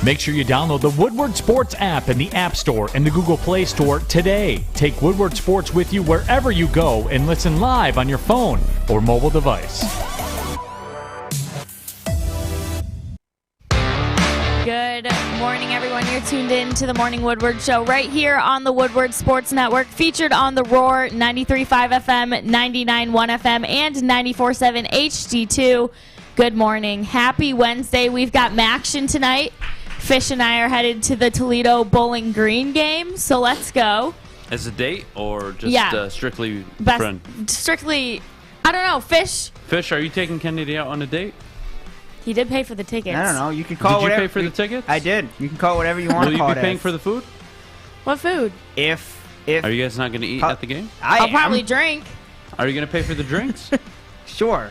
Make sure you download the Woodward Sports app in the App Store and the Google Play Store today. Take Woodward Sports with you wherever you go and listen live on your phone or mobile device. Good morning, everyone. You're tuned in to the Morning Woodward Show right here on the Woodward Sports Network, featured on the Roar 93.5 FM, 99.1 FM, and 94.7 HD2. Good morning. Happy Wednesday. We've got Maction tonight. Fish and I are headed to the Toledo Bowling Green game, so let's go. As a date or just strictly friend? Strictly, I don't know, Fish. Fish, are you taking Kennedy out on a date? He did pay for the tickets. I don't know. You can call Did whatever. you pay for the tickets? I did. You can call it whatever you want to call it. Will you be paying for the food? What food? If Are you guys not going to eat at the game? I'll probably drink. Are you going to pay for the drinks? Sure.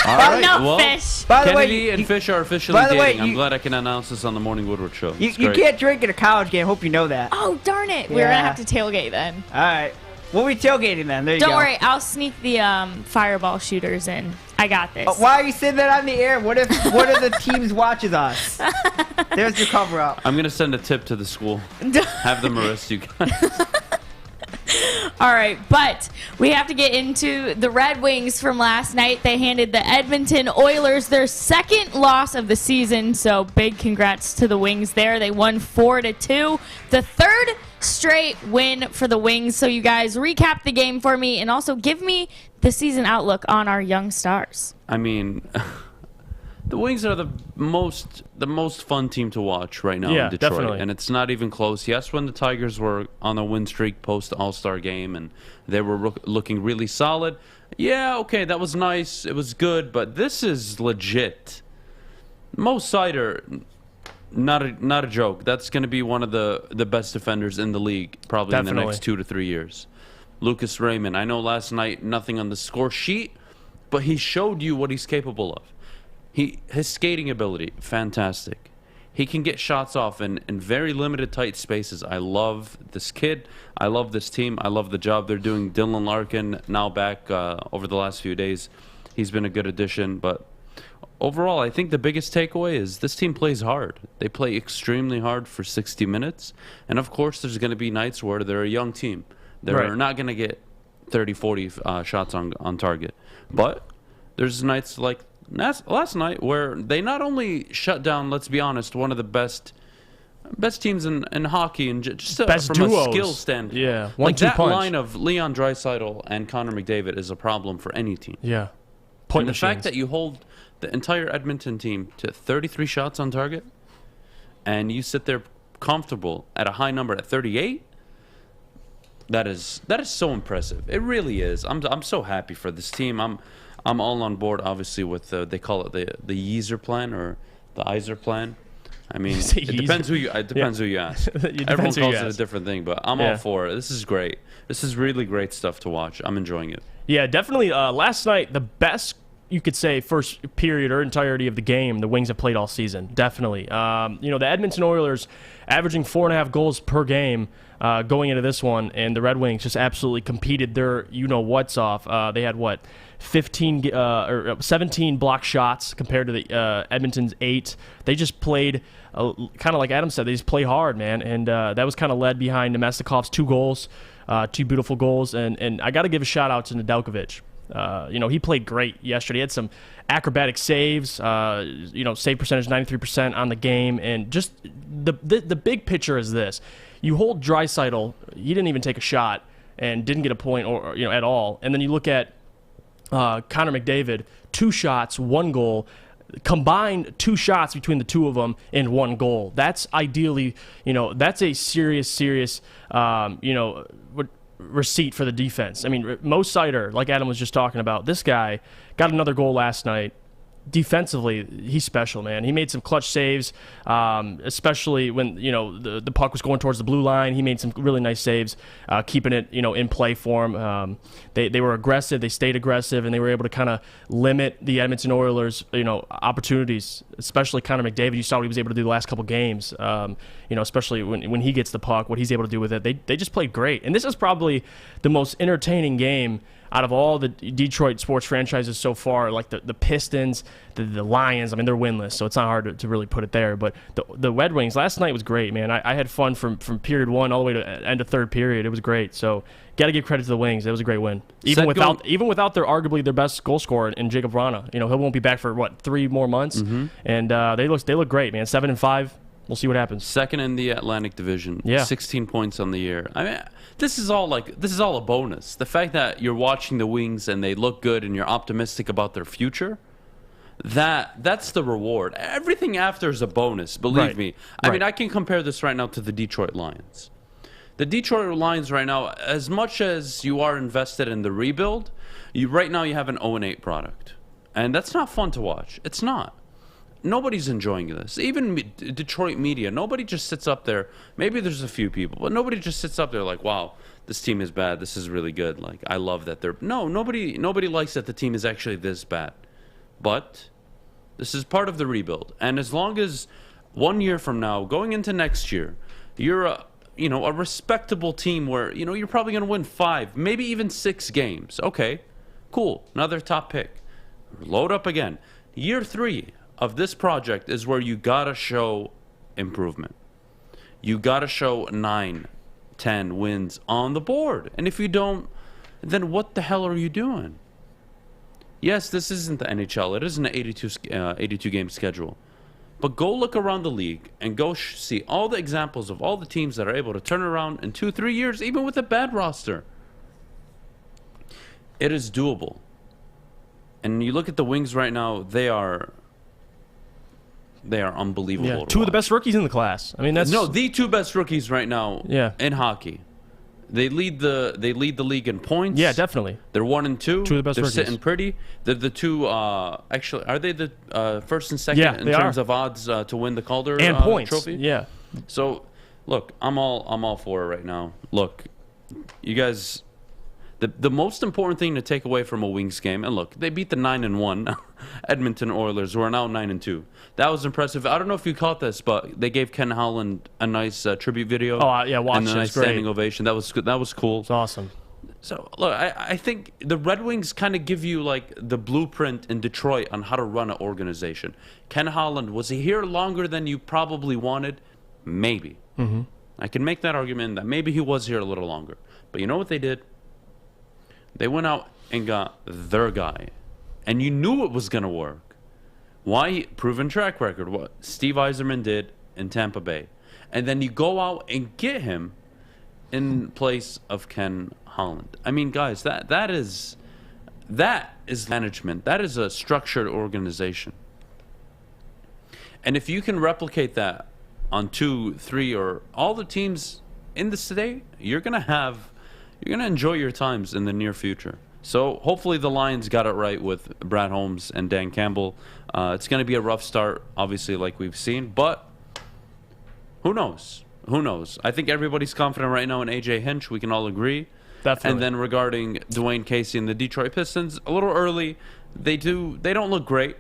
All right. No, well, Fish. By the Kennedy way, and Fish are officially dating. I'm glad I can announce this on the Morning Woodward Show. You can't drink at a college game. Hope you know that. Oh, darn it. We're going to have to tailgate then. All right. We'll be tailgating then. There you go. Don't worry. I'll sneak the fireball shooters in. I got this. Why are you saying that on the air? What if the teams watches us? There's your cover up. I'm going to send a tip to the school. Have them arrest you guys. All right, but we have to get into the Red Wings from last night. They handed the Edmonton Oilers their second loss of the season, so big congrats to the Wings there. They won 4-2, the third straight win for the Wings. So you guys recap the game for me and also give me the season outlook on our young stars. I mean, the Wings are the most fun team to watch right now in Detroit. Definitely. And it's not even close. Yes, when the Tigers were on a win streak post All-Star game and they were looking really solid, yeah, okay, that was nice. It was good, but this is legit. Mo Seider, not a joke. That's going to be one of the best defenders in the league probably in the next 2 to 3 years. Lucas Raymond, I know last night nothing on the score sheet, but he showed you what he's capable of. His skating ability, fantastic. He can get shots off in very limited, tight spaces. I love this kid. I love this team. I love the job they're doing. Dylan Larkin, now back over the last few days. He's been a good addition. But overall, I think the biggest takeaway is this team plays hard. They play extremely hard for 60 minutes. And, of course, there's going to be nights where they're a young team. They're not going to get 30, 40 shots on target. But there's nights like last night where they not only shut down, let's be honest, one of the best teams in hockey and just best from duos. a skill standpoint. Yeah, like that punch. line of Leon Draisaitl and Connor McDavid is a problem for any team. Yeah. And the fact that you hold the entire Edmonton team to 33 shots on target and you sit there comfortable at a high number at 38, that is so impressive. It really is. I'm so happy for this team. I'm all on board, obviously, with they call it the Yeezer plan or the Iser plan. I mean, it depends who you ask. Everyone calls it a different thing, but I'm all for it. This is great. This is really great stuff to watch. I'm enjoying it. Yeah, definitely. Last night, the best, you could say, first period or entirety of the game the Wings have played all season. Definitely. The Edmonton Oilers averaging 4.5 goals per game going into this one, and the Red Wings just absolutely competed their you-know-whats off. They had, 17 block shots compared to the Edmonton's 8. They just played, kind of like Adam said, they just play hard, man. And that was kind of led behind Nemestikov's 2 goals, 2 beautiful goals. And I got to give a shout-out to Nedeljkovic. He played great yesterday. He had some acrobatic saves, save percentage 93% on the game. And just the big picture is this. You hold Draisaitl, he didn't even take a shot and didn't get a point or at all. And then you look at Connor McDavid, 2 shots, 1 goal, combined 2 shots between the two of them and 1 goal. That's ideally, that's a serious, receipt for the defense. I mean, Mo Seider, like Adam was just talking about, this guy got another goal last night. Defensively, he's special, man. He made some clutch saves, especially when the puck was going towards the blue line. He made some really nice saves, keeping it in play for him. They were aggressive, they stayed aggressive, and they were able to kind of limit the Edmonton Oilers opportunities. Especially Connor McDavid, you saw what he was able to do the last couple games. Especially when he gets the puck, what he's able to do with it. They just played great, and this is probably the most entertaining game out of all the Detroit sports franchises so far, like the Pistons, the Lions, I mean, they're winless, so it's not hard to really put it there. But the Red Wings, last night was great, man. I had fun from period 1 all the way to end of third period. It was great. So got to give credit to the Wings. It was a great win. Even without their arguably their best goal scorer in Jacob Vrana. He won't be back for, 3 more months? Mm-hmm. And they look great, man. 7-5. We'll see what happens. Second in the Atlantic Division. Yeah. 16 points on the year. I mean, this is all a bonus. The fact that you're watching the Wings and they look good and you're optimistic about their future, that's the reward. Everything after is a bonus, believe me. I mean, I can compare this right now to the Detroit Lions. The Detroit Lions right now, as much as you are invested in the rebuild, right now you have an 0-8 product. And that's not fun to watch. It's not. Nobody's enjoying this. Even Detroit media, nobody just sits up there. Maybe there's a few people, but nobody just sits up there like, wow, this team is bad. This is really good. Like, I love that they're... No, nobody likes that the team is actually this bad. But this is part of the rebuild. And as long as 1 year from now, going into next year, you're a respectable team where, you're probably going to win 5, maybe even 6 games. Okay, cool. Another top pick. Load up again. Year 3 of this project is where you gotta show improvement. You gotta show 9, 10 wins on the board. And if you don't, then what the hell are you doing? Yes, this isn't the NHL. It isn't an 82 game schedule. But go look around the league and go see all the examples of all the teams that are able to turn around in 2-3 years, even with a bad roster. It is doable. And you look at the Wings right now, they are unbelievable. Yeah, 2 of the best rookies in the class. I mean, that's the 2 best rookies right now. Yeah. In hockey. They lead the league in points. Yeah, definitely. They're 1 and 2. 2 of the best They're rookies. sitting pretty. They're the 2. Actually, are they the first and second in terms of odds to win the Calder and points trophy? Yeah. So, look, I'm all for it right now. Look, you guys. The most important thing to take away from a Wings game, and look, they beat the 9-1 Edmonton Oilers, who are now 9-2. That was impressive. I don't know if you caught this, but they gave Ken Holland a nice tribute video. Oh, yeah, watch and a it. nice It's great. standing ovation. That was cool. It's awesome. So, look, I think the Red Wings kind of give you, like, the blueprint in Detroit on how to run an organization. Ken Holland, was he here longer than you probably wanted? Maybe. Mm-hmm. I can make that argument that maybe he was here a little longer. But you know what they did? They went out and got their guy. And you knew it was going to work. Why? Proven track record. What Steve Yzerman did in Tampa Bay. And then you go out and get him in place of Ken Holland. I mean, guys, that is management. That is a structured organization. And if you can replicate that on 2, 3, or all the teams in the state, you're going to enjoy your times in the near future. So hopefully the Lions got it right with Brad Holmes and Dan Campbell. It's going to be a rough start, obviously, like we've seen. But who knows? Who knows? I think everybody's confident right now in A.J. Hinch. We can all agree. Definitely. And then regarding Dwayne Casey and the Detroit Pistons, a little early. They don't look great.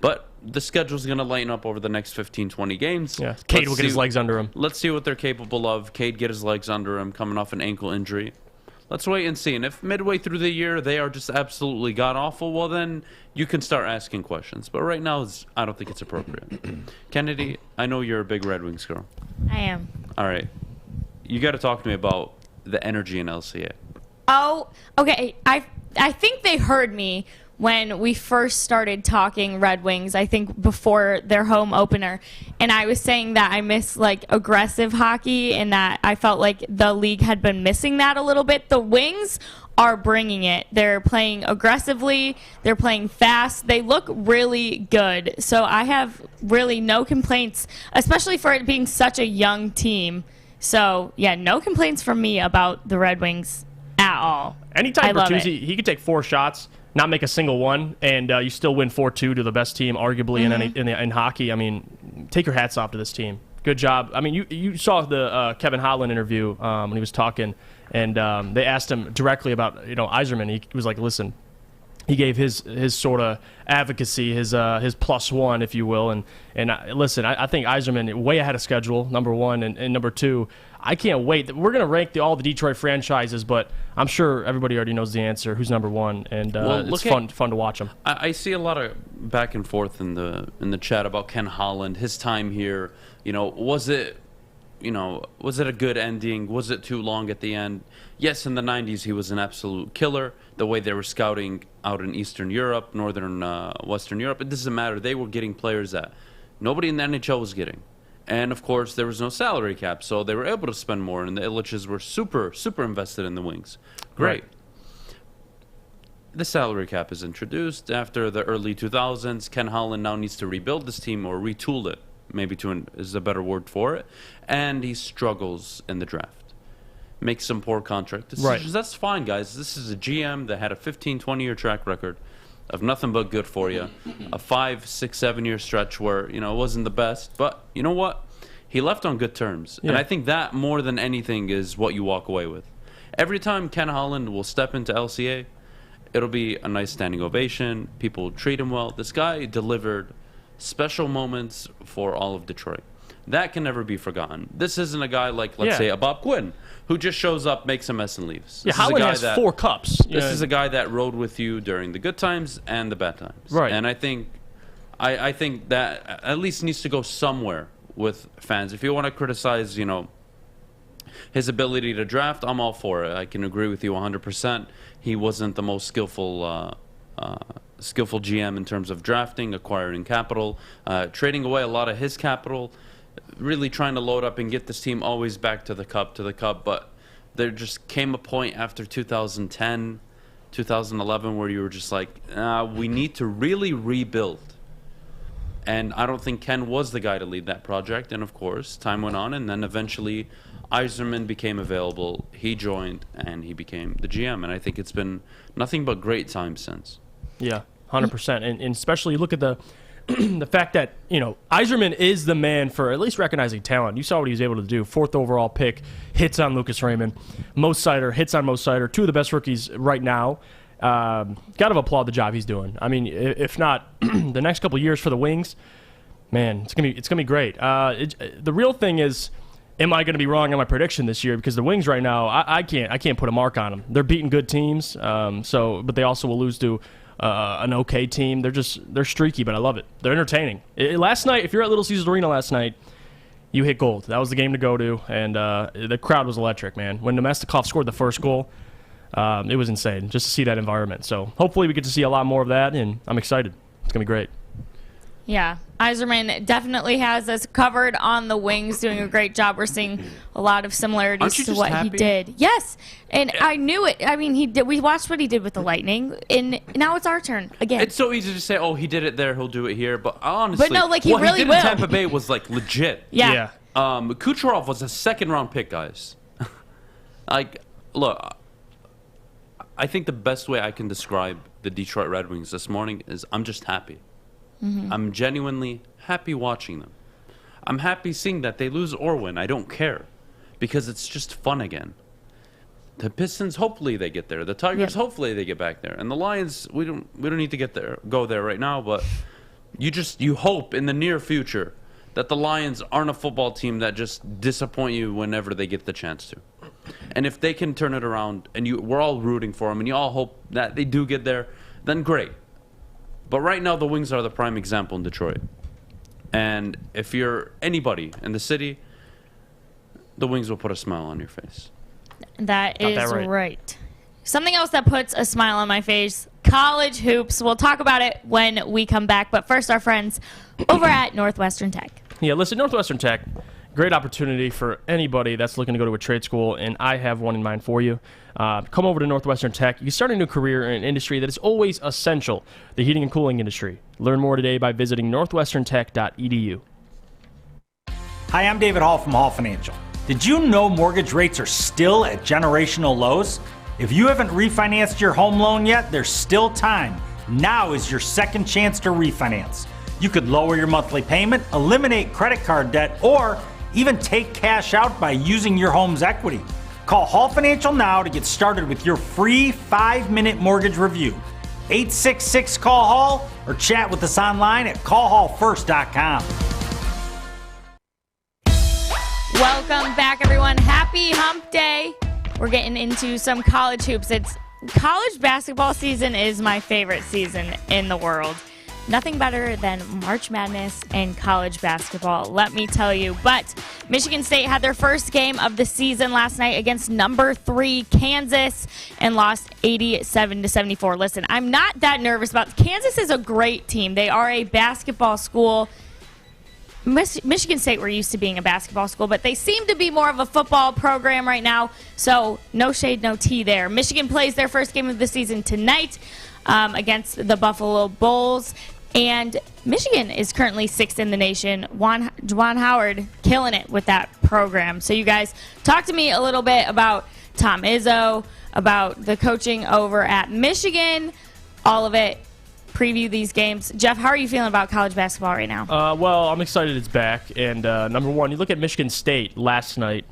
But the schedule's going to lighten up over the next 15, 20 games. Yeah, Cade will get his legs under him. Let's see what they're capable of. Cade get his legs under him, coming off an ankle injury. Let's wait and see. And if midway through the year they are just absolutely god-awful, well, then you can start asking questions. But right now, I don't think it's appropriate. Kennedy, I know you're a big Red Wings girl. I am. All right. You got to talk to me about the energy in LCA. Oh, okay. I think they heard me when we first started talking Red Wings, I think before their home opener. And I was saying that I miss, like, aggressive hockey and that I felt like the league had been missing that a little bit. The Wings are bringing it. They're playing aggressively. They're playing fast. They look really good. So I have really no complaints, especially for it being such a young team. So, yeah, no complaints from me about the Red Wings at all. Anytime Bertuzzi, he could take 4 shots, not make a single one, and you still win 4-2 to the best team, arguably, in hockey. I mean, take your hats off to this team. Good job. I mean, you saw the Kevin Holland interview when he was talking, and they asked him directly about Yzerman. He was like, listen, he gave his sort of advocacy, his +1, if you will. And listen, I think Yzerman way ahead of schedule, number one, and number two, I can't wait. We're going to rank all the Detroit franchises, but I'm sure everybody already knows the answer. Who's number one? And it's fun to watch them. I see a lot of back and forth in the chat about Ken Holland, his time here. Was it a good ending? Was it too long at the end? Yes, in the 90s, he was an absolute killer. The way they were scouting out in Eastern Europe, Northern, Western Europe, it doesn't matter. They were getting players that nobody in the NHL was getting. And, of course, there was no salary cap, so they were able to spend more, and the Illiches were super, super invested in the Wings. Great. Right. The salary cap is introduced after the early 2000s. Ken Holland now needs to rebuild this team or retool it, maybe is a better word for it, and he struggles in the draft. Makes some poor contract decisions. Right. That's fine, guys. This is a GM that had a 15, 20-year track record of nothing but good for you. A 5, 6, 7-year stretch where, it wasn't the best. But you know what? He left on good terms. Yeah. And I think that more than anything is what you walk away with. Every time Ken Holland will step into LCA, it'll be a nice standing ovation. People treat him well. This guy delivered special moments for all of Detroit. That can never be forgotten. This isn't a guy like, let's say, a Bob Quinn, who just shows up, makes a mess, and leaves. Yeah, Holland has 4 cups. This is a guy that rode with you during the good times and the bad times. Right. And I think that at least needs to go somewhere with fans. If you want to criticize, his ability to draft, I'm all for it. I can agree with you 100%. He wasn't the most skillful GM in terms of drafting, acquiring capital, trading away a lot of his capital, really trying to load up and get this team always back to the cup. But there just came a point after 2010, 2011 where you were just like, we need to really rebuild. And I don't think Ken was the guy to lead that project. And, of course, time went on, and then eventually Yzerman became available. He joined, and he became the GM. And I think it's been nothing but great times since. Yeah, 100%. And especially look at the the fact that, Yzerman is the man for at least recognizing talent. You saw what he was able to do. 4th overall pick, hits on Lucas Raymond. Mo Seider, hits on Mo Seider. 2 of the best rookies right now. Got to applaud the job he's doing. I mean, if not the next couple of years for the Wings, man, it's gonna be great. The real thing is, am I going to be wrong on my prediction this year? Because the Wings right now, I can't put a mark on them. They're beating good teams, but they also will lose to an okay team. They're streaky, but I love it. They're entertaining. Last night, if you're at Little Caesars Arena last night, you hit gold. That was the game to go to, and the crowd was electric, man. When Nemestikov scored the first goal, it was insane just to see that environment. So hopefully we get to see a lot more of that, and I'm excited. It's going to be great. Yeah, Yzerman definitely has us covered on the Wings, doing a great job. We're seeing a lot of similarities to what he did. Yes, and I knew it. I mean, he did. We watched what he did with the Lightning, and now it's our turn again. It's so easy to say, "Oh, he did it there; he'll do it here." But honestly, but no, like he what really he did will. in Tampa Bay was like legit. Yeah. Kucherov was a 2nd-round pick, guys. Look, I think the best way I can describe the Detroit Red Wings this morning is I'm just happy. Mm-hmm. I'm genuinely happy watching them. I'm happy seeing that they lose or win. I don't care, because it's just fun again. The Pistons, hopefully they get there. The Tigers, hopefully they get back there. And the Lions, we don't need to go there right now. But you hope in the near future that the Lions aren't a football team that just disappoint you whenever they get the chance to. And if they can turn it around, and we're all rooting for them, and you all hope that they do get there, then great. But right now, the Wings are the prime example in Detroit. And if you're anybody in the city, the Wings will put a smile on your face. That is right. Something else that puts a smile on my face, college hoops. We'll talk about it when we come back. But first, our friends over at Northwestern Tech. Yeah, listen, Northwestern Tech, great opportunity for anybody that's looking to go to a trade school, and I have one in mind for you. Come over to Northwestern Tech. You can start a new career in an industry that is always essential, the heating and cooling industry. Learn more today by visiting northwesterntech.edu. Hi, I'm David Hall from Hall Financial. Did you know mortgage rates are still at generational lows? If you haven't refinanced your home loan yet, there's still time. Now is your second chance to refinance. You could lower your monthly payment, eliminate credit card debt, or even take cash out by using your home's equity. Call Hall Financial now to get started with your free 5-minute mortgage review. 866-CALL-HALL or chat with us online at callhallfirst.com. Welcome back, everyone. Happy Hump Day. We're getting into some college hoops. It's college basketball season is my favorite season in the world. Nothing better than March Madness and college basketball, let me tell you. But Michigan State had their first game of the season last night against number 3 Kansas and lost 87-74. Listen, I'm not that nervous about Kansas is a great team. They are a basketball school. Michigan State, we're used to being a basketball school, but they seem to be more of a football program right now. So no shade, no tea there. Michigan plays their first game of the season tonight against the Buffalo Bulls. And Michigan is currently 6th in the nation. Juwan Howard killing it with that program. So you guys, talk to me a little bit about Tom Izzo, about the coaching over at Michigan, all of it. Preview these games. Jeff, how are you feeling about college basketball right now? Well, I'm excited it's back. And number one, you look at Michigan State last night.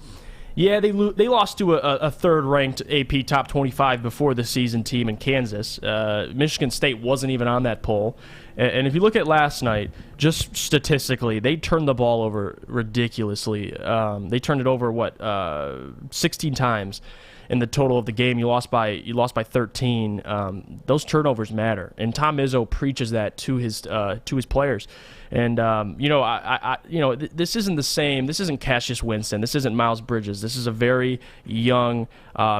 Yeah, they lost to a third-ranked AP Top 25 before the season team in Kansas. Michigan State wasn't even on that poll. And if you look at last night, just statistically, they turned the ball over ridiculously. They turned it over, 16 times. In the total of the game, you lost by 13. Those turnovers matter, and Tom Izzo preaches that to his players. And this isn't the same. This isn't Cassius Winston. This isn't Miles Bridges. This is a very young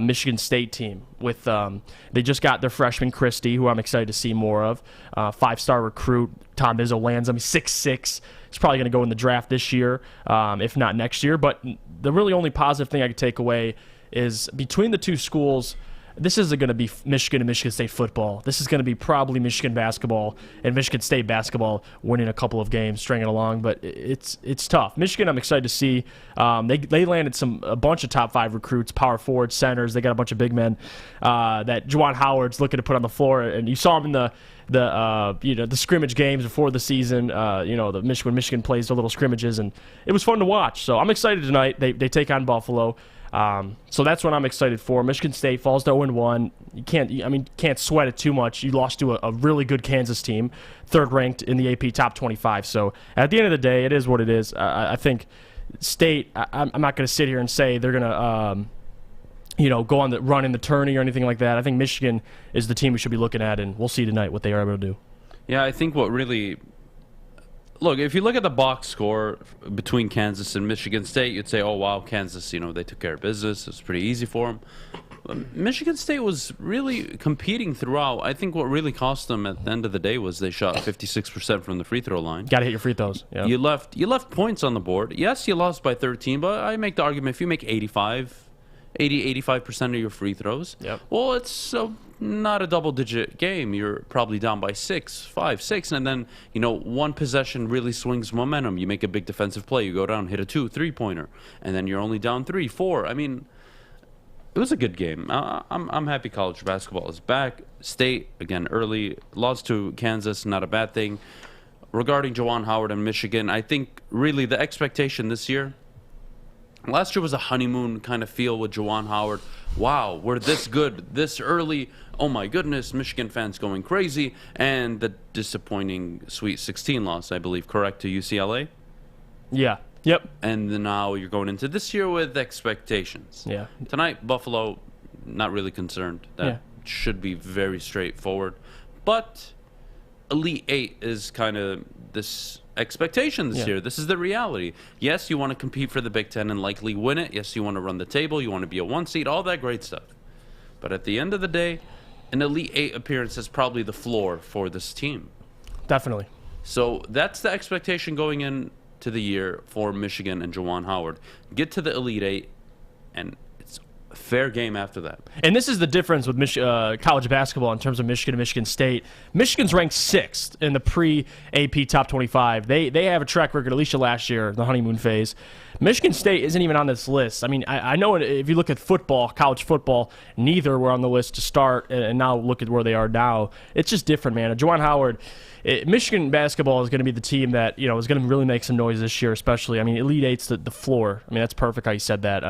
Michigan State team. With they just got their freshman Christie, who I'm excited to see more of. 5-star recruit. Tom Izzo lands him. He's 6'6". He's probably going to go in the draft this year, if not next year. But the really only positive thing I could take away is between the two schools, this isn't going to be Michigan and Michigan State football. This is going to be probably Michigan basketball and Michigan State basketball winning a couple of games, stringing along. But it's tough. Michigan, I'm excited to see. They landed a bunch of top 5 recruits, power forwards, centers. They got a bunch of big men that Juwan Howard's looking to put on the floor. And you saw him in the scrimmage games before the season. When Michigan plays the little scrimmages, and it was fun to watch. So I'm excited tonight. They take on Buffalo. So that's what I'm excited for. Michigan State falls to 0-1. You can't sweat it too much. You lost to a really good Kansas team, third ranked in the AP Top 25. So at the end of the day, it is what it is. I think State. I'm not going to sit here and say they're going to, go on the run in the tourney or anything like that. I think Michigan is the team we should be looking at, and we'll see tonight what they are able to do. Yeah, I think what really. Look, if you look at the box score between Kansas and Michigan State, you'd say, oh, wow, Kansas, they took care of business. It was pretty easy for them. Michigan State was really competing throughout. I think what really cost them at the end of the day was they shot 56% from the free throw line. Got to hit your free throws. Yeah. You left points on the board. Yes, you lost by 13, but I make the argument if you make 85% of your free throws, yep. Well, it's not a double-digit game. You're probably down by 5, 6, and then, one possession really swings momentum. You make a big defensive play. You go down, hit a 2, 3-pointer, and then you're only down 3, 4. I mean, it was a good game. I'm happy college basketball is back. State, again, early. Lost to Kansas, not a bad thing. Regarding Juwan Howard and Michigan, I think really the expectation this year, last year was a honeymoon kind of feel with Juwan Howard. Wow, we're this good this early. Oh my goodness, Michigan fans going crazy. And the disappointing Sweet 16 loss, I believe, correct, to UCLA? Yeah. Yep. And then now you're going into this year with expectations. Yeah. Tonight, Buffalo, not really concerned. That should be very straightforward. But Elite 8 is kind of this expectation this year. This is the reality. Yes, you want to compete for the Big Ten and likely win it. Yes, you want to run the table. You want to be a 1 seed, all that great stuff. But at the end of the day, an Elite 8 appearance is probably the floor for this team. Definitely. So that's the expectation going into the year for Michigan and Juwan Howard. Get to the Elite 8, and it's a fair game after that. And this is the difference with college basketball in terms of Michigan and Michigan State. Michigan's ranked 6th in the pre-AP Top 25. They have a track record, at least last year, the honeymoon phase. Michigan State isn't even on this list. I mean, I know if you look at football, college football, neither were on the list to start, and now look at where they are now. It's just different, man. Juwan Howard, Michigan basketball is going to be the team that is going to really make some noise this year, especially. I mean, Elite Eight's the floor. I mean, that's perfect how you said that.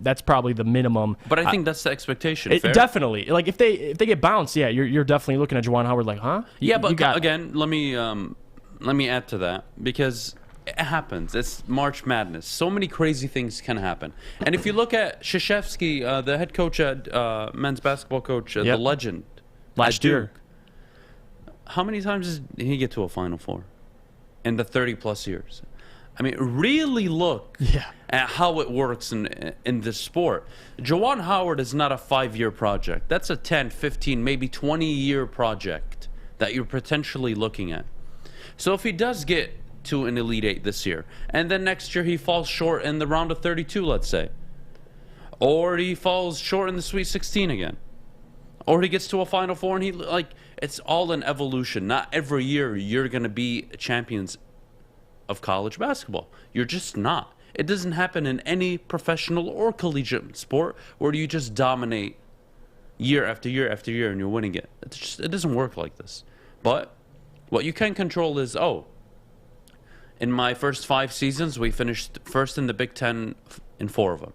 That's probably the minimum. But I think that's the expectation. Fair? Definitely. Like if they get bounced, yeah, you're definitely looking at Juwan Howard like, huh? Again, let me add to that because it happens. It's March Madness. So many crazy things can happen. And if you look at Krzyzewski, the head coach at men's basketball coach, the legend last year. How many times did he get to a Final Four in the 30-plus years? I mean, really look at how it works in this sport. Juwan Howard is not a 5-year project. That's a 10, 15, maybe 20-year project that you're potentially looking at. So if he does get to an Elite Eight this year, and then next year he falls short in the round of 32, let's say, or he falls short in the Sweet 16 again, or he gets to a Final Four and it's all an evolution. Not every year you're going to be champions of college basketball. You're just not. It doesn't happen in any professional or collegiate sport where you just dominate year after year after year and you're winning it. It doesn't work like this. But what you can control is, in my first 5 seasons, we finished first in the Big Ten in 4 of them.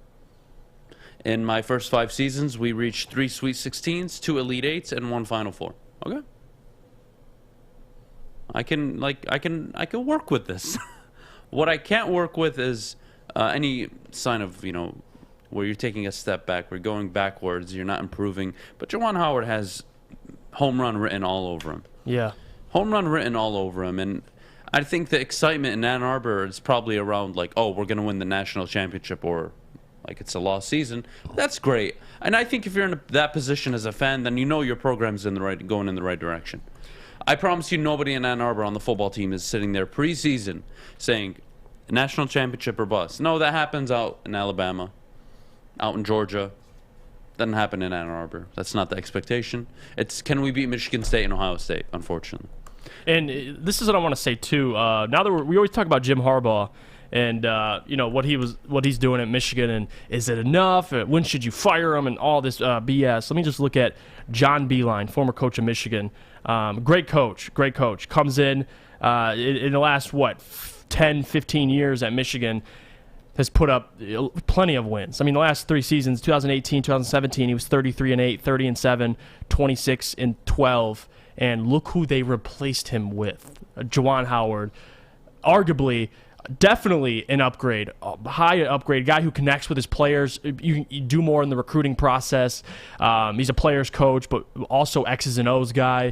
In my first 5 seasons, we reached 3 Sweet 16s, 2 Elite Eights, and 1 Final Four. Okay. I can work with this. What I can't work with is any sign of, where you're taking a step back, we're going backwards, you're not improving. But Juwan Howard has home run written all over him. Yeah. Home run written all over him. And I think the excitement in Ann Arbor is probably around we're going to win the national championship or it's a lost season. That's great. And I think if you're in that position as a fan, then your program's going in the right direction. I promise you nobody in Ann Arbor on the football team is sitting there preseason saying national championship or bust. No, that happens out in Alabama, out in Georgia. Doesn't happen in Ann Arbor. That's not the expectation. It's can we beat Michigan State and Ohio State, unfortunately. And this is what I want to say too. Now that we always talk about Jim Harbaugh and what he's doing at Michigan, and is it enough? When should you fire him? And all this BS. Let me just look at John Beilein, former coach of Michigan. Great coach. Comes in the last 10, 15 years at Michigan. Has put up plenty of wins. I mean, the last 3 seasons, 2018, 2017, he was 33-8, 30-7, 26-12. And look who they replaced him with. Juwan Howard, arguably, definitely an upgrade, a high upgrade, guy who connects with his players. You do more in the recruiting process. He's a player's coach, but also X's and O's guy.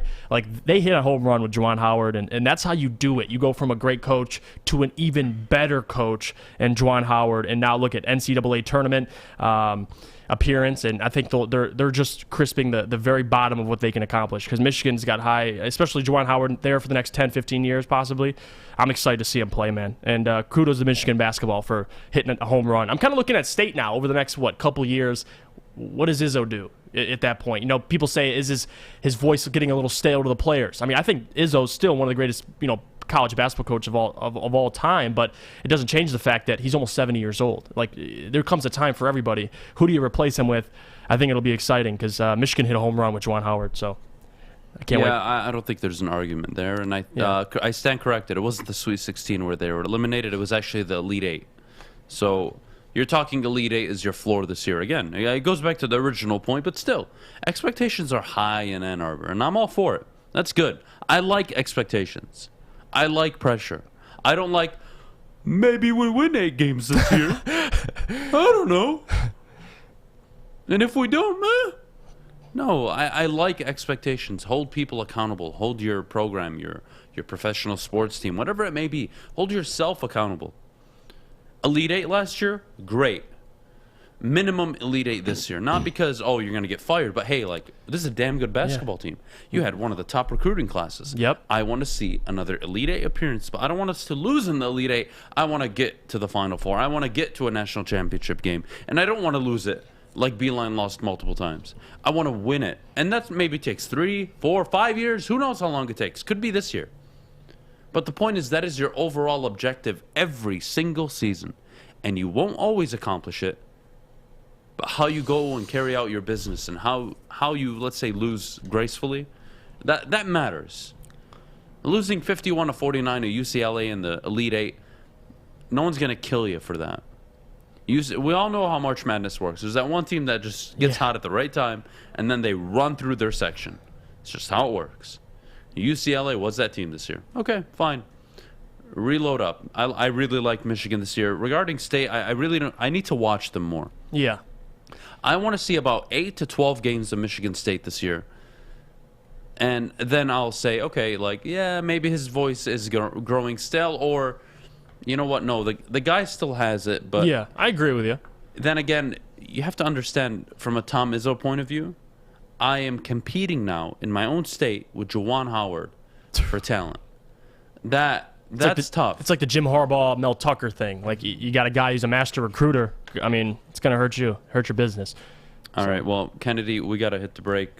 They hit a home run with Juwan Howard, and that's how you do it. You go from a great coach to an even better coach and Juwan Howard, and now look at NCAA tournament appearance, and I think they're just crisping the very bottom of what they can accomplish because Michigan's got high, especially Juwan Howard there for the next 10, 15 years possibly. I'm excited to see him play, man. And kudos to Michigan basketball for hitting a home run. I'm kind of looking at State now over the next, couple years. What does Izzo do at that point? People say, is his voice getting a little stale to the players? I mean, I think Izzo's still one of the greatest, college basketball coach of all time, but it doesn't change the fact that he's almost 70 years old. There comes a time for everybody. Who do you replace him with? I think it'll be exciting because Michigan hit a home run with Juwan Howard, so I can't wait. I don't think there's an argument there, and I stand corrected. It wasn't the Sweet 16 where they were eliminated. It was actually the Elite Eight. So you're talking Elite Eight is your floor this year. Again, it goes back to the original point, but still, expectations are high in Ann Arbor, and I'm all for it. That's good. I like expectations. I like pressure. I don't like, maybe we win 8 games this year. I don't know. And if we don't, No, I like expectations. Hold people accountable. Hold your program, your professional sports team, whatever it may be. Hold yourself accountable. Elite Eight last year, great. Minimum Elite Eight this year. Not because, you're going to get fired, but hey, this is a damn good basketball team. You had one of the top recruiting classes. Yep. I want to see another Elite Eight appearance, but I don't want us to lose in the Elite Eight. I want to get to the Final Four. I want to get to a national championship game, and I don't want to lose it like Beilein lost multiple times. I want to win it, and that maybe takes 3, 4, 5 years. Who knows how long it takes? Could be this year. But the point is that is your overall objective every single season, and you won't always accomplish it. But how you go and carry out your business and how you, let's say, lose gracefully, that matters. Losing 51-49 to UCLA in the Elite Eight, no one's going to kill you for that. We all know how March Madness works. There's that one team that just gets hot at the right time, and then they run through their section. It's just how it works. UCLA was that team this year. Okay, fine. Reload up. I really like Michigan this year. Regarding State, I really don't. I need to watch them more. Yeah. I want to see about 8 to 12 games of Michigan State this year. And then I'll say, okay, like, yeah, maybe his voice is growing stale, or, you know what, no, the guy still has it. But yeah, I agree with you. Then again, you have to understand, from a Tom Izzo point of view, I am competing now in my own state with Juwan Howard for talent. That's tough. It's like the Jim Harbaugh, Mel Tucker thing. Like, you got a guy who's a master recruiter. I mean, it's going to hurt your business. All right, well, Kennedy, we got to hit the break.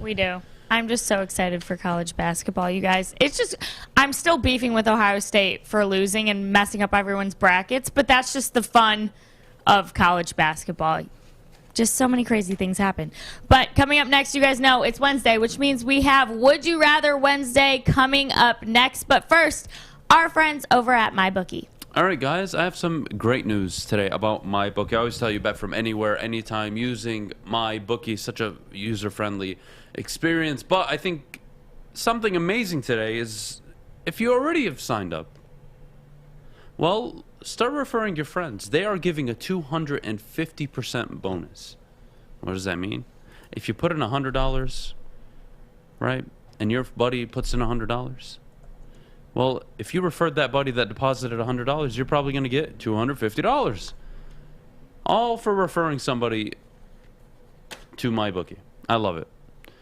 We do. I'm just so excited for college basketball, you guys. It's just, I'm still beefing with Ohio State for losing and messing up everyone's brackets, but that's just the fun of college basketball. Just so many crazy things happen. But coming up next, you guys know it's Wednesday, which means we have Would You Rather Wednesday coming up next. But first, our friends over at MyBookie. All right, guys, I have some great news today about MyBookie. I always tell you, bet from anywhere, anytime, using MyBookie. Such a user-friendly experience. But I think something amazing today is if you already have signed up, well, start referring your friends. They are giving a 250% bonus. What does that mean? If you put in $100, right, and your buddy puts in $100, well, if you referred that buddy that deposited $100, you're probably going to get $250. All for referring somebody to MyBookie. I love it.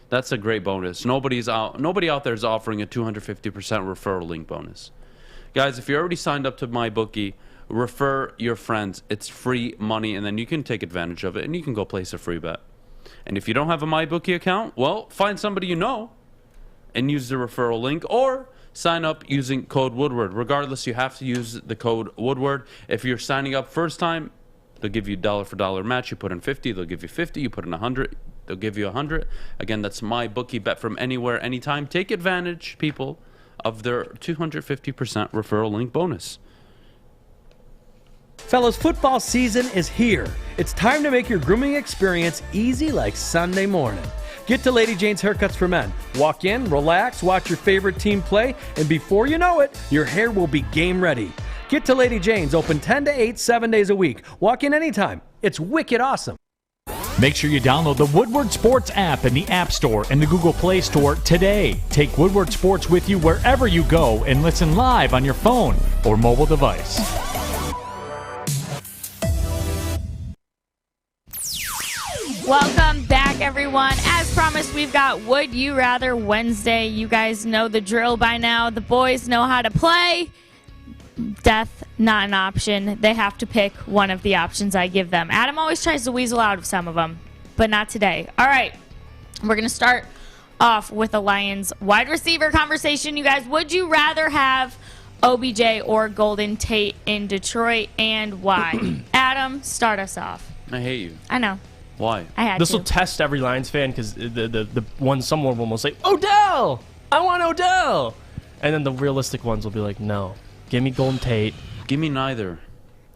That's a great bonus. Nobody out there is offering a 250% referral link bonus. Guys, if you're already signed up to MyBookie, refer your friends. It's free money, and then you can take advantage of it, and you can go place a free bet. And if you don't have a MyBookie account, well, find somebody you know and use the referral link, or sign up using code Woodward. Regardless, you have to use the code Woodward. If you're signing up first time, they'll give you dollar for dollar match. You put in 50, they'll give you 50. You put in 100, they'll give you 100. Again, that's MyBookie. Bet from anywhere, anytime. Take advantage, people, of their 250% referral link bonus. Fellas, football season is here. It's time to make your grooming experience easy like Sunday morning. Get to Lady Jane's Haircuts for Men. Walk in, relax, watch your favorite team play, and before you know it, your hair will be game ready. Get to Lady Jane's, open 10 to 8, 7 days a week. Walk in anytime. It's wicked awesome. Make sure you download the Woodward Sports app in the App Store and the Google Play Store today. Take Woodward Sports with you wherever you go and listen live on your phone or mobile device. Welcome back, everyone. As promised, we've got Would You Rather Wednesday. You guys know the drill by now. The boys know how to play. Death, not an option. They have to pick one of the options I give them. Adam always tries to weasel out of some of them, but not today. All right, we're going to start off with a Lions wide receiver conversation. You guys, would you rather have OBJ or Golden Tate in Detroit, and why? Adam, start us off. I hate you. I know. Why? I had This to. will test every Lions fan, because the one someone of them will say, Odell! I want Odell! And then the realistic ones will be like, no. Give me Golden Tate. Give me neither.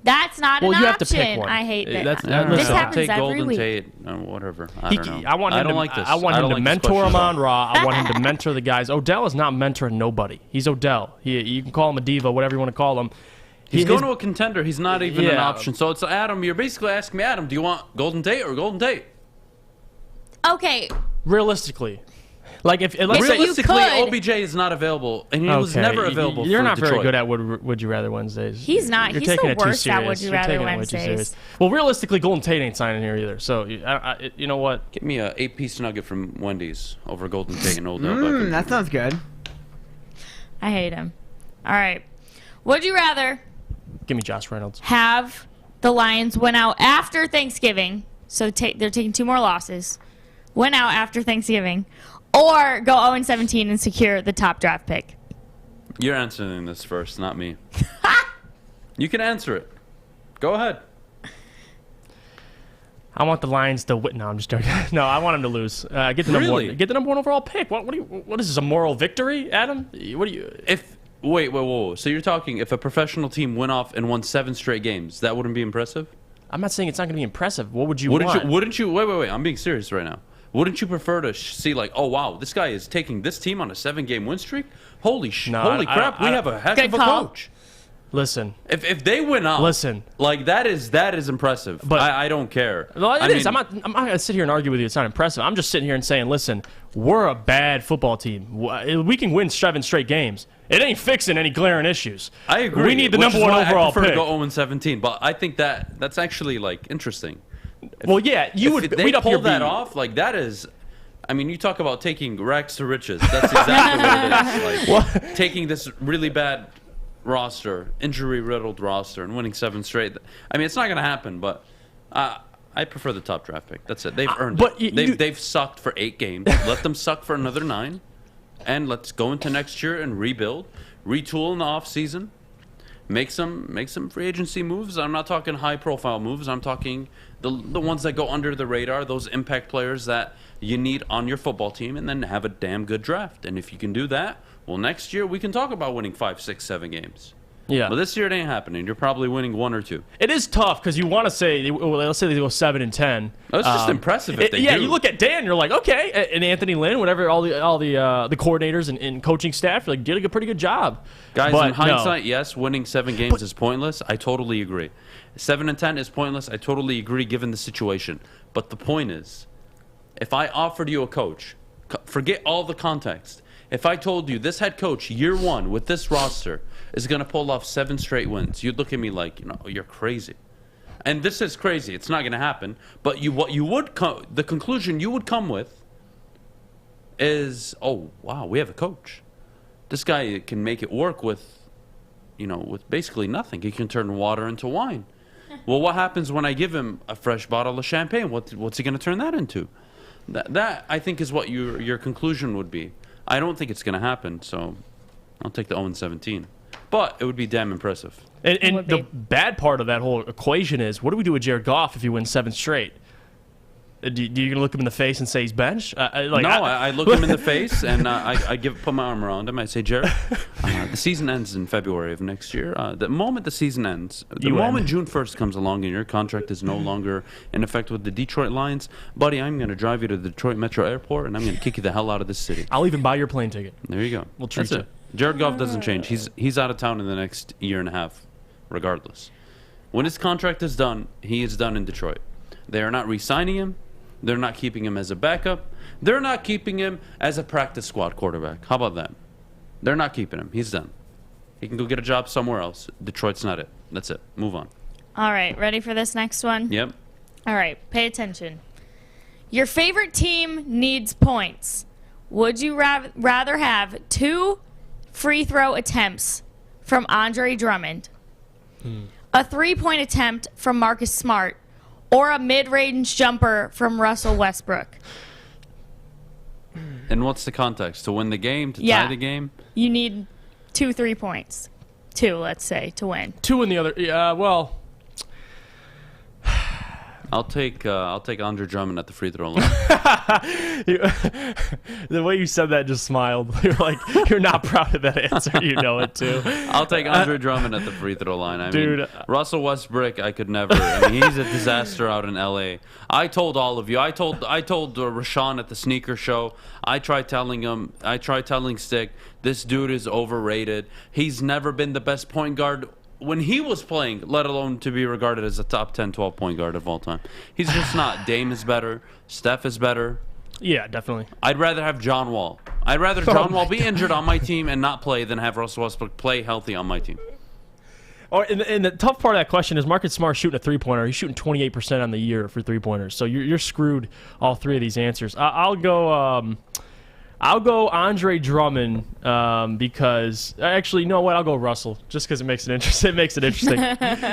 That's not an you option. have to pick one. I hate that. That's- This I'll happens take every Golden week. Tate, whatever. I don't know. I want him don't to, like this. I want him don't to like this mentor question at all. Amon Ra. I want him to mentor the guys. Odell is not mentoring nobody. He's Odell. You can call him a diva, whatever you want to call him. He's going to a contender. He's not even an Yeah. option. So it's Adam. You're basically asking me, Adam, do you want Golden Tate or Golden Tate? Okay. Realistically. Like, let's say, Realistically, could- OBJ is not available, and he was Okay, never available You're for not Detroit. very good at Would You Rather Wednesdays. He's not. You're He's the taking it too worst at serious. Would You You're Rather taking it way too Wednesdays. serious. Well, realistically, Golden Tate ain't signing here either. So, you know what? Get me a 8-piece nugget from Wendy's over Golden Tate and Odell Beckham. That sounds good. I hate him. All right. Would you rather Give me Josh Reynolds. have the Lions win out after Thanksgiving, so they're taking 2 more losses, win out after Thanksgiving, or go 0-17 and secure the top draft pick? You're answering this first, not me. You can answer it. Go ahead. I want the Lions to win. No, I'm just joking. No, I want them to lose. Get the number one overall pick. What is this, a moral victory, Adam? What do you? Wait, whoa. So you're talking if a professional team went off and won 7 straight games, that wouldn't be impressive? I'm not saying it's not going to be impressive. What would you want? Wouldn't you? Wait. I'm being serious right now. Wouldn't you prefer to see like, oh wow, this guy is taking this team on a 7-game win streak? Holy crap, we have a heck of a coach. Listen, if they win out, like that is impressive. But I don't care. No, it is. I'm not going to sit here and argue with you. It's not impressive. I'm just sitting here and saying, listen, we're a bad football team. We can win 7 straight games. It ain't fixing any glaring issues. I agree. We need the number one overall pick. I prefer to go 0-17, but I think that's actually like interesting. Well, yeah, if they pull that off, like that is. I mean, you talk about taking rags to riches. That's exactly what it is. Like taking this really bad roster, injury-riddled roster, and winning 7 straight. I mean, it's not going to happen, but I prefer the top draft pick. That's it. They've earned it. They've sucked for 8 games. Let them suck for another 9, and let's go into next year and rebuild, retool in the offseason, make some free agency moves. I'm not talking high-profile moves. I'm talking the ones that go under the radar, those impact players that you need on your football team, and then have a damn good draft. And if you can do that, well, next year we can talk about winning 5, 6, 7 games. Yeah. But this year it ain't happening. You're probably winning 1 or 2. It is tough because you want to say, let's say they go 7-10. That's just impressive if they do. Yeah, you look at Dan, you're like, okay, and Anthony Lynn, whatever, all the coordinators and coaching staff, you're like, did a pretty good job. Guys, in hindsight, yes, winning 7 games is pointless. I totally agree. 7-10 is pointless. I totally agree given the situation. But the point is, if I offered you a coach, forget all the context. If I told you this head coach, year 1 with this roster, is going to pull off 7 straight wins, you'd look at me like, you're crazy. And this is crazy. It's not going to happen. But the conclusion you would come with is, oh wow, we have a coach. This guy can make it work with basically nothing. He can turn water into wine. Well, what happens when I give him a fresh bottle of champagne? What's he going to turn that into? That I think is what your conclusion would be. I don't think it's going to happen, so I'll take the 0-17. But it would be damn impressive. And the bad part of that whole equation is, what do we do with Jared Goff if he wins 7 straight? Do you going to look him in the face and say he's benched? I look him in the face and I put my arm around him. I say, Jared, the season ends in February of next year. The moment the season ends, June 1st comes along and your contract is no longer in effect with the Detroit Lions, buddy, I'm going to drive you to the Detroit Metro Airport and I'm going to kick you the hell out of this city. I'll even buy your plane ticket. There you go. We'll treat you. Jared Goff doesn't change. He's out of town in the next year and a half, regardless. When his contract is done, he is done in Detroit. They are not re-signing him. They're not keeping him as a backup. They're not keeping him as a practice squad quarterback. How about that? They're not keeping him. He's done. He can go get a job somewhere else. Detroit's not it. That's it. Move on. All right. Ready for this next one? Yep. All right. Pay attention. Your favorite team needs points. Would you rather have 2 free throw attempts from Andre Drummond, a 3-point attempt from Marcus Smart, or a mid-range jumper from Russell Westbrook? And what's the context? To win the game? To tie the game? You need 2 3 points. 2, let's say, to win. 2 in the other. Yeah, well. I'll take Andre Drummond at the free throw line. The way you said that just smiled. You're like, you're not proud of that answer. You know it too. I'll take Andre Drummond at the free throw line. I mean, Russell Westbrook, I could never. I mean, he's a disaster out in L.A. I told all of you. I told Rashawn at the sneaker show. I tried telling Stick, this dude is overrated. He's never been the best point guard when he was playing, let alone to be regarded as a top 10, 12 point guard of all time. He's just not. Dame is better. Steph is better. Yeah, definitely. I'd rather have John Wall. I'd rather John Wall be injured on my team and not play than have Russell Westbrook play healthy on my team. And the tough part of that question is Marcus Smart shooting a 3-pointer. He's shooting 28% on the year for 3-pointers. So you're screwed all 3 of these answers. I'll go Andre Drummond because actually, you know what? I'll go Russell just because it makes it interesting.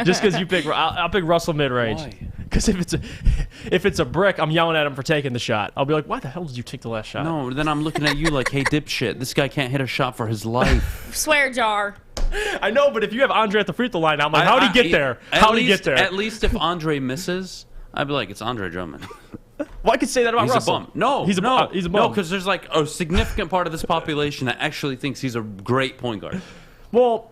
Just because you pick, I'll pick Russell mid-range. Why? Because if it's a brick, I'm yelling at him for taking the shot. I'll be like, why the hell did you take the last shot? No, then I'm looking at you like, hey, dipshit, this guy can't hit a shot for his life. Swear jar. I know, but if you have Andre at the free throw line, I'm like, how'd he get there? How'd he get there? At least if Andre misses, I'd be like, it's Andre Drummond. Well, I could say that about He's Russell. a bum. No, he's a no, he's a no, bum. because there's like a significant part of this population that actually thinks he's a great point guard. Well,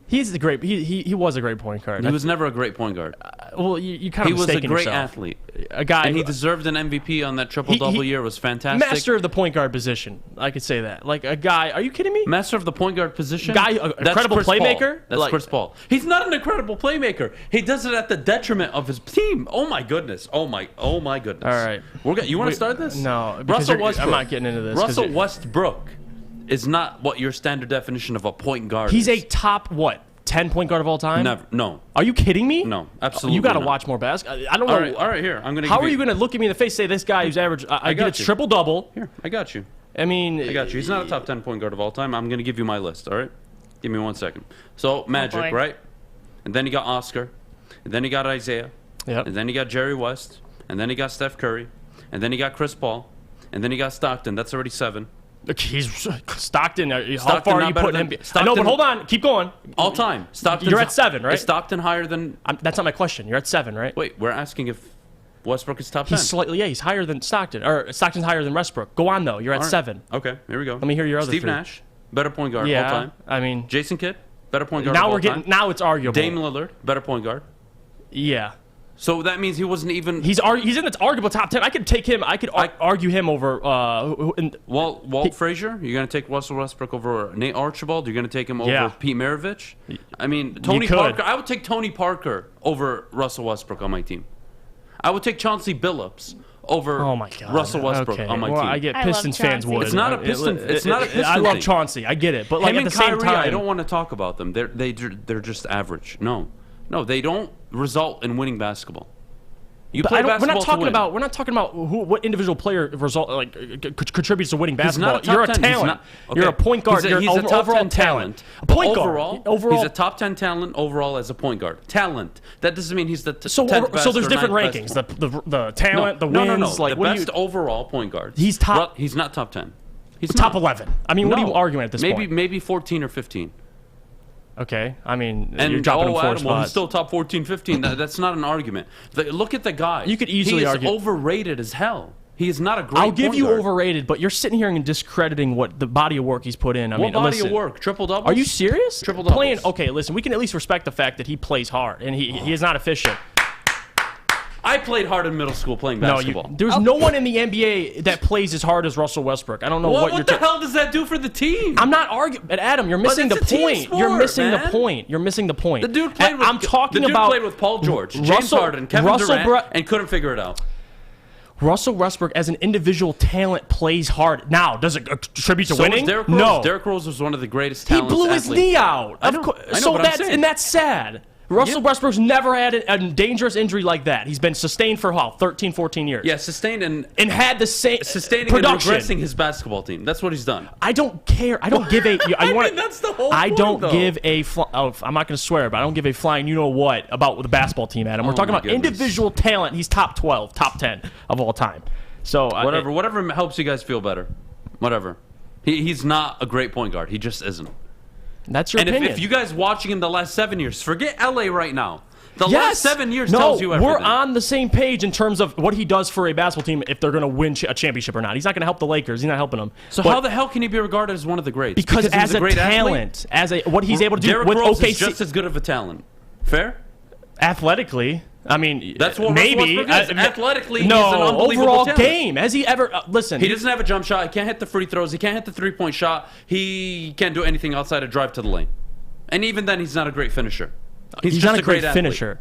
he's a great. He was a great point guard. He was never a great point guard. Well, you kind He of was a mistaken great yourself. athlete. A guy, And he deserved an MVP on that triple-double year. It was fantastic. master of the point guard position. I could say that. Like a guy. Are you kidding me? Master of the point guard position? Guy, That's incredible Chris Paul. playmaker? That's Like- Chris Paul. He's not an incredible playmaker. He does it at the detriment of his team. Oh my goodness. Oh my goodness. All right. You want to start this? No, because Russell I'm Westbrook. not getting into this. 'cause Russell you're- Westbrook is not what your standard definition of a point guard He's is. a top 10 point guard of all time. Never. No. Are you kidding me? No, absolutely You got to not. watch more basketball. I don't know. All right, here. I'm gonna. How give are you going to look at me in the face, say this guy who's average? I got get a you. triple double. Here, I got you. I mean, I got you. He's not a top 10 point guard of all time. I'm going to give you my list, all right? Give me 1 second. So, Magic, boy. right? And then you got Oscar. And then you got Isaiah. Yep. And then you got Jerry West. And then you got Steph Curry. And then you got Chris Paul. And then you got Stockton. That's already 7. He's Stockton. How Stockton far are not you better putting him? than- I know, Stockton- but hold on. Keep going. All time. Stockton's You're at 7, right? Is Stockton higher than... That's not my question. You're at 7, right? Wait, we're asking if Westbrook is top 10. He's slightly. Yeah, he's higher than Stockton. Or Stockton's higher than Westbrook. Go on though. You're at All right. 7. Okay, here we go. Let me hear your other Steve 3. Nash, better point guard Yeah. all time. I mean, Jason Kidd, better point guard now of all we're getting. time. Now it's arguable. Dame Lillard, better point guard. Yeah. So that means he wasn't even... He's in the arguable top 10. I could take him. I could argue him over. Walt Frazier, you're going to take Russell Westbrook over Nate Archibald? You're going to take him over Yeah. Pete Maravich? I mean, Tony could. Parker. I would take Tony Parker over Russell Westbrook on my team. I would take Chauncey Billups over Oh my God. Russell Westbrook Okay. on my well, team. I get I love Pistons fans Chauncey. would. It's not a Piston- it's not a Piston I love thing. Chauncey. I get it, but like Him at the and same Kyrie, time, I don't want to talk about them. They're just average. No, they don't result in winning basketball. You But play we're basketball not to talking win. about. We're not talking about what individual player contributes to winning He's not basketball. a top You're a 10. He's talent. not- okay. You're a point guard. He's You're a top overall 10 talent. A But point guard. overall, he's a top 10 talent overall as a point guard. Talent. That doesn't mean he's the 10th best So there's or different 9th rankings. best The talent, the wins. No. Like The what best do you? overall point guard. He's top- He's not top 10. He's Top not. 11. I mean, what are you arguing at this point? Maybe 14 or 15. Okay. I mean, And you're dropping him 4 Adam, well, he's spots. still top 14, 15. That's not an argument. Look at the guy. You could easily he is argue- overrated as hell. He is not a great I'll give point you guard. overrated, but you're sitting here and discrediting what the body of work he's put in. I What mean, body listen, of work? Triple doubles? Are you serious? Triple doubles. Playing. Okay, listen. We can at least respect the fact that he plays hard and he is not efficient. I played hard in middle school playing basketball. There's no one in the NBA that plays as hard as Russell Westbrook. I don't know what you're. What the hell does that do for the team? I'm not arguing, but Adam, you're missing the it's a team point. You're sport, missing man. the point. You're missing the point. The dude played with. I'm talking the dude about played with Paul George, James Russell- Harden, Kevin Russell Durant, and couldn't figure it out. Russell Westbrook, as an individual talent, plays hard. Now, does it contribute to So winning? was Derrick Rose. No. Derrick Rose was one of the greatest He talents. blew his athletes. knee out. I know, So but I'm that's saying. that's sad. Russell Westbrook's never had a dangerous injury like that. He's been sustained for 13, 14 years. Yeah, sustained and had the same sustaining production. and regressing his basketball team. That's what he's done. I don't care. I don't give a. I mean, that's the whole I point, don't though. give a. I'm not going to swear, but I don't give a flying you know what about the basketball team, Adam. We're talking my about goodness. individual talent. He's top 12, top 10 of all time. So Whatever helps you guys feel better. Whatever. He's not a great point guard. He just isn't. That's your And opinion. if you guys watching him the last 7 years, forget LA right now. The last 7 years tells you everything. We're on the same page in terms of what he does for a basketball team if they're going to win a championship or not. He's not going to help the Lakers. He's not helping them. So But how the hell can he be regarded as one of the greats? because he's as a great talent, what he's able to do Derrick with Rose OKC is just as good of a talent. Fair? athletically, I mean, That's what maybe Russell Westbrook is. Athletically, he's no an unbelievable overall talent. game. Has he ever listen? He doesn't have a jump shot. He can't hit the free throws. He can't hit the three-point shot. He can't do anything outside of drive to the lane. And even then, he's not a great finisher. He's just not a great athlete. finisher.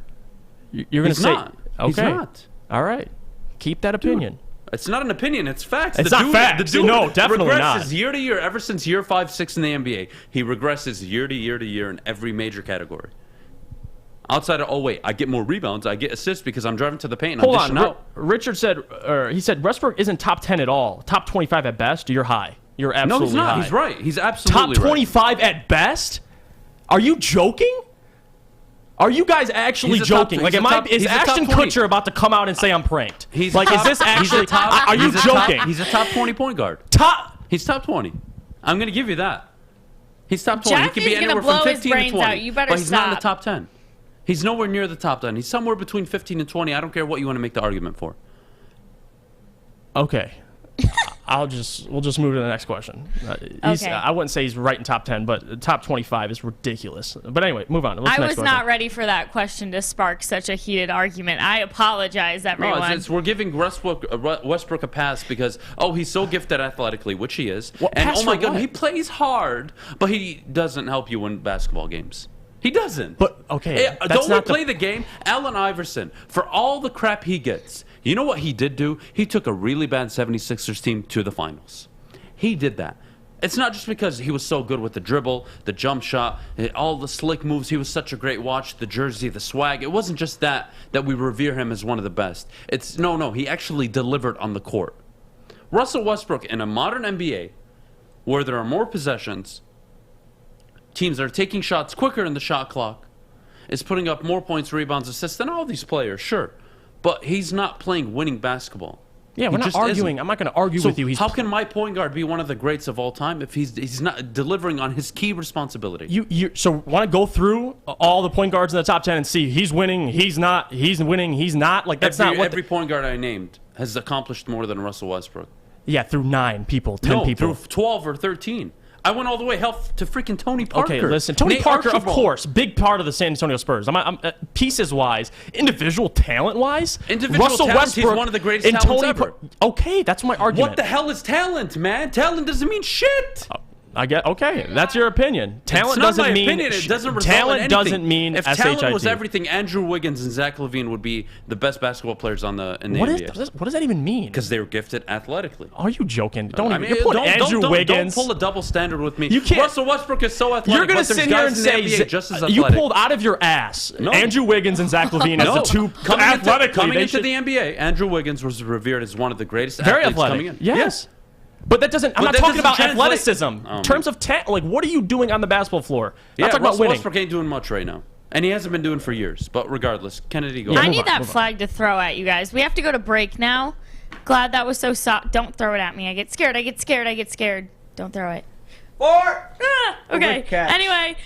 You're going to He's say not. okay? He's not. All right, keep that opinion. It's not an opinion. It's facts. It's not facts. The dude No, definitely regresses not. year to year. Ever since year 5, 6 in the NBA, he regresses year to year to year in every major category. Outside of, oh wait, I get more rebounds, I get assists because I'm driving to the paint and Hold I'm on. dishing out. Richard said, he said Westbrook isn't top 10 at all. Top 25 at best. You're high. You're No, absolutely he's not. high. He's right. He's Top absolutely right. 25 at best? Are you joking? Are you guys actually He's a top- joking? he's Like, a top- is he's a top Ashton 20. Kutcher about to come out and say I'm pranked? He's like, a is top- this actually? he's a top- Are you he's a top- joking? He's a top 20 point guard. Top. He's top 20. I'm going to give you that. He's top 20. He Jackie could be is gonna anywhere blow from his 15 to brains 20. out. You better but he's not in the stop. top 10. He's nowhere near the top 10. He's somewhere between 15 and 20. I don't care what you want to make the argument for. Okay. we'll just move to the next question. Okay. I wouldn't say he's right in top 10, but top 25 is ridiculous. But anyway, move on. I was not ready for that question to spark such a heated argument. I apologize, everyone. No, we're giving Westbrook a pass because, he's so gifted athletically, which he is. Well, and, pass oh my for God, what? he plays hard, but he doesn't help you win basketball games. He doesn't. But, okay, Don't we play the game? Allen Iverson, for all the crap he gets, you know what he did do? He took a really bad 76ers team to the finals. He did that. It's not just because he was so good with the dribble, the jump shot, all the slick moves. He was such a great watch, the jersey, the swag. It wasn't just that we revere him as one of the best. It's no, he actually delivered on the court. Russell Westbrook in a modern NBA, where there are more possessions, teams that are taking shots quicker in the shot clock, is putting up more points, rebounds, assists than all these players, sure. But he's not playing winning basketball. Yeah, we're not arguing. I'm not going to argue with you. How can my point guard be one of the greats of all time if he's not delivering on his key responsibility? So want to go through all the point guards in the top 10 and see he's winning, he's not, he's winning, he's not? Like, that's not what every point guard I named has accomplished more than Russell Westbrook. Yeah, through 9 people, 10 people. Through 12 or 13. I went all the way to freaking Tony Parker. Okay, listen, Tony Nate Parker, Archibald. of course, big part of the San Antonio Spurs. I'm pieces-wise, individual talent-wise, Russell talent, Westbrook, he's one of the greatest and talents Tony ever. Okay, that's my argument. What the hell is talent, man? Talent doesn't mean shit. I get okay. That's your opinion. Talent it's not doesn't my mean opinion. It doesn't result talent in anything. doesn't mean if SHIT. talent was everything, Andrew Wiggins and Zach LaVine would be the best basketball players in the NBA. What does that even mean? Because they were gifted athletically. Are you joking? You're putting Andrew Wiggins. Don't pull a double standard with me. You can't. Russell Westbrook is so athletic. You're going to sit here and say just as you athletic. pulled out of your ass Andrew Wiggins and Zach LaVine as the two coming into the NBA. Andrew Wiggins was revered as one of the greatest athletes coming in. Yes. But that doesn't. I'm not talking about athleticism. In terms of talent, like what are you doing on the basketball floor? Yeah, I'm talking about winning. Westbrook ain't doing much right now, and he hasn't been doing for years. But regardless, Kennedy, go. I need that flag to throw at you guys. We have to go to break now. Glad that was so soft. Don't throw it at me. I get scared. Don't throw it. 4. Okay. Good catch. Anyway,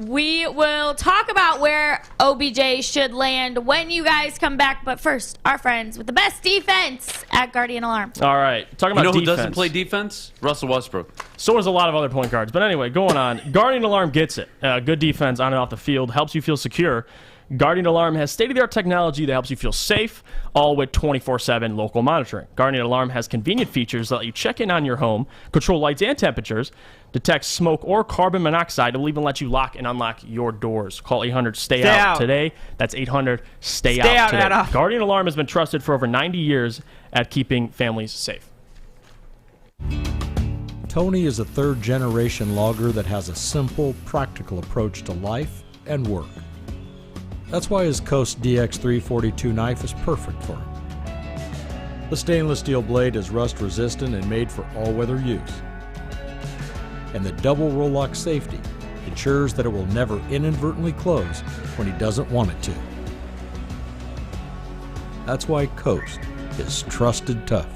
we will talk about where OBJ should land when you guys come back. But first, our friends with the best defense at Guardian Alarm. All right, talking about who defense. doesn't play defense? Russell Westbrook. So does a lot of other point guards. But anyway, going on. Guardian Alarm gets it. Good defense on and off the field helps you feel secure. Guardian Alarm has state-of-the-art technology that helps you feel safe, all with 24/7 local monitoring. Guardian Alarm has convenient features that let you check in on your home, control lights and temperatures, detect smoke or carbon monoxide. It will even let you lock and unlock your doors. Call 800-STAY-OUT today. That's 800-STAY-OUT today. Adam. Guardian Alarm has been trusted for over 90 years at keeping families safe. Tony is a third-generation logger that has a simple, practical approach to life and work. That's why his Coast DX342 knife is perfect for him. The stainless steel blade is rust-resistant and made for all-weather use. And the double roll-lock safety ensures that it will never inadvertently close when he doesn't want it to. That's why Coast is trusted tough.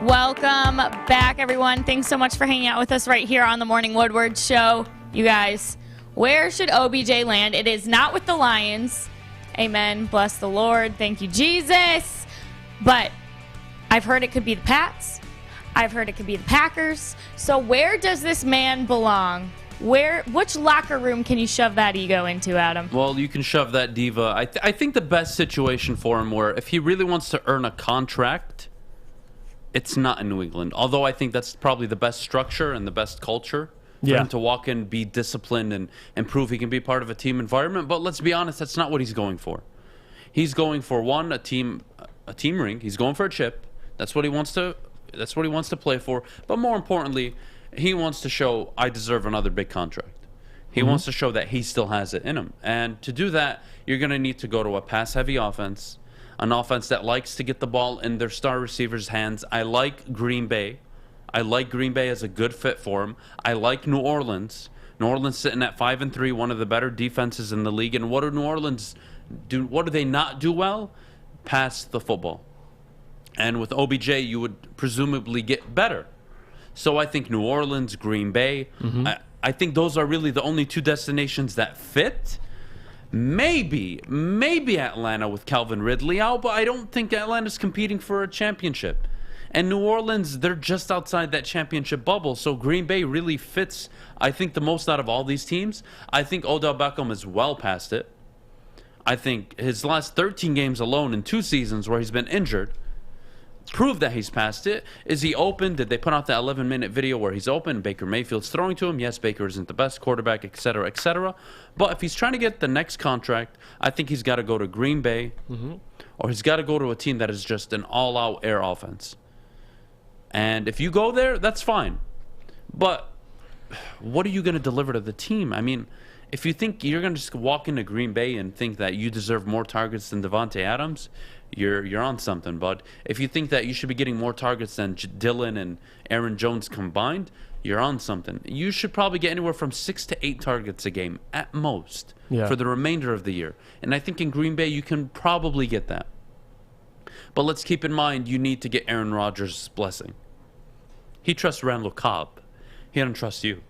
Welcome back, everyone. Thanks so much for hanging out with us right here on the Morning Woodward Show. You guys, where should OBJ land? It is not with the Lions. Amen. Bless the Lord. Thank you, Jesus. But I've heard it could be the Pats. I've heard it could be the Packers. So where does this man belong? Which locker room can you shove that ego into, Adam? Well, you can shove that diva. I think the best situation for him where if he really wants to earn a contract, it's not in New England. Although I think that's probably the best structure and the best culture for him to walk in, be disciplined, and prove he can be part of a team environment. But let's be honest, that's not what he's going for. He's going for a team ring. He's going for a chip. That's what he wants to play for. But more importantly, he wants to show I deserve another big contract. He wants to show that he still has it in him. And to do that, you're going to need to go to a pass-heavy offense, an offense that likes to get the ball in their star receivers' hands. I like Green Bay. I like Green Bay as a good fit for him. I like New Orleans. New Orleans sitting at 5-3, one of the better defenses in the league. And what do New Orleans do? What do they not do well? Pass the football. And with OBJ, you would presumably get better. So I think New Orleans, Green Bay, I think those are really the only two destinations that fit. Maybe Atlanta with Calvin Ridley out, but I don't think Atlanta's competing for a championship. And New Orleans, they're just outside that championship bubble, so Green Bay really fits, I think, the most out of all these teams. I think Odell Beckham is well past it. I think his last 13 games alone in 2 seasons where he's been injured prove that he's past it. Is he open? Did they put out that 11-minute video where he's open? Baker Mayfield's throwing to him. Yes, Baker isn't the best quarterback, etc., etc. But if he's trying to get the next contract, I think he's got to go to Green Bay, or he's got to go to a team that is just an all-out air offense. And if you go there, that's fine. But what are you going to deliver to the team? I mean, if you think you're going to just walk into Green Bay and think that you deserve more targets than Davante Adams, you're on something, bud. If you think that you should be getting more targets than Dillon and Aaron Jones combined, you're on something. You should probably get anywhere from 6 to 8 targets a game at most for the remainder of the year. And I think in Green Bay you can probably get that. But let's keep in mind you need to get Aaron Rodgers' blessing. He trusts Randall Cobb. He doesn't trust you.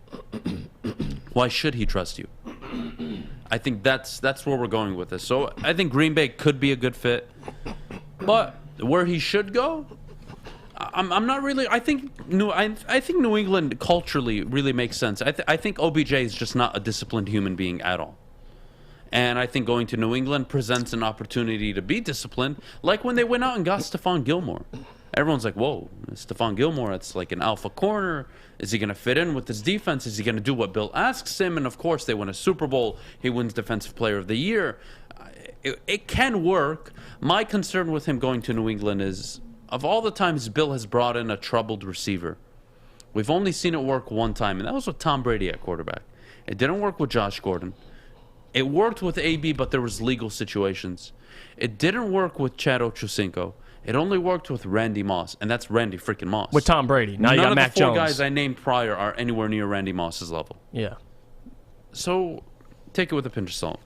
Why should he trust you? I think that's where we're going with this. So I think Green Bay could be a good fit, but where he should go, I'm not really. I think New England culturally really makes sense. I think OBJ is just not a disciplined human being at all, and I think going to New England presents an opportunity to be disciplined, like when they went out and got Stephon Gilmore. Everyone's like, whoa, Stephon Gilmore, it's like an alpha corner. Is he going to fit in with this defense? Is he going to do what Bill asks him? And, of course, they win a Super Bowl. He wins Defensive Player of the Year. It can work. My concern with him going to New England is, of all the times Bill has brought in a troubled receiver, we've only seen it work one time, and that was with Tom Brady at quarterback. It didn't work with Josh Gordon. It worked with AB, but there was legal situations. It didn't work with Chad Ochocinco. It only worked with Randy Moss, and that's Randy freaking Moss. With Tom Brady. Now you got Mac Jones. None of the 4 guys I named prior are anywhere near Randy Moss's level. Yeah. So take it with a pinch of salt.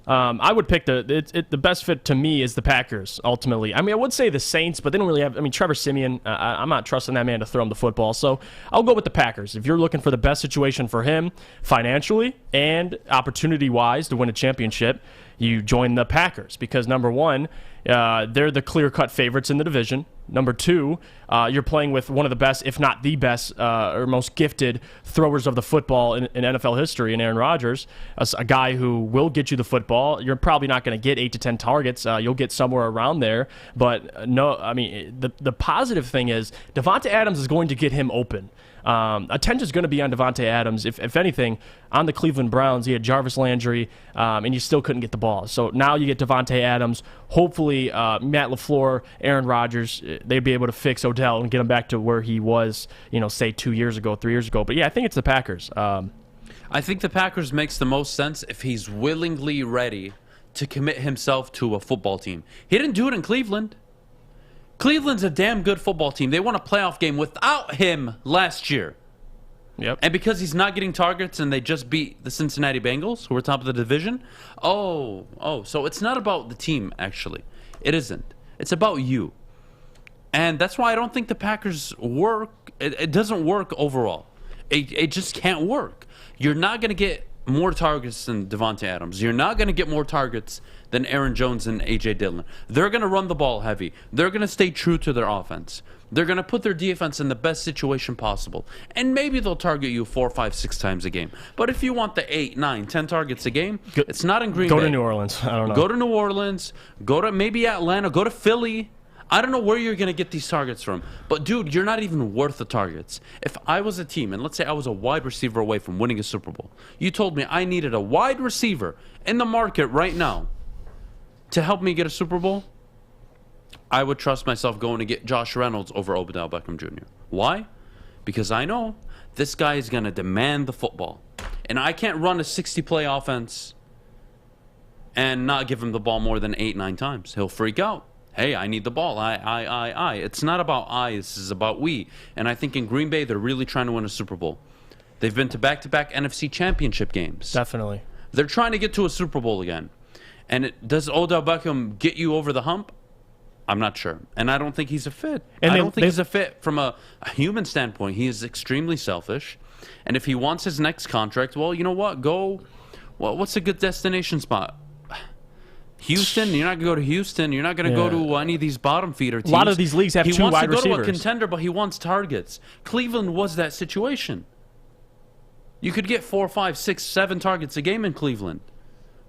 I would pick the best fit to me is the Packers, ultimately. I mean, I would say the Saints, but they don't really have... I mean, Trevor Siemian, I'm not trusting that man to throw him the football, so I'll go with the Packers. If you're looking for the best situation for him financially and opportunity-wise to win a championship, you join the Packers because, number one, they're the clear-cut favorites in the division. Number two, you're playing with one of the best, if not the best, or most gifted throwers of the football in NFL history, in Aaron Rodgers, a guy who will get you the football. You're probably not going to get 8 to 10 targets. You'll get somewhere around there. But no, I mean, the positive thing is Davante Adams is going to get him open. Attention's going to be on Davante Adams. If anything, on the Cleveland Browns, he had Jarvis Landry, and you still couldn't get the ball. So now you get Davante Adams. Hopefully, Matt LaFleur, Aaron Rodgers, they'd be able to fix Odell and get him back to where he was, say 2 years ago, 3 years ago. But yeah, I think it's the Packers. I think the Packers makes the most sense if he's willingly ready to commit himself to a football team. He didn't do it in Cleveland. Cleveland's a damn good football team. They won a playoff game without him last year. Yep. And because he's not getting targets and they just beat the Cincinnati Bengals, who are top of the division, so it's not about the team, actually. It isn't. It's about you. And that's why I don't think the Packers work. It doesn't work overall. It just can't work. You're not going to get more targets than Davante Adams. You're not going to get more targets than Aaron Jones and A.J. Dillon. They're going to run the ball heavy. They're going to stay true to their offense. They're going to put their defense in the best situation possible. And maybe they'll target you 4, 5, 6 times a game. But if you want the 8, 9, 10 targets a game, it's not in Green Bay. Go to New Orleans. I don't know. Go to New Orleans. Go to maybe Atlanta. Go to Philly. I don't know where you're going to get these targets from. But, dude, you're not even worth the targets. If I was a team, and let's say I was a wide receiver away from winning a Super Bowl, you told me I needed a wide receiver in the market right now to help me get a Super Bowl, I would trust myself going to get Josh Reynolds over Odell Beckham Jr. Why? Because I know this guy is going to demand the football. And I can't run a 60-play offense and not give him the ball more than 8, 9 times. He'll freak out. Hey, I need the ball. I. It's not about I. This is about we. And I think in Green Bay, they're really trying to win a Super Bowl. They've been to back-to-back NFC championship games. Definitely. They're trying to get to a Super Bowl again. And does Odell Beckham get you over the hump? I'm not sure. And I don't think he's a fit. I don't think he's a fit from a human standpoint. He is extremely selfish. And if he wants his next contract, well, you know what? Go. Well, what's a good destination spot? Houston. You're not going to go to Houston. You're not going to go to any of these bottom feeder teams. A lot of these leagues have two wide receivers. He wants to go to a contender, but he wants targets. Cleveland was that situation. You could get 4, 5, 6, 7 targets a game in Cleveland,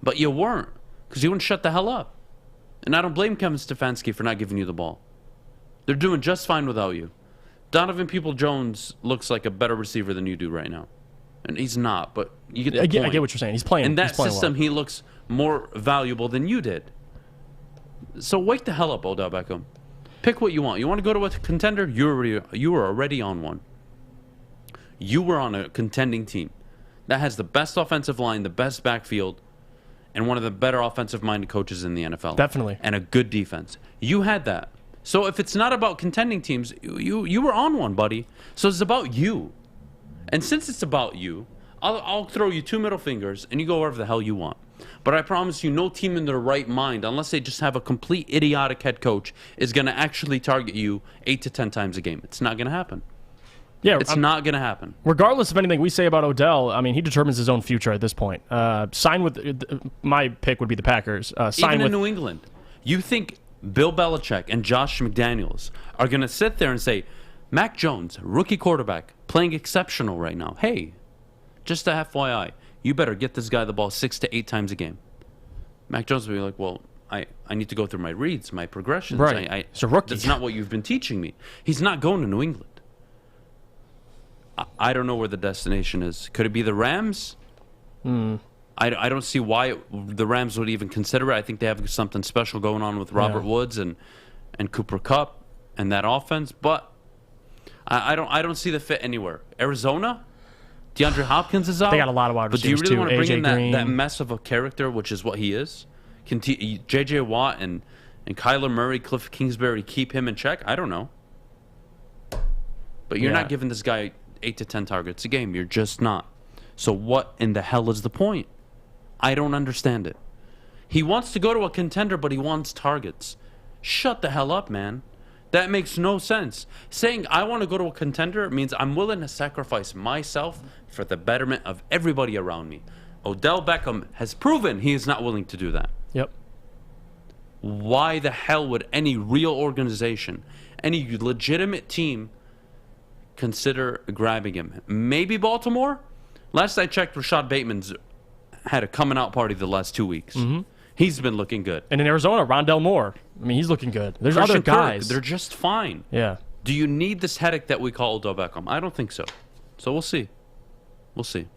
but you weren't because you wouldn't shut the hell up. And I don't blame Kevin Stefanski for not giving you the ball. They're doing just fine without you. Donovan Peoples-Jones looks like a better receiver than you do right now. And he's not, but you get the point. I get what you're saying. He's playing. In that system, well. he looks more valuable than you did. So wake the hell up, Odell Beckham. Pick what you want. You want to go to a contender? You were already on one. You were on a contending team that has the best offensive line, the best backfield, and one of the better offensive-minded coaches in the NFL. Definitely. And a good defense. You had that. So if it's not about contending teams, you were on one, buddy. So it's about you. And since it's about you, I'll throw you 2 middle fingers, and you go wherever the hell you want. But I promise you, no team in their right mind, unless they just have a complete idiotic head coach, is going to actually target you 8 to 10 times a game. It's not going to happen. Yeah, it's not going to happen. Regardless of anything we say about Odell, I mean, he determines his own future at this point. Sign with my pick would be the Packers. Even in New England, you think Bill Belichick and Josh McDaniels are going to sit there and say, Mac Jones, rookie quarterback, playing exceptional right now. Hey, just a FYI, you better get this guy the ball 6 to 8 times a game. Mac Jones will be like, well, I need to go through my reads, my progressions. Right. It's a rookie. That's not what you've been teaching me. He's not going to New England. I don't know where the destination is. Could it be the Rams? I don't see why the Rams would even consider it. I think they have something special going on with Robert Woods and Cooper Kupp and that offense. But I don't see the fit anywhere. Arizona? DeAndre Hopkins is out. They got a lot of wide receivers, but do you really want to bring in Green. that mess of a character, which is what he is? Can J.J. Watt and Kyler Murray, Cliff Kingsbury keep him in check? I don't know. But you're not giving this guy 8 to 10 targets a game. You're just not. So what in the hell is the point? I don't understand it. He wants to go to a contender, but he wants targets. Shut the hell up, man. That makes no sense. Saying I want to go to a contender means I'm willing to sacrifice myself for the betterment of everybody around me. Odell Beckham has proven he is not willing to do that. Yep. Why the hell would any real organization, any legitimate team, consider grabbing him? Maybe Baltimore? Last I checked, Rashad Bateman's had a coming out party the last 2 weeks. Mm-hmm. He's been looking good. And in Arizona, Rondell Moore. I mean, he's looking good. There's Christian other guys. Kirk, they're just fine. Yeah. Do you need this headache that we call Odell Beckham? I don't think so. So we'll see. We'll see.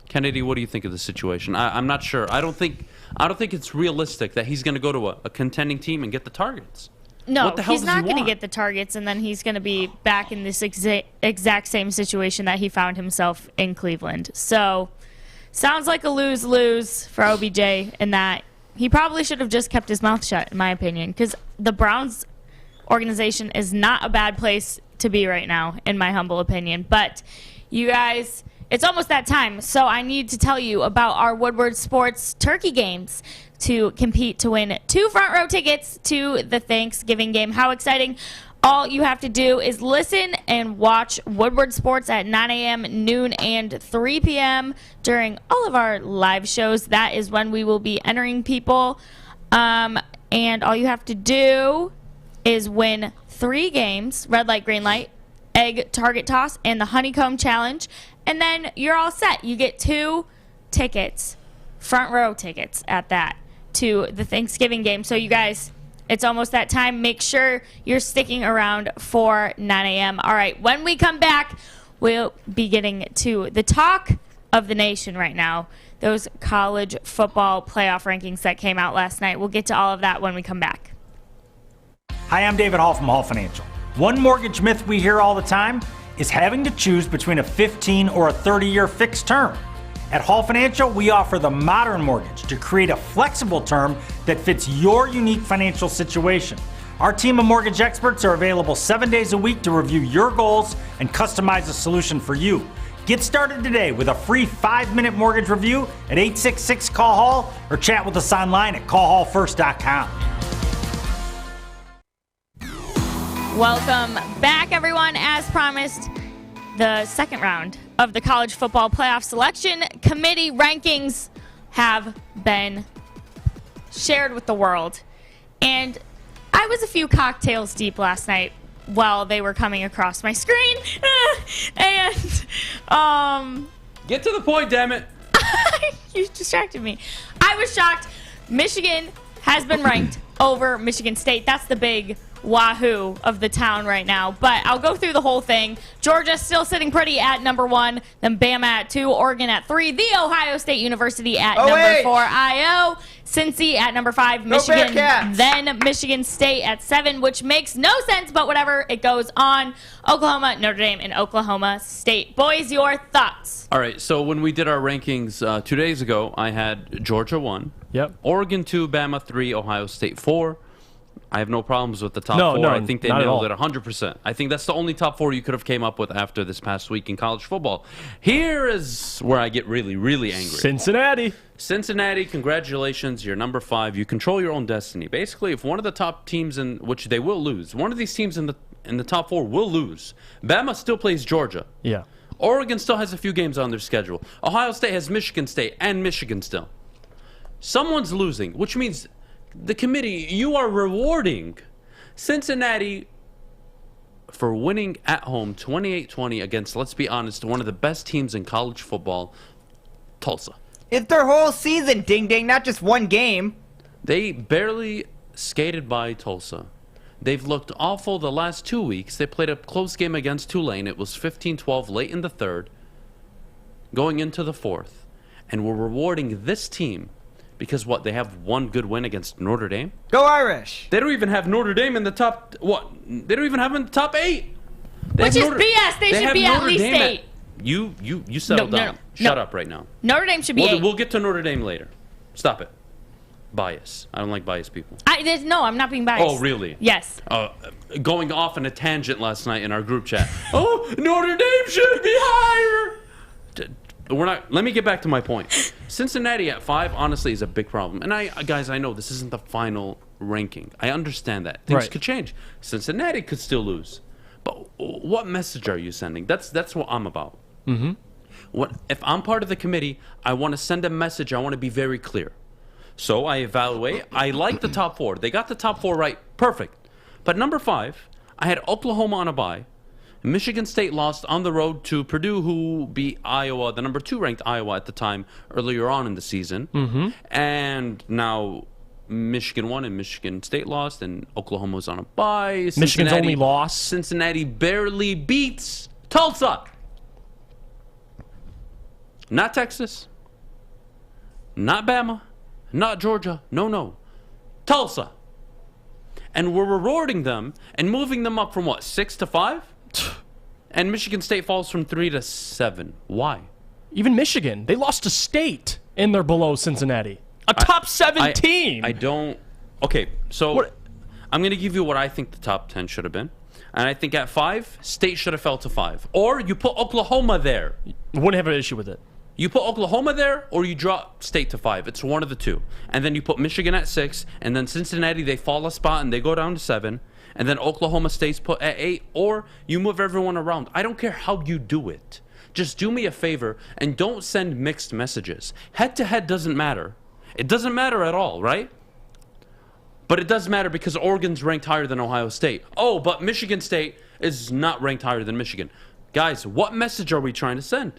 Kennedy, what do you think of the situation? I'm not sure. I don't think it's realistic that he's going to go to a contending team and get the targets. No, what the hell he's not going to want? get the targets, and then he's going to be back in this exact same situation that he found himself in Cleveland. So, sounds like a lose-lose for OBJ in that he probably should have just kept his mouth shut, in my opinion, because the Browns organization is not a bad place to be right now, in my humble opinion. But you guys, it's almost that time, so I need to tell you about our Woodward Sports Turkey Games to compete to win 2 front row tickets to the Thanksgiving game. How exciting. All you have to do is listen and watch Woodward Sports at 9 a.m., noon, and 3 p.m. during all of our live shows. That is when we will be entering people. And all you have to do is win 3 games, red light, green light, egg target toss, and the honeycomb challenge. And then you're all set. You get 2 tickets, front row tickets at that, to the Thanksgiving game. So you guys, it's almost that time. Make sure you're sticking around for 9 a.m. All right, when we come back, we'll be getting to the talk of the nation right now, those college football playoff rankings that came out last night. We'll get to all of that when we come back. Hi, I'm David Hall from Hall Financial. One mortgage myth we hear all the time is having to choose between a 15 or a 30-year fixed term. At Hall Financial, we offer the modern mortgage to create a flexible term that fits your unique financial situation. Our team of mortgage experts are available 7 days a week to review your goals and customize a solution for you. Get started today with a free 5-minute mortgage review at 866-CALL-HALL or chat with us online at callhallfirst.com. Welcome back, everyone. As promised, the second round of the College Football Playoff Selection Committee rankings have been shared with the world. And I was a few cocktails deep last night while they were coming across my screen. And, Get to the point, damn it. you distracted me. I was shocked. Michigan has been ranked over Michigan State. That's the big wahoo of the town right now. But I'll go through the whole thing. Georgia still sitting pretty at number 1, then Bama at 2, Oregon at 3, The Ohio State University at number 4, IO, Cincy at number 5, Michigan, then Michigan State at 7, which makes no sense, but whatever, it goes on. Oklahoma, Notre Dame, and Oklahoma State. Boys, your thoughts? All right, so when we did our rankings 2 days ago, I had Georgia 1, Oregon 2, Bama 3, Ohio State 4. I have no problems with the top 4. I think they nailed it 100%. I think that's the only top 4 you could have came up with after this past week in college football. Here is where I get really, really angry. Cincinnati, congratulations. You're number 5. You control your own destiny. Basically, if one of the top teams, in which they will lose, one of these teams in the top 4 will lose. Bama still plays Georgia. Yeah. Oregon still has a few games on their schedule. Ohio State has Michigan State and Michigan still. Someone's losing, which means the committee, you are rewarding Cincinnati for winning at home 28-20 against, let's be honest, one of the best teams in college football, Tulsa. It's their whole season, ding ding, not just one game. They barely skated by Tulsa. They've looked awful the last 2 weeks. They played a close game against Tulane. It was 15-12 late in the third, going into the fourth. And we're rewarding this team because, what, they have one good win against Notre Dame? Go Irish! They don't even have Notre Dame in the top, what? They don't even have them in the top 8. Which is BS. They should be at least 8. You settle down. Shut up right now. Notre Dame should be 8. We'll get to Notre Dame later. Stop it. Bias. I don't like biased people. No, I'm not being biased. Oh, really? Yes. Going off on a tangent last night in our group chat. Oh, Notre Dame should be higher. Let me get back to my point. Cincinnati at 5, honestly, is a big problem. And guys, I know this isn't the final ranking. I understand that things could change. Cincinnati could still lose. But what message are you sending? That's what I'm about. Mm-hmm. If I'm part of the committee, I want to send a message. I want to be very clear. So I evaluate. I like the top 4. They got the top 4 right. Perfect. But number 5, I had Oklahoma on a bye. Michigan State lost on the road to Purdue, who beat Iowa, the number 2 ranked Iowa at the time, earlier on in the season. Mm-hmm. And now Michigan won and Michigan State lost, and Oklahoma's on a bye. Michigan's only loss. Cincinnati barely beats Tulsa. Not Texas. Not Bama. Not Georgia. No. Tulsa. And we're rewarding them and moving them up from, what, 6 to 5? And Michigan State falls from 3 to 7. Why? Even Michigan, they lost to State, and they're below Cincinnati. A top 7 team. I don't. Okay, so I'm going to give you what I think the top 10 should have been. And I think at 5, State should have fell to 5. Or you put Oklahoma there. Wouldn't have an issue with it. You put Oklahoma there, or you drop State to 5. It's one of the two. And then you put Michigan at 6, and then Cincinnati, they fall a spot, and they go down to 7. And then Oklahoma State's put at 8, or you move everyone around. I don't care how you do it. Just do me a favor and don't send mixed messages. Head-to-head doesn't matter. It doesn't matter at all, right? But it does matter because Oregon's ranked higher than Ohio State. Oh, but Michigan State is not ranked higher than Michigan. Guys, what message are we trying to send?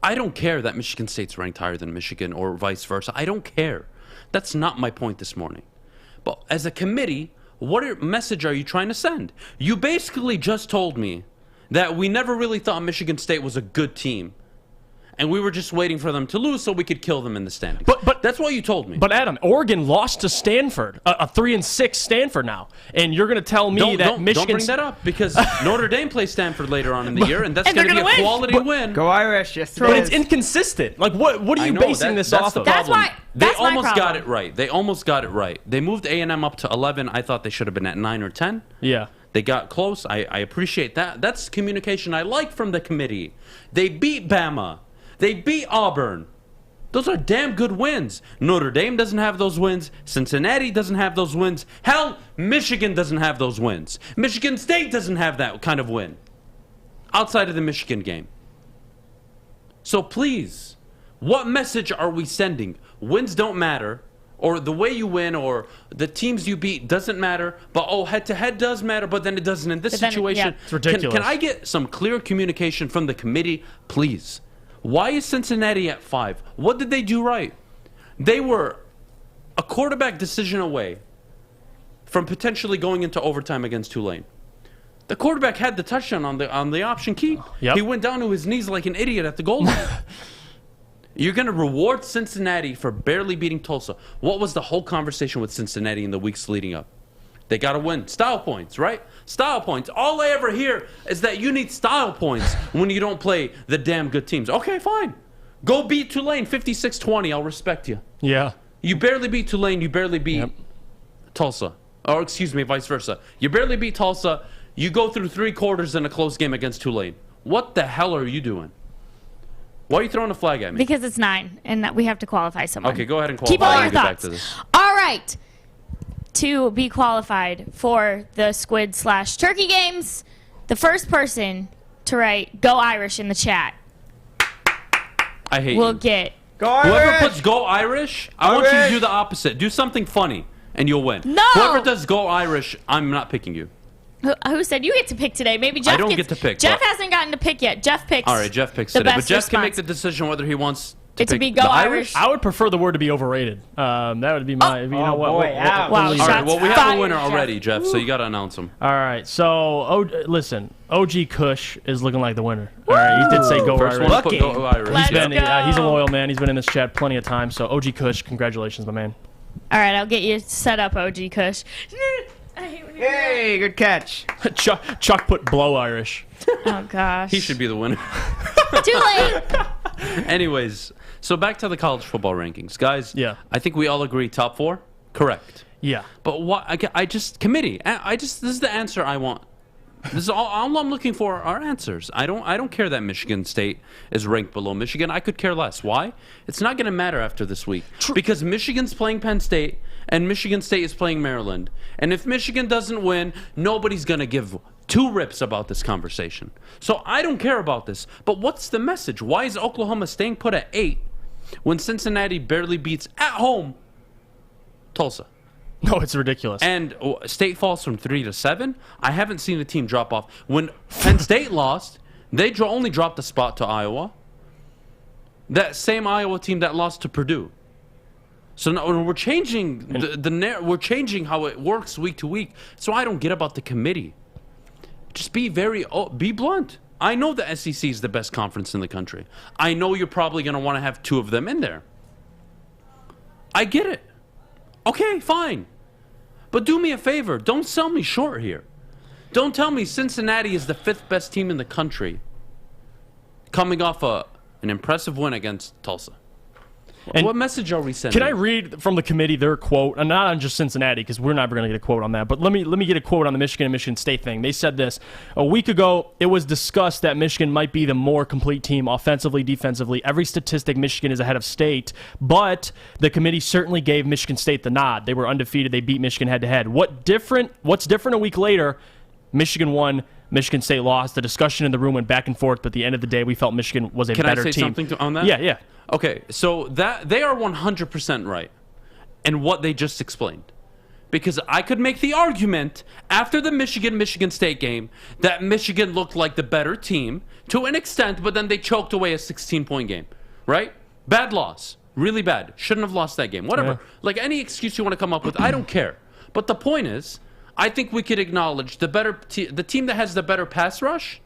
I don't care that Michigan State's ranked higher than Michigan or vice versa. I don't care. That's not my point this morning. But as a committee, what message are you trying to send? You basically just told me that we never really thought Michigan State was a good team. And we were just waiting for them to lose so we could kill them in the standings. But that's what you told me. But Adam, Oregon lost to Stanford, a 3-6 Stanford now, and you're going to tell me that Michigan. Don't bring that up because Notre Dame plays Stanford later on in the year, and that's going to be a quality win. Go Irish! Yes, but it's inconsistent. Like what are you basing this off of? That's why. They almost got it right. They almost got it right. They moved A&M up to 11. I thought they should have been at 9 or 10. Yeah. They got close. I appreciate that. That's communication I like from the committee. They beat Bama. They beat Auburn. Those are damn good wins. Notre Dame doesn't have those wins. Cincinnati doesn't have those wins. Hell, Michigan doesn't have those wins. Michigan State doesn't have that kind of win. outside of the Michigan game. So please, what message are we sending? Wins don't matter, or the way you win, or the teams you beat doesn't matter, but head-to-head does matter, but then it doesn't in this situation. It's ridiculous. Can I get some clear communication from the committee, please? Why is Cincinnati at 5? What did they do right? They were a quarterback decision away from potentially going into overtime against Tulane. The quarterback had the touchdown on the option keep. Yep. He went down to his knees like an idiot at the goal line. You're going to reward Cincinnati for barely beating Tulsa. What was the whole conversation with Cincinnati in the weeks leading up? They got to win. Style points, right? Style points. All I ever hear is that you need style points when you don't play the damn good teams. Okay, fine. Go beat Tulane 56-20. I'll respect you. Yeah. You barely beat Tulane. You barely beat Tulsa. Or excuse me, vice versa. You barely beat Tulsa. You go through 3 quarters in a close game against Tulane. What the hell are you doing? Why are you throwing a flag at me? Because it's 9, and that we have to qualify someone. Okay, go ahead and qualify. Keep all I'll your get back thoughts. to this. All right. To be qualified for the Squid/Turkey games, the first person to write "Go Irish" in the chat I hate will you. get. Go Irish! Whoever puts "Go Irish," I want you to Irish! do the opposite. Do something funny, and you'll win. No! Whoever does "Go Irish," I'm not picking you. Who said you get to pick today? Maybe Jeff I don't gets get to pick, Jeff but- hasn't gotten to pick yet. Jeff picks. All right, Jeff picks the today, but best Jeff can make response. the decision whether he wants to It to pick be Go the Irish. I would prefer the word to be overrated. That would be my. You know what? boy, ouch. Wow, All right, shots well, we have fired, a winner Jeff. already, Jeff, so you got to announce him. All right. So, listen, OG Kush is looking like the winner. All right. He did say go First Irish. one to put Lucky. "Go Irish." Let's He's a go. loyal man. He's been in this chat plenty of times. So, OG Kush, congratulations, my man. All right, I'll get you set up, OG Kush. I hate when you do that. Hey, good catch. Chuck put blow Irish. Oh gosh. He should be the winner. Too late. Anyways, so back to the college football rankings, guys. Yeah. I think we all agree top 4. Correct. Yeah. But what? I just committee. This is the answer I want. This is all I'm looking for are answers. I don't care that Michigan State is ranked below Michigan. I could care less. Why? It's not going to matter after this week because Michigan's playing Penn State and Michigan State is playing Maryland. And if Michigan doesn't win, nobody's going to give 2 rips about this conversation. So I don't care about this. But what's the message? Why is Oklahoma staying put at 8 when Cincinnati barely beats at home Tulsa? No, it's ridiculous. And State falls from 3 to 7. I haven't seen a team drop off. When Penn State lost, they only dropped a spot to Iowa. That same Iowa team that lost to Purdue. So now we're changing we're changing how it works week to week. So I don't get about the committee. Just be blunt. I know the SEC is the best conference in the country. I know you're probably going to want to have 2 of them in there. I get it. Okay, fine. But do me a favor. Don't sell me short here. Don't tell me Cincinnati is the 5th best team in the country coming off an impressive win against Tulsa. And what message are we sending? can I read from the committee their quote? And not on just Cincinnati, because we're never going to get a quote on that. But let me get a quote on the Michigan and Michigan State thing. They said this. A week ago, it was discussed that Michigan might be the more complete team offensively, defensively. Every statistic, Michigan is ahead of State. But the committee certainly gave Michigan State the nod. They were undefeated. They beat Michigan head-to-head. What's different a week later? Michigan won. Michigan State lost. The discussion in the room went back and forth, but at the end of the day, we felt Michigan was a better team. Can I say something on that? Yeah. Okay, so that they are 100% right in what they just explained. Because I could make the argument after the Michigan State game that Michigan looked like the better team to an extent, but then they choked away a 16-point game, right? Bad loss. Really bad. Shouldn't have lost that game. Whatever. Yeah. Like any excuse you want to come up with, I don't care. But the point is, I think we could acknowledge the team that has the better pass rush,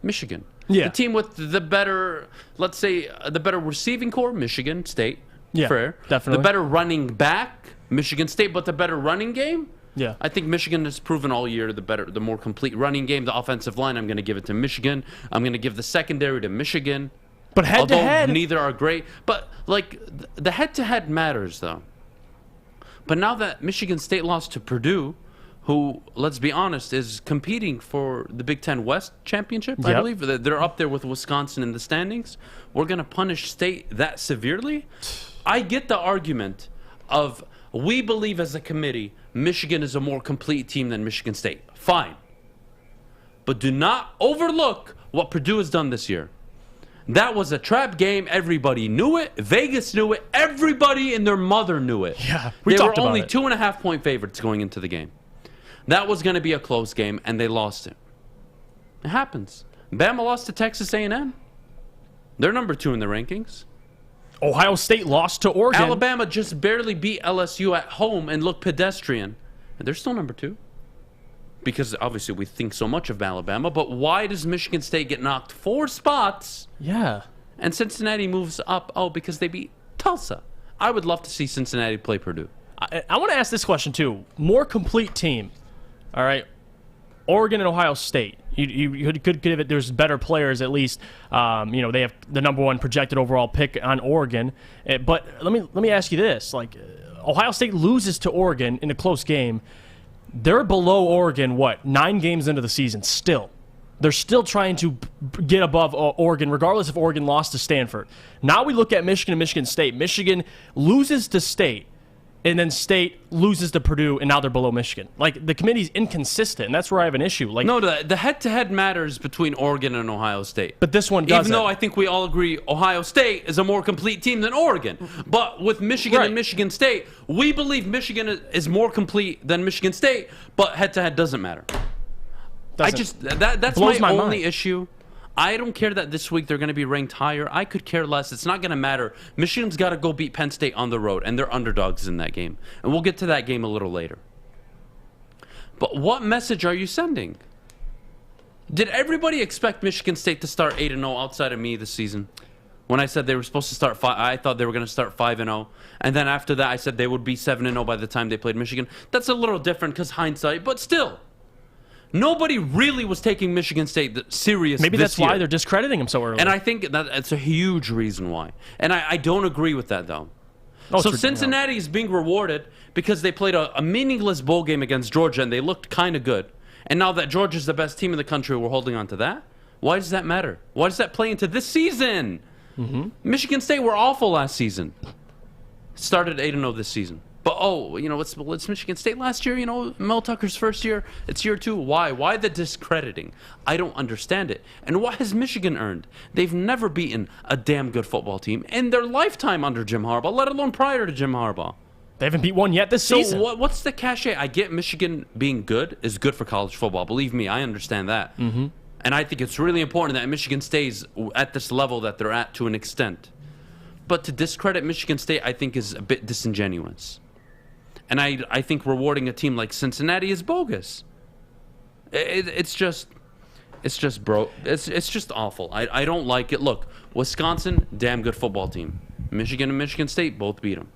Michigan. Yeah. The team with the better, let's say, the better receiving core, Michigan State. Yeah, fair. definitely. The better running back, Michigan State, but the better running game. Yeah. I think Michigan has proven all year the more complete running game. The offensive line, I'm going to give it to Michigan. I'm going to give the secondary to Michigan. But head-to-head. Although neither are great. But, like, the head-to-head matters, though. But now that Michigan State lost to Purdue, who, let's be honest, is competing for the Big Ten West championship, I Yep. believe. They're up there with Wisconsin in the standings. We're going to punish State that severely? I get the argument of we believe as a committee Michigan is a more complete team than Michigan State. Fine. But do not overlook what Purdue has done this year. That was a trap game. Everybody knew it. Vegas knew it. Everybody and their mother knew it. Yeah, they talked were about only it. 2.5-point favorites going into the game. That was going to be a close game, and they lost it. It happens. Bama lost to Texas A&M. They're number 2 in the rankings. Ohio State lost to Oregon. Alabama just barely beat LSU at home and looked pedestrian. And they're still number 2. Because obviously we think so much of Alabama, but why does Michigan State get knocked 4 spots? Yeah. And Cincinnati moves up? Oh, because they beat Tulsa. I would love to see Cincinnati play Purdue. I want to ask this question, too. More complete team. All right. Oregon and Ohio State. You could give it. There's better players at least. They have the number 1 projected overall pick on Oregon. But let me ask you this: like, Ohio State loses to Oregon in a close game. They're below Oregon. 9 games into the season? Still, they're still trying to get above Oregon, regardless if Oregon lost to Stanford. Now we look at Michigan and Michigan State. Michigan loses to State. And then State loses to Purdue, and now they're below Michigan. Like, the committee's inconsistent, and that's where I have an issue. Like, no, the head-to-head matters between Oregon and Ohio State. But this one doesn't. Even though I think we all agree Ohio State is a more complete team than Oregon. But with Michigan and Michigan State, we believe Michigan is more complete than Michigan State, but head-to-head doesn't matter. That's my only issue. I don't care that this week they're going to be ranked higher. I could care less. It's not going to matter. Michigan's got to go beat Penn State on the road, and they're underdogs in that game. And we'll get to that game a little later. But what message are you sending? Did everybody expect Michigan State to start 8-0 outside of me this season? When I said they were supposed to start 5, I thought they were going to start 5-0. And then after that, I said they would be 7-0 by the time they played Michigan. That's a little different because hindsight, but still. Nobody really was taking Michigan State serious. Maybe that's this year. why they're discrediting them so early. And I think that's a huge reason why. And I don't agree with that, though. So Cincinnati is being rewarded because they played a meaningless bowl game against Georgia, and they looked kind of good. And now that Georgia's the best team in the country, we're holding on to that? Why does that matter? Why does that play into this season? Mm-hmm. Michigan State were awful last season. Started 8-0 this season. But, it's Michigan State last year, Mel Tucker's first year. It's year 2. Why? Why the discrediting? I don't understand it. And what has Michigan earned? They've never beaten a damn good football team in their lifetime under Jim Harbaugh, let alone prior to Jim Harbaugh. They haven't beat one yet this season. So what's the cachet? I get Michigan being good is good for college football. Believe me, I understand that. Mm-hmm. And I think it's really important that Michigan stays at this level that they're at to an extent. But to discredit Michigan State, I think, is a bit disingenuous. And I think rewarding a team like Cincinnati is bogus. It's just awful. I don't like it. Look, Wisconsin, damn good football team. Michigan and Michigan State both beat them.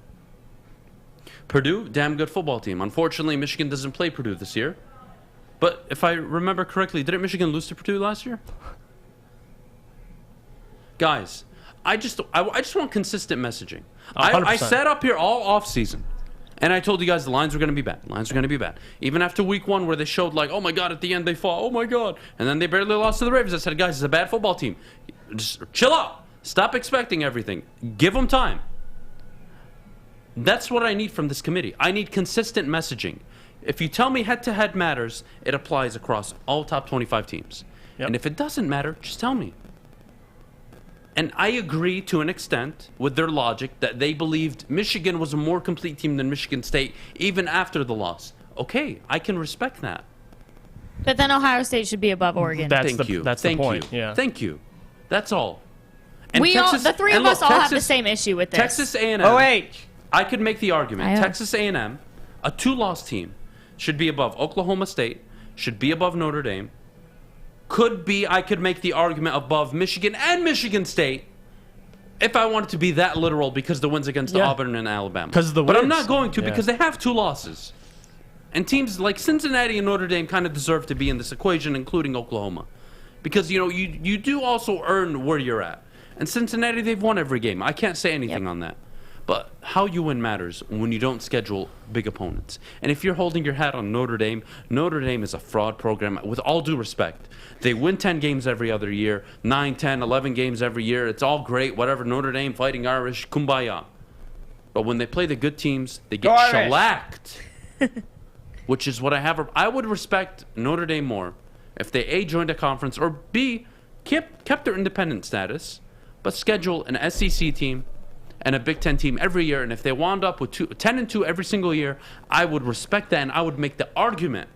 Purdue, damn good football team. Unfortunately, Michigan doesn't play Purdue this year. But if I remember correctly, didn't Michigan lose to Purdue last year? Guys, I just want consistent messaging. I sat up here all offseason. And I told you guys the lines were going to be bad. Lines are going to be bad. Even after week 1 where they showed like, oh my God, at the end they fall. Oh my God. And then they barely lost to the Ravens. I said, guys, it's a bad football team. Just chill out. Stop expecting everything. Give them time. That's what I need from this committee. I need consistent messaging. If you tell me head-to-head matters, it applies across all top 25 teams. Yep. And if it doesn't matter, just tell me. And I agree to an extent with their logic that they believed Michigan was a more complete team than Michigan State even after the loss. Okay, I can respect that. But then Ohio State should be above Oregon. That's the point. Yeah. Thank you. That's all. And the three of us all have the same issue with this. Texas A&M. Oh, wait. I could make the argument. Texas A&M, a 2-loss team, should be above Oklahoma State, should be above Notre Dame. I could make the argument above Michigan and Michigan State if I wanted to be that literal because the wins against Auburn and Alabama. But I'm not going to because they have 2 losses. And teams like Cincinnati and Notre Dame kind of deserve to be in this equation, including Oklahoma. Because, you do also earn where you're at. And Cincinnati, they've won every game. I can't say anything on that. But how you win matters when you don't schedule big opponents. And if you're holding your hat on Notre Dame is a fraud program. With all due respect, they win 10 games every other year, 9, 10, 11 games every year. It's all great, whatever. Notre Dame, Fighting Irish, kumbaya. But when they play the good teams, they get shellacked. Which is what I would respect Notre Dame more if they A, joined a conference, or B, kept their independent status, but schedule an SEC team and a Big Ten team every year, and if they wound up with 10-2 every single year, I would respect that, and I would make the argument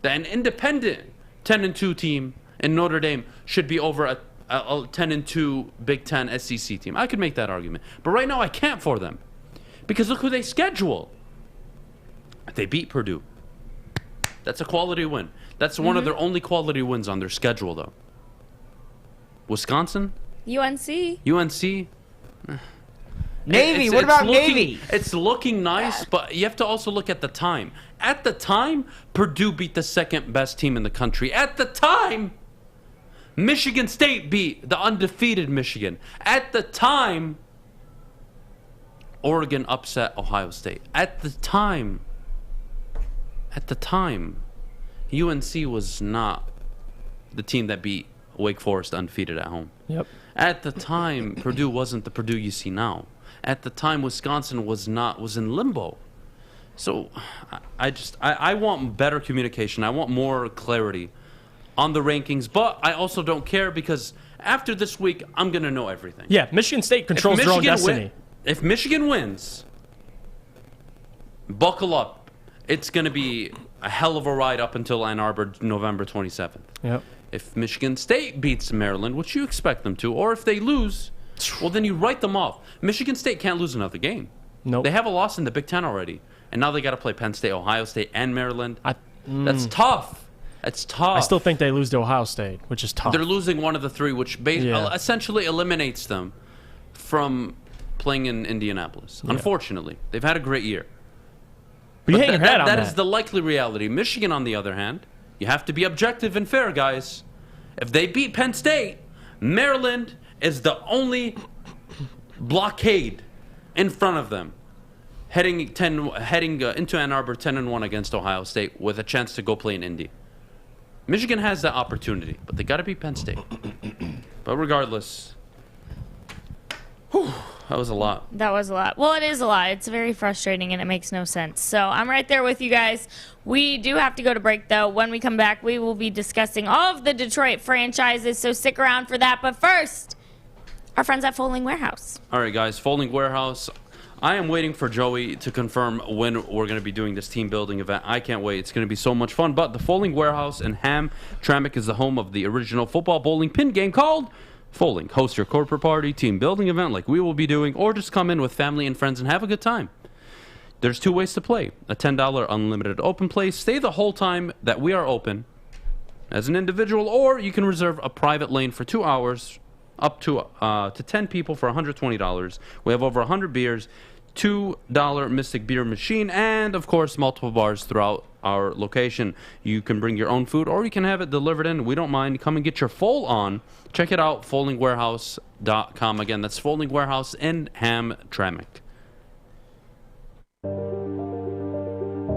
that an independent 10-2 team in Notre Dame should be over a 10-2 Big Ten SEC team. I could make that argument. But right now I can't for them. Because look who they schedule. They beat Purdue. That's a quality win. That's one of their only quality wins on their schedule, though. Wisconsin? UNC? Navy. What about Navy? It's looking nice, but you have to also look at the time. At the time, Purdue beat the second best team in the country. At the time, Michigan State beat the undefeated Michigan. At the time, Oregon upset Ohio State. At the time, UNC was not the team that beat Wake Forest undefeated at home. Yep. At the time, Purdue wasn't the Purdue you see now. At the time, Wisconsin was in limbo. So I want better communication. I want more clarity on the rankings, but I also don't care because after this week, I'm going to know everything. Yeah, Michigan State controls their own destiny. If Michigan wins, buckle up. It's going to be a hell of a ride up until Ann Arbor, November 27th. Yep. If Michigan State beats Maryland, which you expect them to, or if they lose, well, then you write them off. Michigan State can't lose another game. Nope. They have a loss in the Big Ten already, and now they got to play Penn State, Ohio State, and Maryland. That's tough. It's tough. I still think they lose to Ohio State, which is tough. They're losing one of the three, which essentially eliminates them from playing in Indianapolis. Yeah. Unfortunately, they've had a great year. But you hang your head on that. That is the likely reality. Michigan, on the other hand, you have to be objective and fair, guys. If they beat Penn State, Maryland is the only blockade in front of them, heading into Ann Arbor 10-1 against Ohio State with a chance to go play in Indy. Michigan has that opportunity, but they got to beat Penn State. But regardless, that was a lot. That was a lot. Well, it is a lot. It's very frustrating, and it makes no sense. So I'm right there with you guys. We do have to go to break, though. When we come back, we will be discussing all of the Detroit franchises, so stick around for that. But first, our friends at Folding Warehouse. All right, guys, Folding Warehouse. I am waiting for Joey to confirm when we're going to be doing this team building event. I can't wait. It's going to be so much fun. But the Folding Warehouse in Hamtramck is the home of the original football bowling pin game called Folding. Host your corporate party, team building event like we will be doing, or just come in with family and friends and have a good time. There's two ways to play. A $10 unlimited open play. Stay the whole time that we are open as an individual, or you can reserve a private lane for 2 hours up to 10 people for $120. We have over 100 beers, $2 Mystic Beer Machine, and, of course, multiple bars throughout our location. You can bring your own food, or you can have it delivered in. We don't mind. Come and get your fold on. Check it out, foldingwarehouse.com. Again, that's Folding Warehouse in Hamtramck.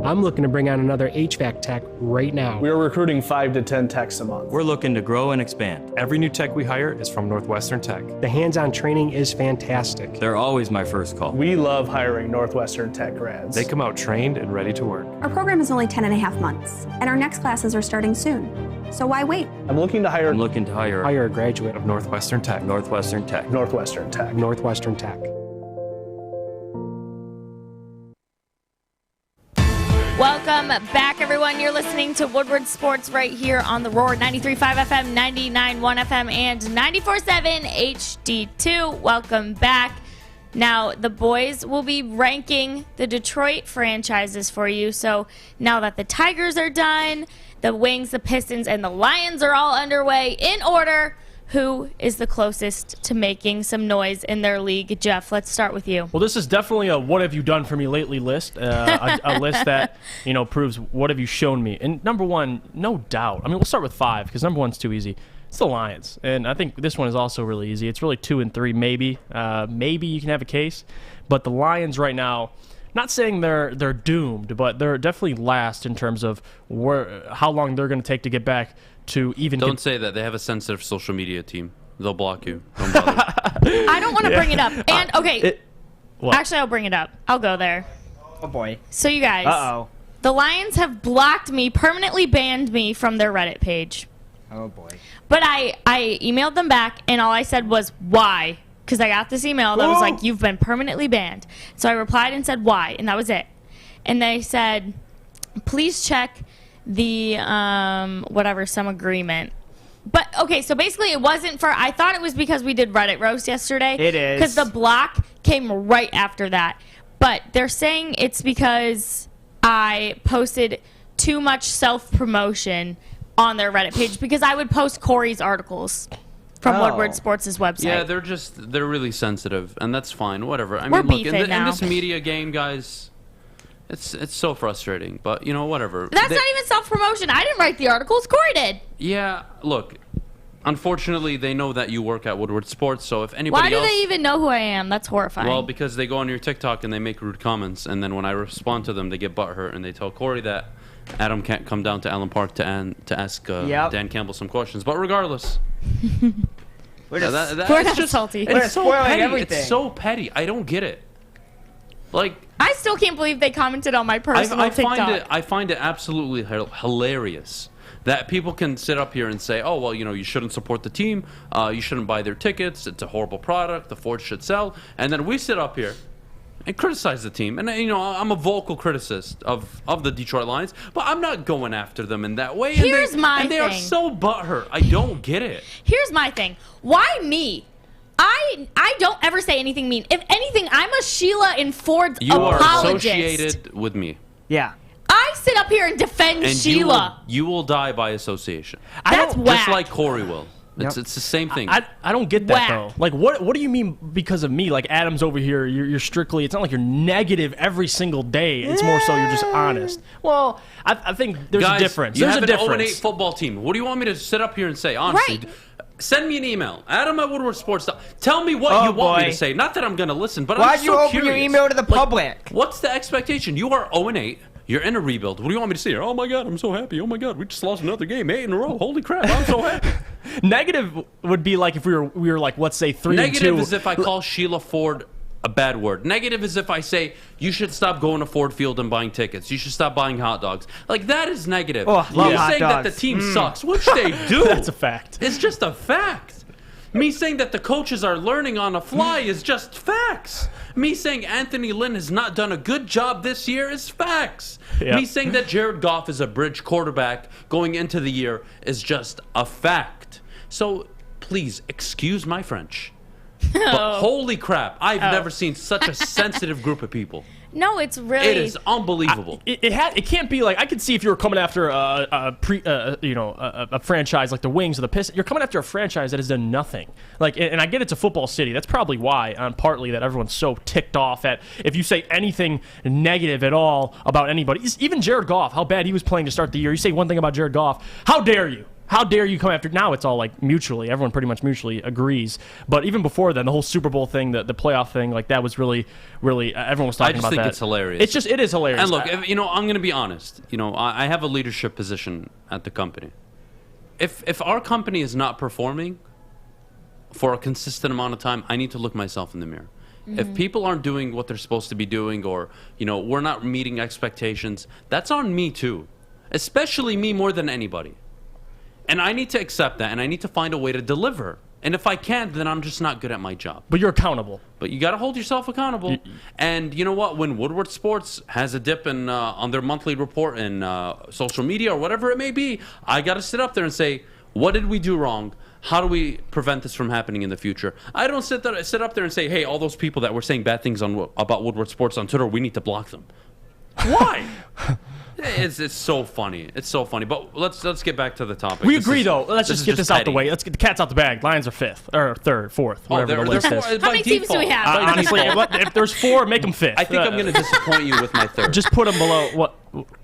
I'm looking to bring on another HVAC tech right now. We are recruiting 5 to 10 techs a month. We're looking to grow and expand. Every new tech we hire is from Northwestern Tech. The hands-on training is fantastic. They're always my first call. We love hiring Northwestern Tech grads. They come out trained and ready to work. Our program is only 10.5 months, and our next classes are starting soon. So why wait? I'm looking to hire a graduate of Northwestern Tech. Northwestern Tech. Northwestern Tech. Northwestern Tech. Welcome back, everyone. You're listening to Woodward Sports right here on the Roar 93.5 FM, 99.1 FM, and 94.7 HD2. Welcome back. Now, the boys will be ranking the Detroit franchises for you. So now that the Tigers are done, the Wings, the Pistons, and the Lions are all underway in order, who is the closest to making some noise in their league? Jeff, let's start with you. Well, this is definitely a what have you done for me lately list, a list that, proves what have you shown me. And number one, no doubt. I mean, we'll start with 5 because number 1's too easy. It's the Lions. And I think this one is also really easy. It's really 2 and 3 maybe. Maybe you can have a case. But the Lions right now, not saying they're doomed, but they're definitely last in terms of how long they're going to take to get back to even. Don't say that. They have a sensitive social media team. They'll block you. Don't bother. I don't want to bring it up. And actually, I'll bring it up. I'll go there. Oh boy. So you guys, the Lions have blocked me, permanently banned me from their Reddit page. Oh boy. But I emailed them back, and all I said was, why? Because I got this email that was like, you've been permanently banned. So I replied and said, why? And that was it. And they said, please check the, some agreement. But, okay, so basically it wasn't for, I thought it was because we did Reddit roast yesterday. It is. Because the block came right after that. But they're saying it's because I posted too much self-promotion on their Reddit page, because I would post Corey's articles from Woodward Sports' website. Yeah, they're really sensitive, and that's fine. Whatever. I We're mean, look, beefing in this media game, guys, it's so frustrating. But whatever. That's not even self-promotion. I didn't write the articles. Corey did. Yeah, look. Unfortunately, they know that you work at Woodward Sports, so if anybody Why do else... they even know who I am? That's horrifying. Well, because they go on your TikTok and they make rude comments, and then when I respond to them, they get butthurt, and they tell Corey that Adam can't come down to Allen Park to ask Dan Campbell some questions. But regardless... We're not salty. It's so petty. Everything. It's so petty. I don't get it. Like... I still can't believe they commented on my personal TikTok. I find it absolutely hilarious that people can sit up here and say, oh, well, you shouldn't support the team. You shouldn't buy their tickets. It's a horrible product. The Ford should sell. And then we sit up here and criticize the team. And, I'm a vocal criticist of the Detroit Lions, but I'm not going after them in that way. Here's my thing. And they are so butthurt. I don't get it. Here's my thing. Why me? I don't ever say anything mean. If anything, I'm a Sheila and Ford's apologist. You are associated with me. Yeah. I sit up here and defend Sheila. You will die by association. That's whack. Just like Corey will. It's the same thing. I don't get that, though. Like, what do you mean because of me? Like, Adam's over here, you're strictly, it's not like you're negative every single day. It's more so you're just honest. Well, I think there's a difference. You There's have a difference. an 0-8 football team. What do you want me to sit up here and say? Honestly, Right. Send me an email. Adam at Woodward Sports. Tell me what you want me to say. Not that I'm going to listen, but Why'd I'm you so open curious. your email to the public? What's the expectation? You are 0-8. You're in a rebuild. What do you want me to say? Oh, my God, I'm so happy. Oh, my God, we just lost another game. 8 in a row. Holy crap, I'm so happy. Negative would be like if we were like, let's say 3-2. Negative is if I call Sheila Ford a bad word. Negative is if I say you should stop going to Ford Field and buying tickets. You should stop buying hot dogs. Like, that is negative. Oh, love Me hot saying dogs. that the team sucks, which they do. That's a fact. It's just a fact. Me saying that the coaches are learning on the fly is just facts. Me saying Anthony Lynn has not done a good job this year is facts. Yep. Me saying that Jared Goff is a bridge quarterback going into the year is just a fact. So please, excuse my French. But holy crap, I've never seen such a sensitive group of people. No, it's really... It is unbelievable. It can't be like, I could see if you were coming after a franchise like the Wings or the Pistons. You're coming after a franchise that has done nothing. Like, and I get it's a football city. That's probably why, partly, that everyone's so ticked off at if you say anything negative at all about anybody. Even Jared Goff, how bad he was playing to start the year. You say one thing about Jared Goff, how dare you? How dare you come after? Now it's all like mutually. Everyone pretty much mutually agrees. But even before then, the whole Super Bowl thing, the playoff thing, like that was really, everyone was talking about that. I just think it's hilarious. It is hilarious. And look, I'm going to be honest. I have a leadership position at the company. If our company is not performing for a consistent amount of time, I need to look myself in the mirror. Mm-hmm. If people aren't doing what they're supposed to be doing, or we're not meeting expectations, that's on me too. Especially me more than anybody. And I need to accept that, and I need to find a way to deliver. And if I can't, then I'm just not good at my job. But you're accountable. But you got to hold yourself accountable. And you know what? When Woodward Sports has a dip in on their monthly report in social media or whatever it may be, I got to sit up there and say, what did we do wrong? How do we prevent this from happening in the future? I don't sit up there and say, hey, all those people that were saying bad things about Woodward Sports on Twitter, we need to block them. Why? It's so funny. It's so funny. But let's get back to the topic. We agree, though. Let's just get this out the way. Let's get the cat's out the bag. Lions are 5th or 3rd, 4th, whatever the list is. How many teams do we have? Honestly, if there's 4, make them 5th. I think I'm going to disappoint you with my 3rd. Just put them below what?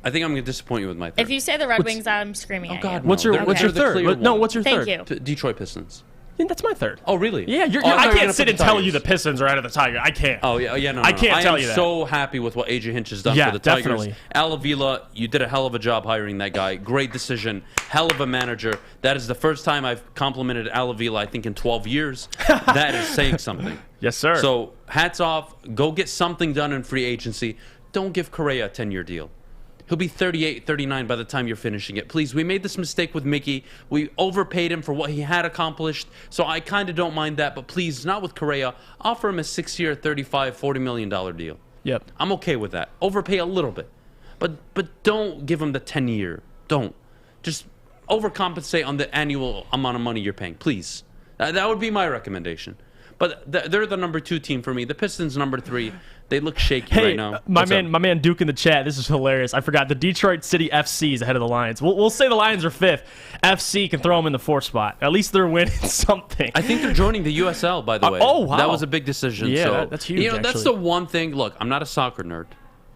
I think I'm going to disappoint you with my 3rd. If you say the Red Wings, I'm screaming at you. What's your 3rd? No, what's your 3rd? Thank you. Detroit Pistons. Yeah, that's my 3rd. Oh, really? Yeah, I can't sit and tell you the Pistons are out of the Tiger. I can't. Oh, yeah, no. I can't tell you that. I'm so happy with what AJ Hinch has done for the Tigers. Definitely. Al Avila, you did a hell of a job hiring that guy. Great decision. Hell of a manager. That is the first time I've complimented Al Avila, I think, in 12 years. That is saying something. Yes, sir. So, hats off. Go get something done in free agency. Don't give Correa a 10-year deal. He'll be 38, 39 by the time you're finishing it. Please, we made this mistake with Mickey. We overpaid him for what he had accomplished, so I kind of don't mind that. But please, not with Correa. Offer him a 6-year, $35, $40 million deal. Yep. I'm okay with that. Overpay a little bit. But don't give him the 10-year. Don't. Just overcompensate on the annual amount of money you're paying. Please. That would be my recommendation. But they're the number 2 team for me. The Pistons number 3. They look shaky right now. My man Duke in the chat. This is hilarious. I forgot the Detroit City FC is ahead of the Lions. We'll say the Lions are 5th. FC can throw them in the 4th spot. At least they're winning something. I think they're joining the USL, by the way. Oh, wow. That was a big decision. Yeah, so, that's huge. That's the one thing. Look, I'm not a soccer nerd.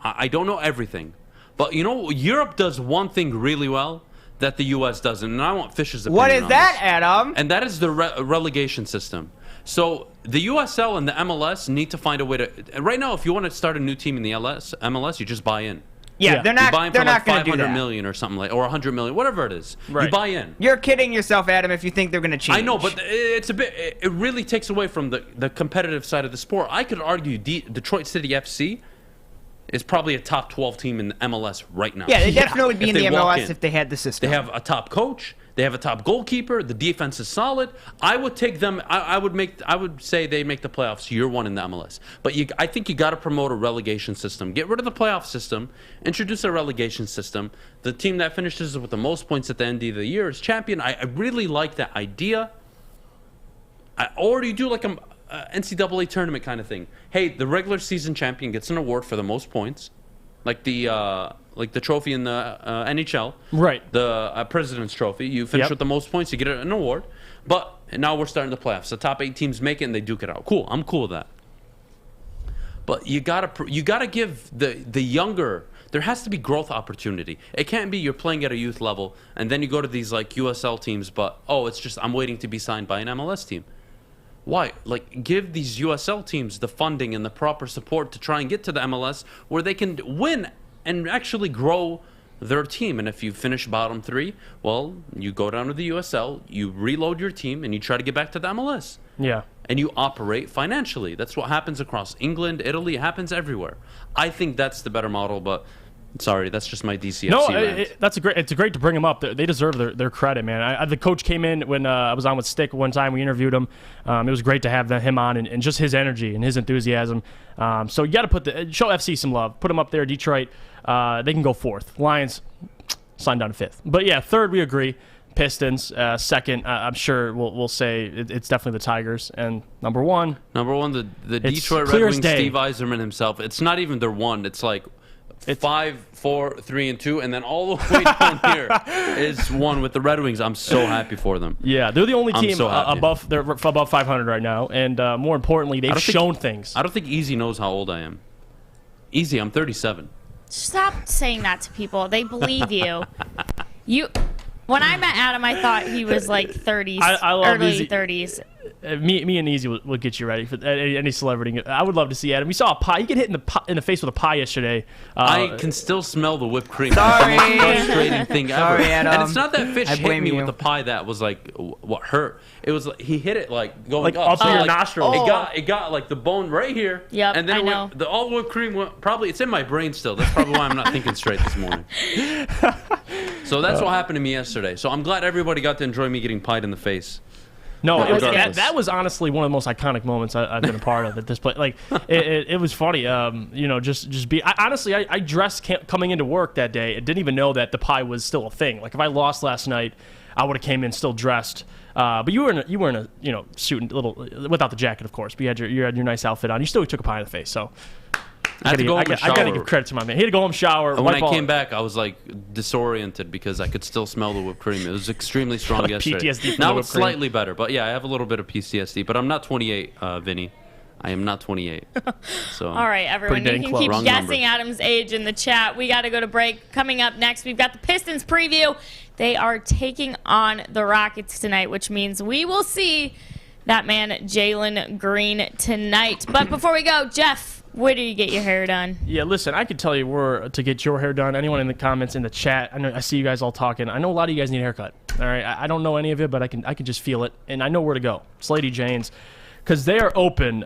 I don't know everything. But, Europe does one thing really well that the U.S. doesn't. And I want Fish's opinion What is on that, this. Adam? And that is the relegation system. So the USL and the MLS need to find a way to. Right now, if you want to start a new team in the MLS, you just buy in. Yeah, they're not. You buy in They're for not like going to do 500 that. million or something like, or 100 million, whatever it is. Right. You buy in. You're kidding yourself, Adam, if you think they're going to change. I know, but it's a bit. It really takes away from the competitive side of the sport. I could argue Detroit City FC is probably a top 12 team in the MLS right now. Yeah, they definitely would be If in the they walk MLS in. if they had the system. They have a top coach. They have a top goalkeeper. The defense is solid. I would take them. I would say they make the playoffs year 1 in the MLS. But I think you got to promote a relegation system. Get rid of the playoff system. Introduce a relegation system. The team that finishes with the most points at the end of the year is champion. I really like that idea. Or you do like a NCAA tournament kind of thing. Hey, the regular season champion gets an award for the most points, like the trophy in the NHL, Right. The President's Trophy. You finish with the most points, you get an award. But now we're starting the playoffs. The top 8 teams make it, and they duke it out. Cool, I'm cool with that. But you gotta give the younger. There has to be growth opportunity. It can't be you're playing at a youth level, and then you go to these like USL teams, but it's just I'm waiting to be signed by an MLS team. Why? Like, give these USL teams the funding and the proper support to try and get to the MLS where they can win and actually grow their team. And if you finish bottom 3, well, you go down to the USL, you reload your team, and you try to get back to the MLS. Yeah. And you operate financially. That's what happens across England, Italy. It happens everywhere. I think that's the better model, but sorry, that's just my DCFC rant. It's great to bring them up. They deserve their credit, man. The coach came in when I was on with Stick one time. We interviewed him. It was great to have him on and just his energy and his enthusiasm. So you got to show FC some love. Put them up there, Detroit. They can go 4th. Lions, sign down to 5th. But yeah, 3rd, we agree. Pistons. 2nd, I'm sure we'll say it's definitely the Tigers. And number 1. The Detroit Red Wings, Steve Yzerman himself. It's not even their 1. It's like 5, 4, 3, and 2, and then all the way down here is 1 with the Red Wings. I'm so happy for them. Yeah, they're the only team above 500 right now, and more importantly, they've shown things. I don't think Easy knows how old I am. Easy, I'm 37. Stop saying that to people. They believe you. When I met Adam, I thought he was like 30s, I love early Easy. 30s. Me and Easy will get you ready for any celebrity. I would love to see Adam. We saw a pie. You get hit in the face with a pie yesterday. I can still smell the whipped cream. Sorry. That's the most frustrating thing ever. Sorry, Adam. And it's not that Fish I hit blame me you. with the pie that was like what hurt. It was like he hit it like going Like up. up your like, nostril. It got like the bone right here. Yep, and then I it know. went, all the whipped cream went. Probably it's in my brain still. That's probably why I'm not thinking straight this morning. So that's what happened to me yesterday. So I'm glad everybody got to enjoy me getting pied in the face. No, Regardless. that was honestly one of the most iconic moments I've been a part of at this point. Like, it was funny. Honestly, I dressed coming into work that day. I didn't even know that the pie was still a thing. Like, if I lost last night, I would have came in still dressed. But you were in a suit and little without the jacket, of course. But you had your nice outfit on. You still took a pie in the face. So I had to go home and shower. I got to give credit to my man. He had to go home, shower. And when I came back, I was like disoriented because I could still smell the whipped cream. It was extremely strong yesterday. PTSD from now the it's whipped cream. slightly better, but yeah, I have a little bit of PTSD. But I'm not 28, Vinny. I am not 28. So All right, everyone. Pretty You dang can close. keep Wrong guessing number. Adam's age in the chat. We got to go to break. Coming up next, we've got the Pistons preview. They are taking on the Rockets tonight, which means we will see that man Jalen Green tonight. But before we go, Jeff, where do you get your hair done? Yeah, listen, I could tell you where to get your hair done. Anyone in the comments, in the chat, I see you guys all talking. I know a lot of you guys need a haircut. All right, I don't know any of it, but I can just feel it, and I know where to go. It's Lady Jane's. because they are open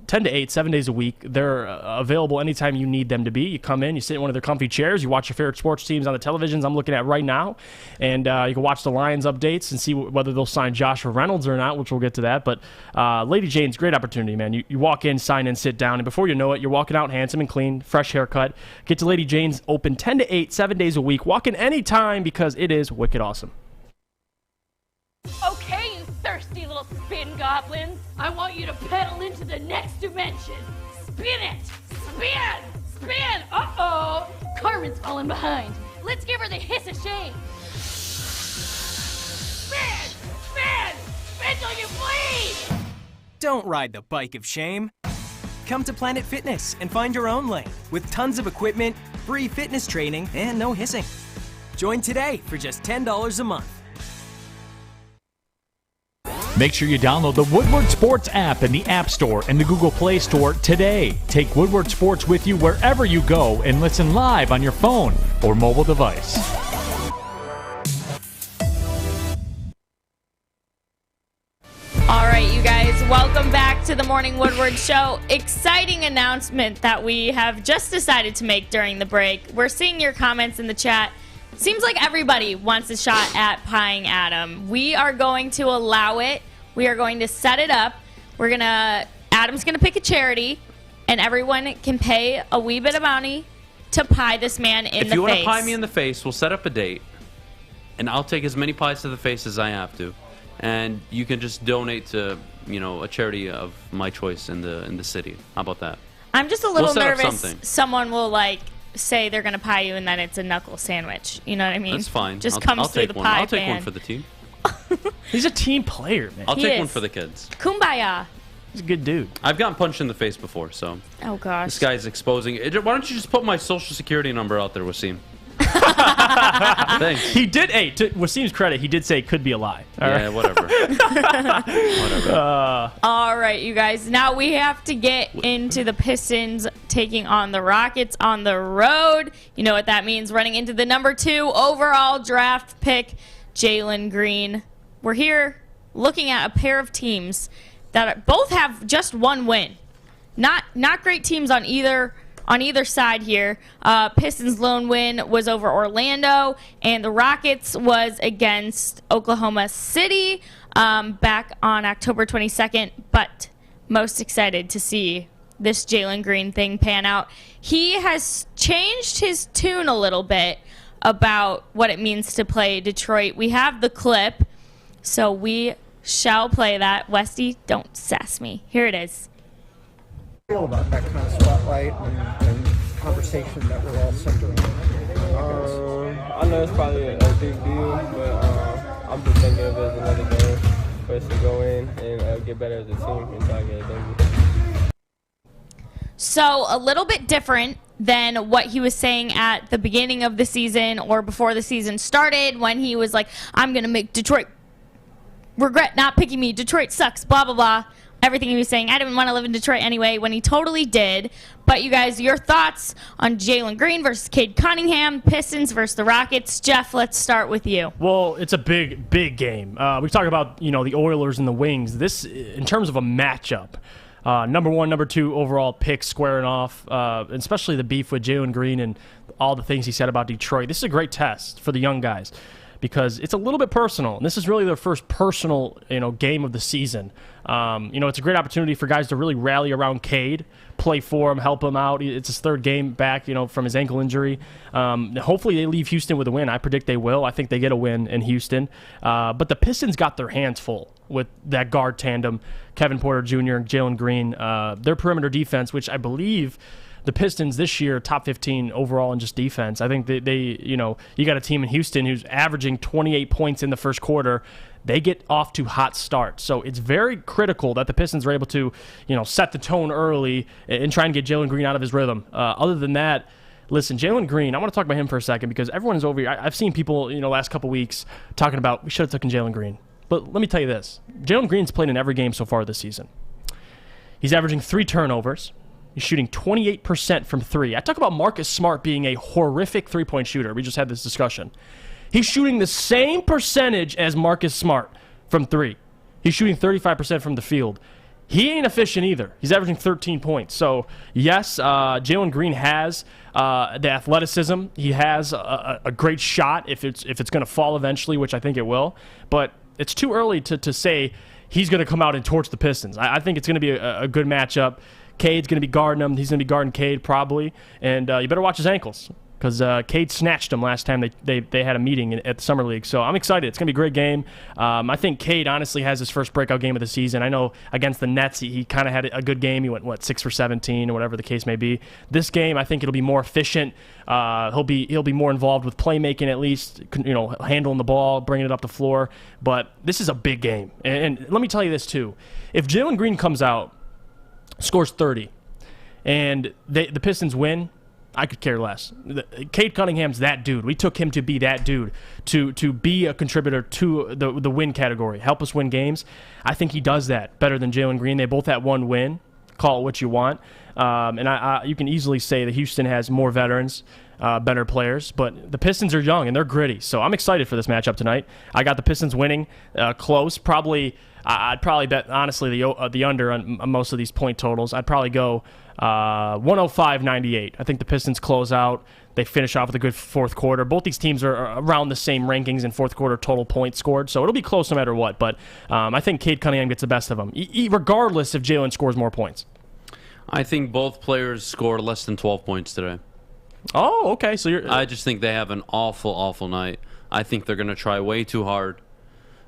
10 to 8, 7 days a week. They're available anytime you need them to be. You come in, you sit in one of their comfy chairs, you watch your favorite sports teams on the televisions I'm looking at right now, and you can watch the Lions updates and see whether they'll sign Joshua Reynolds or not, which we'll get to that. But Lady Jane's great opportunity, man. You walk in, sign in, sit down, and before you know it, you're walking out handsome and clean, fresh haircut. Get to Lady Jane's, open 10 to 8, 7 days a week. Walk in anytime because it is wicked awesome. Okay, you thirsty little spin goblins. I want you to pedal into the next dimension. Spin it! Spin! Spin! Uh-oh! Carmen's falling behind. Let's give her the hiss of shame. Spin! Spin! Spin till you bleed! Don't ride the bike of shame. Come to Planet Fitness and find your own lane with tons of equipment, free fitness training, and no hissing. Join today for just $10 a month. Make sure you download the Woodward Sports app in the App Store and the Google Play Store today. Take Woodward Sports with you wherever you go and listen live on your phone or mobile device. All right, you guys, welcome back to the Morning Woodward Show. Exciting announcement that we have just decided to make during the break. We're seeing your comments in the chat. Seems like everybody wants a shot at pieing Adam. We are going to allow it. We are going to set it up. Adam's gonna pick a charity, and everyone can pay a wee bit of money to pie this man in the face. If you want to pie me in the face, we'll set up a date, and I'll take as many pies to the face as I have to, and you can just donate to a charity of my choice in the city. How about that? I'm just a little nervous. Someone will say they're gonna pie you, and then it's a knuckle sandwich. You know what I mean? That's fine. Just comes through the pie. I'll take one for the team. He's a team player, man. I'll take one for the kids. Kumbaya. He's a good dude. I've gotten punched in the face before, so. Oh gosh. This guy's exposing. Why don't you just put my social security number out there, Wasim? Thanks. He did. Hey, to Wasim's credit, he did say it could be a lie. Whatever. Whatever. All right, you guys. Now we have to get into the Pistons taking on the Rockets on the road. You know what that means? Running into the number 2 overall draft pick, Jalen Green. We're here looking at a pair of teams that both have just one win. Not great teams on either side here. Pistons' lone win was over Orlando, and the Rockets was against Oklahoma City back on October 22nd. But most excited to see this Jalen Green thing pan out. He has changed his tune a little bit about what it means to play Detroit. We have the clip, so we shall play that. Westy, don't sass me. Here it is. Feel about that kind of spotlight and conversation that we're all centering on? I know it's probably a big deal, but I'm just thinking of it as another game for us to go in and get better as a team and try to get a W. So a little bit different than what he was saying at the beginning of the season or before the season started, when he was like, I'm going to make Detroit regret not picking me. Detroit sucks, blah, blah, blah. Everything he was saying. I didn't want to live in Detroit anyway, when he totally did. But you guys, your thoughts on Jalen Green versus Cade Cunningham, Pistons versus the Rockets. Jeff, let's start with you. Well, it's a big game. We talk about, the Oilers and the Wings. This, in terms of a matchup, number 1, number 2 overall pick squaring off, especially the beef with Jalen Green and all the things he said about Detroit. This is a great test for the young guys, because it's a little bit personal. And this is really their first personal, game of the season. It's a great opportunity for guys to really rally around Cade, play for him, help him out. It's his 3rd game back, from his ankle injury. Hopefully they leave Houston with a win. I predict they will. I think they get a win in Houston. But the Pistons got their hands full with that guard tandem, Kevin Porter Jr. and Jalen Green. Their perimeter defense, which I believe the Pistons this year, top 15 overall in just defense. I think they you got a team in Houston who's averaging 28 points in the first quarter. They get off to hot starts. So it's very critical that the Pistons are able to, set the tone early and try and get Jalen Green out of his rhythm. Other than that, listen, Jalen Green, I want to talk about him for a second, because everyone is over here. I've seen people, last couple weeks talking about we should have taken Jalen Green. But let me tell you this. Jalen Green's played in every game so far this season. He's averaging 3 turnovers. He's shooting 28% from 3. I talk about Marcus Smart being a horrific three-point shooter. We just had this discussion. He's shooting the same percentage as Marcus Smart from 3. He's shooting 35% from the field. He ain't efficient either. He's averaging 13 points. So, yes, Jalen Green has the athleticism. He has a great shot if it's going to fall eventually, which I think it will. But it's too early to say he's going to come out and torch the Pistons. I think it's going to be a good matchup. Cade's going to be guarding him. He's going to be guarding Cade probably. And you better watch his ankles, because Cade snatched him last time they had a meeting at the Summer League. So I'm excited. It's going to be a great game. I think Cade honestly has his first breakout game of the season. I know against the Nets, he kind of had a good game. He went, 6 for 17 or whatever the case may be. This game, I think it'll be more efficient. He'll be more involved with playmaking, at least, handling the ball, bringing it up the floor. But this is a big game. And let me tell you this, too. If Jalen Green comes out, scores 30, and the Pistons win, I could care less. Cade Cunningham's that dude. We took him to be that dude, to be a contributor to the win category, help us win games. I think he does that better than Jalen Green. They both had one win. Call it what you want. And you can easily say that Houston has more veterans, better players, but the Pistons are young and they're gritty. So I'm excited for this matchup tonight. I got the Pistons winning close. I'd probably bet, honestly, the under on most of these point totals. I'd probably go 105-98. I think the Pistons close out. They finish off with a good fourth quarter. Both these teams are around the same rankings in fourth quarter total points scored, so it'll be close no matter what. But I think Cade Cunningham gets the best of them, regardless if Jalen scores more points. I think both players score less than 12 points today. Oh, okay. So I just think they have an awful, awful night. I think they're going to try way too hard.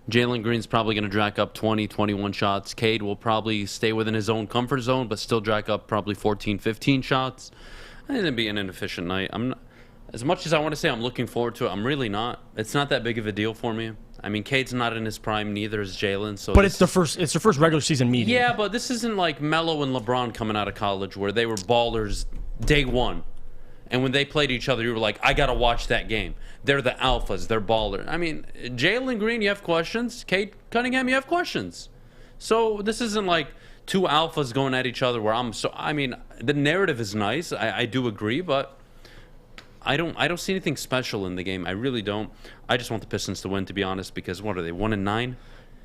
Jalen Green's probably going to jack up 20, 21 shots. Cade will probably stay within his own comfort zone, but still jack up probably 14, 15 shots. I think it'll be an inefficient night. As much as I want to say I'm looking forward to it, I'm really not. It's not that big of a deal for me. I mean, Cade's not in his prime, neither is Jalen. So, but it's the first regular season meeting. Yeah, but this isn't like Melo and LeBron coming out of college where they were ballers day one. And when they played each other, you were like, I got to watch that game. They're the alphas. They're ballers. I mean, Jalen Green, you have questions. Cade Cunningham, you have questions. So this isn't like two alphas going at each other where the narrative is nice. I do agree, but I don't see anything special in the game. I really don't. I just want the Pistons to win, to be honest, because what are they, 1-9?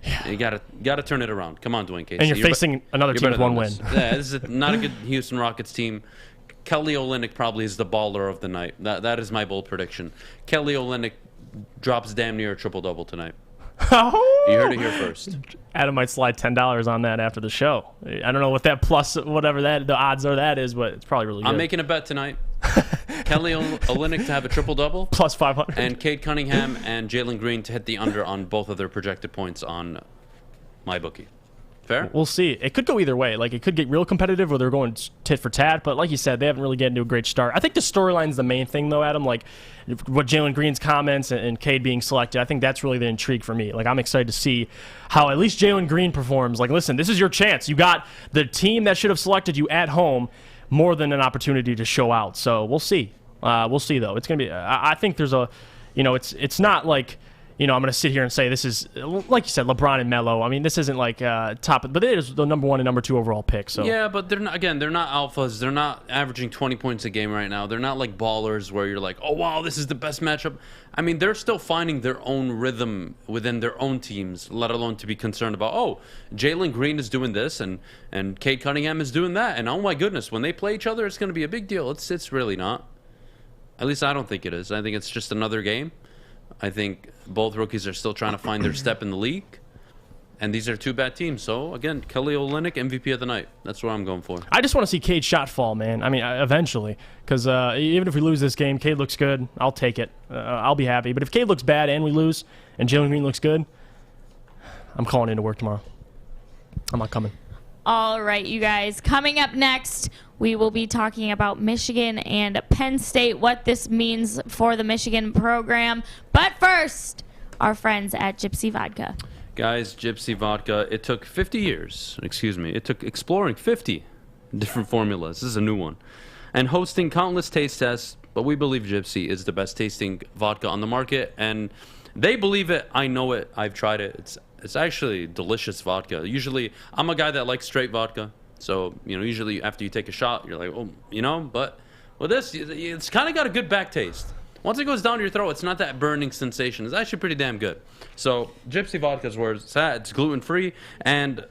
Yeah. You gotta turn it around. Come on, Dwayne Casey. And you're facing another team with one win. Yeah, this is not a good Houston Rockets team. Kelly Olynyk probably is the baller of the night. That is my bold prediction. Kelly Olynyk drops damn near a triple-double tonight. You heard it here first. Adam might slide $10 on that after the show. I don't know what that plus whatever the odds are that is, but it's probably really good. I'm making a bet tonight. Kelly Olynyk to have a triple-double. Plus 500. And Cade Cunningham and Jalen Green to hit the under on both of their projected points on MyBookie. Fair? We'll see. It could go either way. Like, it could get real competitive where they're going tit for tat, but like you said, they haven't really gotten to a great start. I think the storyline's the main thing, though, Adam. Like, what Jalen Green's comments and Cade being selected, I think that's really the intrigue for me. Like, I'm excited to see how at least Jalen Green performs. Like, listen, this is your chance. You got the team that should have selected you at home more than an opportunity to show out. So we'll see. We'll see, though. It's going to be I think there's it's not like, I'm going to sit here and say this is, like you said, LeBron and Melo. I mean, this isn't like top, but it is the number 1 and number 2 overall pick. So yeah, but they're not alphas. They're not averaging 20 points a game right now. They're not like ballers where you're like, oh wow, this is the best matchup. I mean, they're still finding their own rhythm within their own teams, let alone to be concerned about, oh, Jalen Green is doing this and Cade Cunningham is doing that, and oh my goodness, when they play each other, it's going to be a big deal. It's really not. At least I don't think it is. I think it's just another game. I think both rookies are still trying to find their step in the league. And these are two bad teams. So, again, Kelly Olynyk, MVP of the night. That's what I'm going for. I just want to see Cade's shot fall, man. I mean, eventually. Because even if we lose this game, Cade looks good. I'll take it. I'll be happy. But if Cade looks bad and we lose and Jalen Green looks good, I'm calling into work tomorrow. I'm not coming. All right, you guys. Coming up next, we will be talking about Michigan and Penn State, what this means for the Michigan program. But first, our friends at Gypsy Vodka. Guys, Gypsy Vodka, it took 50 years. It took exploring 50 different formulas. This is a new one. And hosting countless taste tests, but we believe Gypsy is the best tasting vodka on the market. And they believe it. I know it. I've tried it. It's actually delicious vodka. Usually, I'm a guy that likes straight vodka. So, usually after you take a shot, you're like, oh, but with this, it's kind of got a good back taste. Once it goes down your throat, it's not that burning sensation. It's actually pretty damn good. So, Gypsy vodka is where it's at. It's gluten-free and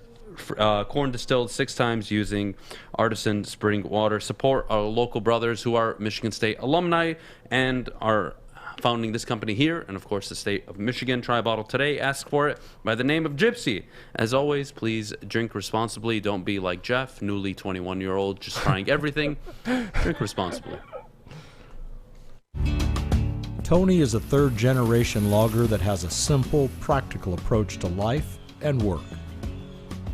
corn distilled 6 times using artisan spring water. Support our local brothers who are Michigan State alumni and are founding this company here, and of course the state of Michigan. Try a bottle today. Ask for it by the name of Gypsy. As always, please drink responsibly. Don't be like Jeff, newly 21-year-old, just trying everything. Drink responsibly. Tony is a third-generation logger that has a simple, practical approach to life and work.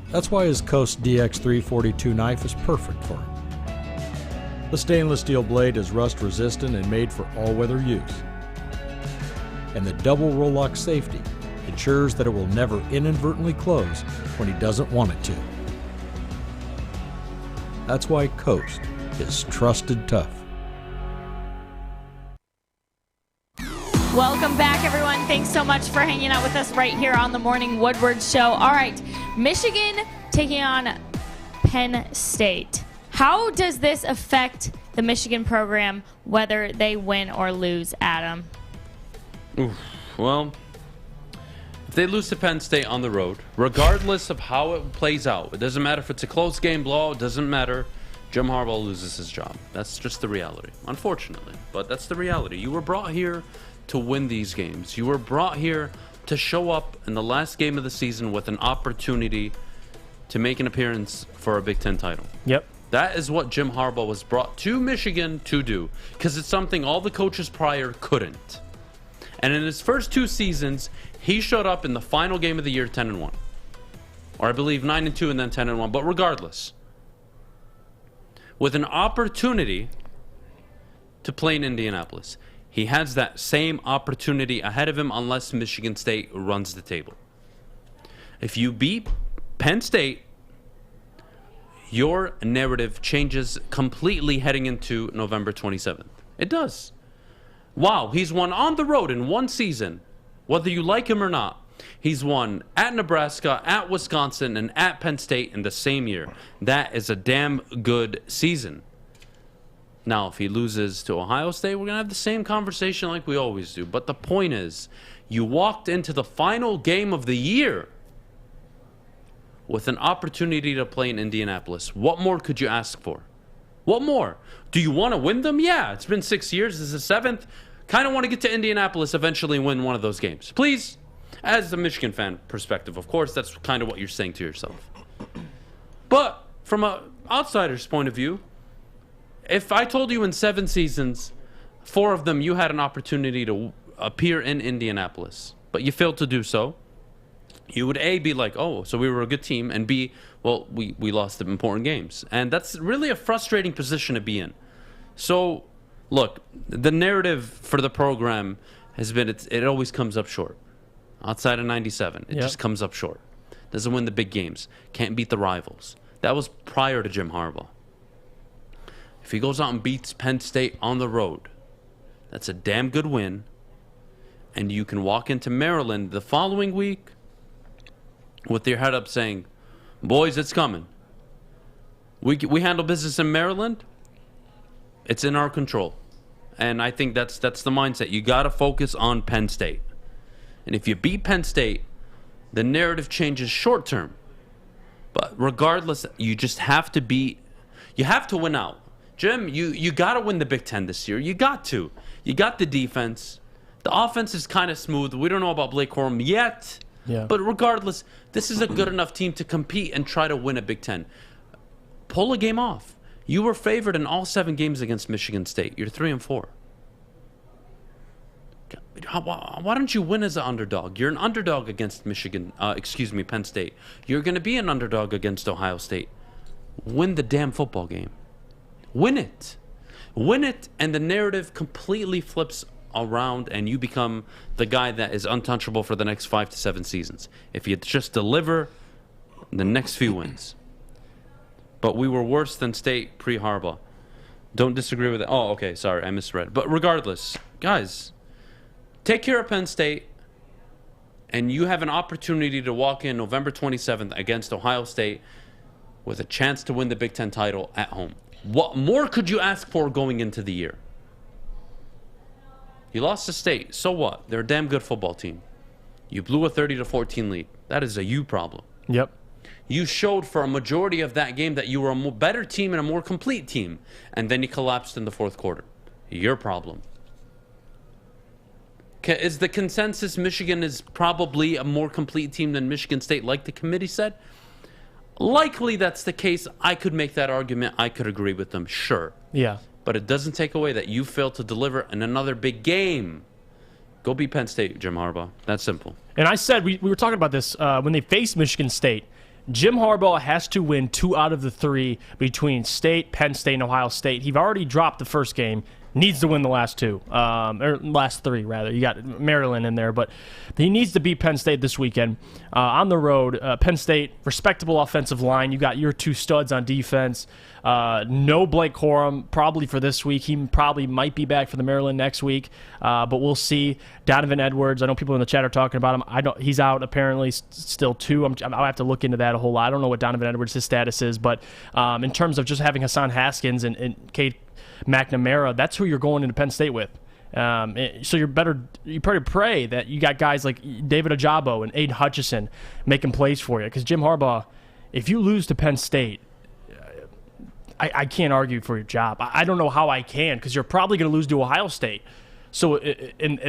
That's why his Coast DX342 knife is perfect for him. The stainless steel blade is rust-resistant and made for all-weather use. And the double roll-lock safety ensures that it will never inadvertently close when he doesn't want it to. That's why Coast is trusted tough. Welcome back, everyone. Thanks so much for hanging out with us right here on the Morning Woodward Show. All right, Michigan taking on Penn State. How does this affect the Michigan program, whether they win or lose, Adam? Oof. Well, if they lose to Penn State on the road, regardless of how it plays out, it doesn't matter if it's a close game blowout, it doesn't matter. Jim Harbaugh loses his job. That's just the reality, unfortunately. But that's the reality. You were brought here to win these games. You were brought here to show up in the last game of the season with an opportunity to make an appearance for a Big Ten title. Yep. That is what Jim Harbaugh was brought to Michigan to do, because it's something all the coaches prior couldn't. And in his first 2 seasons, he showed up in the final game of the year 10-1. Or I believe 9-2 and then 10-1. But regardless, with an opportunity to play in Indianapolis, he has that same opportunity ahead of him unless Michigan State runs the table. If you beat Penn State, your narrative changes completely heading into November 27th. It does. Wow, he's won on the road in 1 season, whether you like him or not. He's won at Nebraska, at Wisconsin, and at Penn State in the same year. That is a damn good season. Now, if he loses to Ohio State, we're going to have the same conversation like we always do. But the point is, you walked into the final game of the year with an opportunity to play in Indianapolis. What more could you ask for? What more? Do you want to win them? Yeah, it's been 6 years. This is the 7th. Kind of want to get to Indianapolis, eventually win one of those games. Please, as a Michigan fan perspective, of course, that's kind of what you're saying to yourself. But from an outsider's point of view, if I told you in 7 seasons, 4 of them you had an opportunity to appear in Indianapolis, but you failed to do so, you would A, be like, oh, so we were a good team, and B, well, we lost the important games. And that's really a frustrating position to be in. So, look, the narrative for the program has been it always comes up short. Outside of 97, it just comes up short. Doesn't win the big games. Can't beat the rivals. That was prior to Jim Harbaugh. If he goes out and beats Penn State on the road, that's a damn good win. And you can walk into Maryland the following week with your head up saying, boys, it's coming. We handle business in Maryland. It's in our control. And I think that's the mindset. You got to focus on Penn State. And if you beat Penn State, the narrative changes short term. But regardless, you just have to win out. Jim, you got to win the Big Ten this year. You got to. You got the defense. The offense is kind of smooth. We don't know about Blake Corum yet. Yeah. But regardless, this is a good enough team to compete and try to win a Big Ten. Pull a game off. You were favored in all 7 games against Michigan State. You're 3-4. Why don't you win as an underdog? You're an underdog against Penn State. You're going to be an underdog against Ohio State. Win the damn football game. Win it. Win it, and the narrative completely flips around, and you become the guy that is untouchable for the next 5 to 7 seasons. If you just deliver the next few wins. But we were worse than State pre-Harbaugh. Don't disagree with it. Oh, okay, sorry, I misread. But regardless, guys, take care of Penn State, and you have an opportunity to walk in November 27th against Ohio State with a chance to win the Big Ten title at home. What more could you ask for going into the year? You lost to State. So what? They're a damn good football team. You blew a 30-14 lead. That is a you problem. Yep. You showed for a majority of that game that you were a better team and a more complete team, and then you collapsed in the fourth quarter. Your problem. Is the consensus Michigan is probably a more complete team than Michigan State, like the committee said? Likely that's the case. I could make that argument. I could agree with them, sure. Yeah. But it doesn't take away that you failed to deliver in another big game. Go beat Penn State, Jim Harbaugh. That's simple. And I said, we were talking about this when they faced Michigan State. Jim Harbaugh has to win 2 out of the 3 between State, Penn State, and Ohio State. He already dropped the first game. Needs to win the last 2, or last 3 rather. You got Maryland in there, but he needs to beat Penn State this weekend on the road. Penn State, respectable offensive line. You got your 2 studs on defense. No Blake Corum probably for this week. He probably might be back for the Maryland next week, but we'll see. Donovan Edwards. I know people in the chat are talking about him. He's out apparently still too. I'll have to look into that a whole lot. I don't know what Donovan Edwards' his status is, but in terms of just having Hassan Haskins and Cade McNamara, that's who you're going into Penn State with. So you better pray that you got guys like David Ojabo and Aiden Hutchison making plays for you. Because Jim Harbaugh, if you lose to Penn State, I can't argue for your job. I don't know how I can, because you're probably going to lose to Ohio State. So, and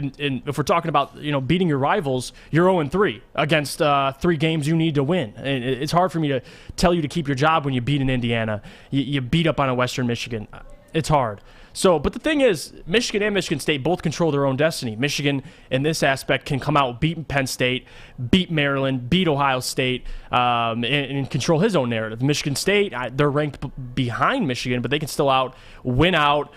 if we're talking about beating your rivals, you're 0-3 against 3 games you need to win. And it's hard for me to tell you to keep your job when you beat an Indiana, you beat up on a Western Michigan. It's hard. So, but the thing is, Michigan and Michigan State both control their own destiny. Michigan, in this aspect, can come out, beat Penn State, beat Maryland, beat Ohio State, and control his own narrative. Michigan State, they're ranked behind Michigan, but they can still win out,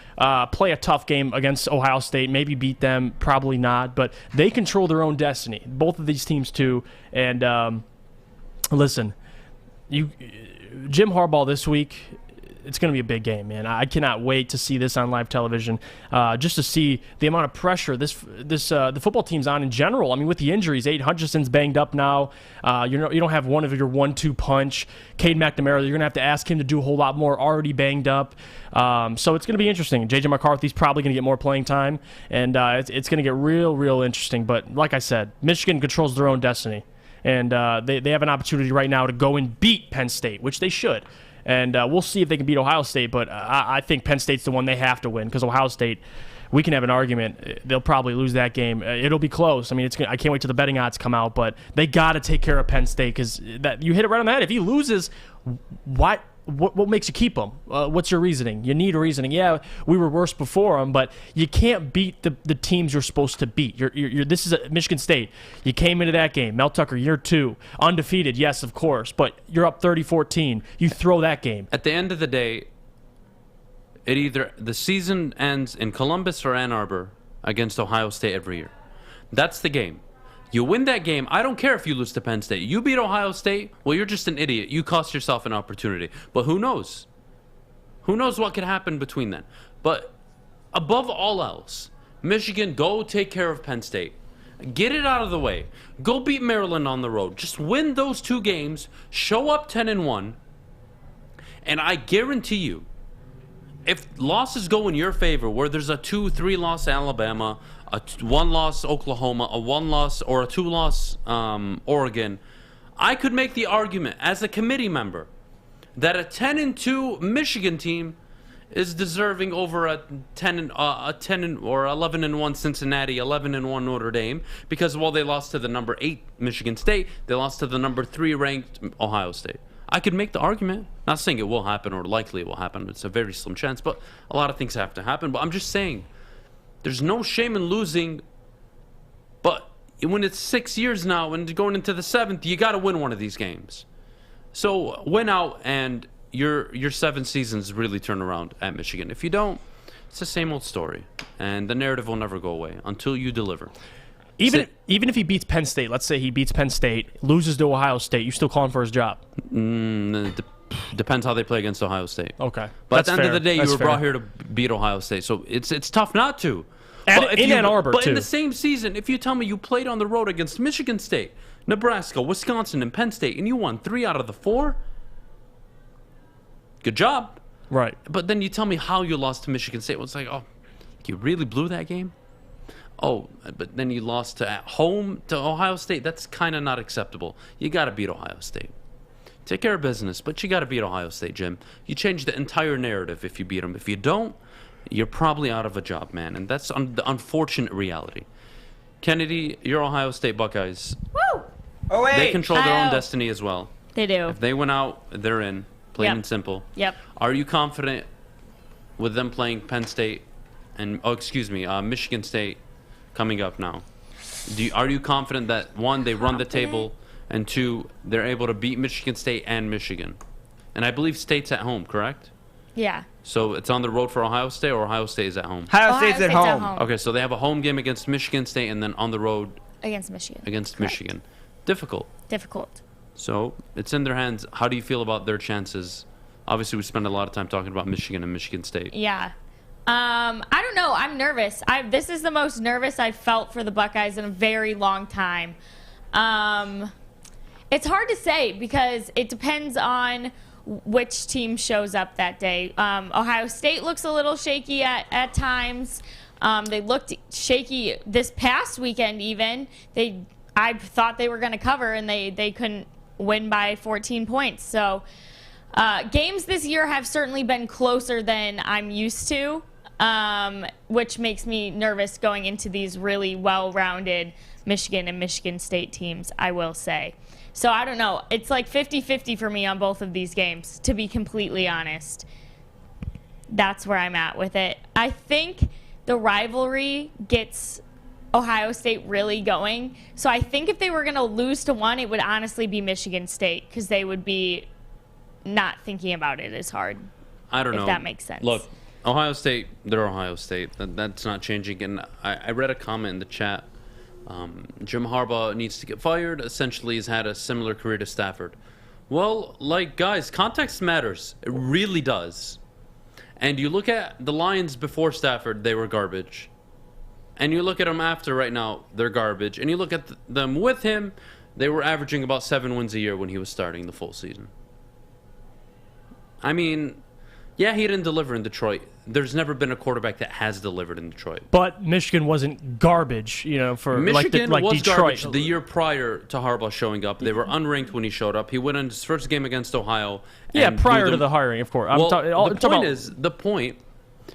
play a tough game against Ohio State, maybe beat them, probably not, but they control their own destiny. Both of these teams too. And listen, Jim Harbaugh this week, it's going to be a big game, man. I cannot wait to see this on live television, just to see the amount of pressure the football team's on in general. I mean, with the injuries, Aiden Hutchison's banged up now. You don't have one of your 1-2 punch. Cade McNamara, you're going to have to ask him to do a whole lot more, already banged up. So it's going to be interesting. J.J. McCarthy's probably going to get more playing time, and it's going to get real interesting. But like I said, Michigan controls their own destiny, and they have an opportunity right now to go and beat Penn State, which they should. And we'll see if they can beat Ohio State, but I think Penn State's the one they have to win, because Ohio State, we can have an argument. They'll probably lose that game. It'll be close. I mean, I can't wait till the betting odds come out, but they got to take care of Penn State, because you hit it right on the head. If he loses, what makes you keep him? What's your reasoning? You need a reasoning. Yeah, we were worse before him, but you can't beat the teams you're supposed to beat. This is Michigan State. You came into that game. Mel Tucker, year 2. Undefeated, yes, of course, but you're up 30-14. You throw that game. At the end of the day, the season ends in Columbus or Ann Arbor against Ohio State every year. That's the game. You win that game. I don't care if you lose to Penn State. You beat Ohio State, well, you're just an idiot. You cost yourself an opportunity. But who knows? Who knows what could happen between then? But above all else, Michigan, go take care of Penn State. Get it out of the way. Go beat Maryland on the road. Just win those 2 games. Show up 10-1. And I guarantee you, if losses go in your favor, where there's a 2-3 loss Alabama, a 1-loss Oklahoma, a 1-loss or a 2-loss Oregon, I could make the argument as a committee member that a 10-2 Michigan team is deserving over a 10 or 11-1 Cincinnati, 11-1 Notre Dame, because while they lost to the number 8 Michigan State, they lost to the number 3 ranked Ohio State. I could make the argument. Not saying it will happen or likely it will happen. It's a very slim chance, but a lot of things have to happen. But I'm just saying, there's no shame in losing, but when it's 6 years now and going into the 7th, you got to win one of these games. So win out, and your 7 seasons really turn around at Michigan. If you don't, it's the same old story, and the narrative will never go away until you deliver. Even if he beats Penn State, let's say he beats Penn State, loses to Ohio State, you still call him for his job? Depends how they play against Ohio State. Okay. But at the end of the day, you were brought here to beat Ohio State, so it's tough not to. In Ann Arbor, but too. in the same season, if you tell me you played on the road against Michigan State, Nebraska, Wisconsin, and Penn State, and you won 3 out of the 4, good job. Right. But then you tell me how you lost to Michigan State. Well, it's like, oh, you really blew that game? Oh, but then you lost at home to Ohio State. That's kind of not acceptable. You got to beat Ohio State. Take care of business, but you got to beat Ohio State, Jim. You change the entire narrative if you beat them. If you don't, you're probably out of a job, man. And that's the unfortunate reality. Kennedy, your Ohio State Buckeyes. Woo! Oh, wait. They control their own destiny as well. They do. If they went out, they're in. Plain and simple. Yep. Are you confident with them playing Penn State and, Michigan State coming up now? Are you confident that, one, they run the table, and two, they're able to beat Michigan State and Michigan? And I believe State's at home, correct? Yeah. So it's on the road for Ohio State, or Ohio State is at home? Ohio State's at home. Okay, so they have a home game against Michigan State and then on the road Against Michigan. against Michigan. Difficult. Difficult. So it's in their hands. How do you feel about their chances? Obviously, we spend a lot of time talking about Michigan and Michigan State. Yeah. I don't know. I'm nervous. This is the most nervous I've felt for the Buckeyes in a very long time. It's hard to say because it depends on which team shows up that day. Ohio State looks a little shaky at times. They looked shaky this past weekend even. I thought they were going to cover, and they couldn't win by 14 points. So games this year have certainly been closer than I'm used to, which makes me nervous going into these really well-rounded Michigan and Michigan State teams, I will say. So I don't know. It's like 50-50 for me on both of these games, to be completely honest. That's where I'm at with it. I think the rivalry gets Ohio State really going. So I think if they were going to lose to one, it would honestly be Michigan State because they would be not thinking about it as hard. I don't know. If that makes sense. Look, Ohio State, they're Ohio State. That's not changing. And I read a comment in the chat. Jim Harbaugh needs to get fired. Essentially, he's had a similar career to Stafford. Well, guys, context matters. It really does. And you look at the Lions before Stafford, they were garbage. And you look at them after right now, they're garbage. And you look at them with him, they were averaging about 7 wins a year when he was starting the full season. I mean, yeah, he didn't deliver in Detroit. There's never been a quarterback that has delivered in Detroit. But Michigan wasn't garbage, for Michigan like was Detroit. Garbage the year prior to Harbaugh showing up. They were unranked when he showed up. He went in his first game against Ohio. Yeah, prior to the hiring, of course. The point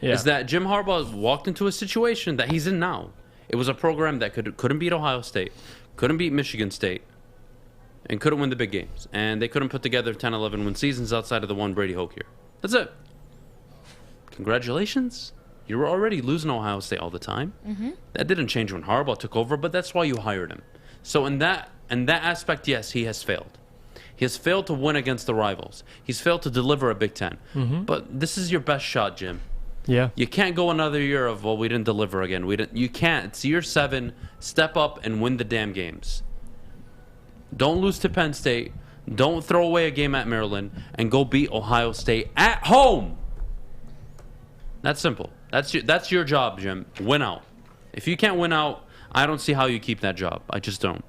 is that Jim Harbaugh walked into a situation that he's in now. It was a program that couldn't beat Ohio State, couldn't beat Michigan State, and couldn't win the big games. And they couldn't put together 10, 11 win seasons outside of the one Brady Hoke year. That's it. Congratulations. You were already losing Ohio State all the time. Mm-hmm. That didn't change when Harbaugh took over, but that's why you hired him. So in that aspect, yes, he has failed. He has failed to win against the rivals. He's failed to deliver a Big Ten. Mm-hmm. But this is your best shot, Jim. Yeah. You can't go another year of, we didn't deliver again. You can't. It's year 7. Step up and win the damn games. Don't lose to Penn State. Don't throw away a game at Maryland, and go beat Ohio State at home. That's simple. That's your job, Jim. Win out. If you can't win out, I don't see how you keep that job. I just don't.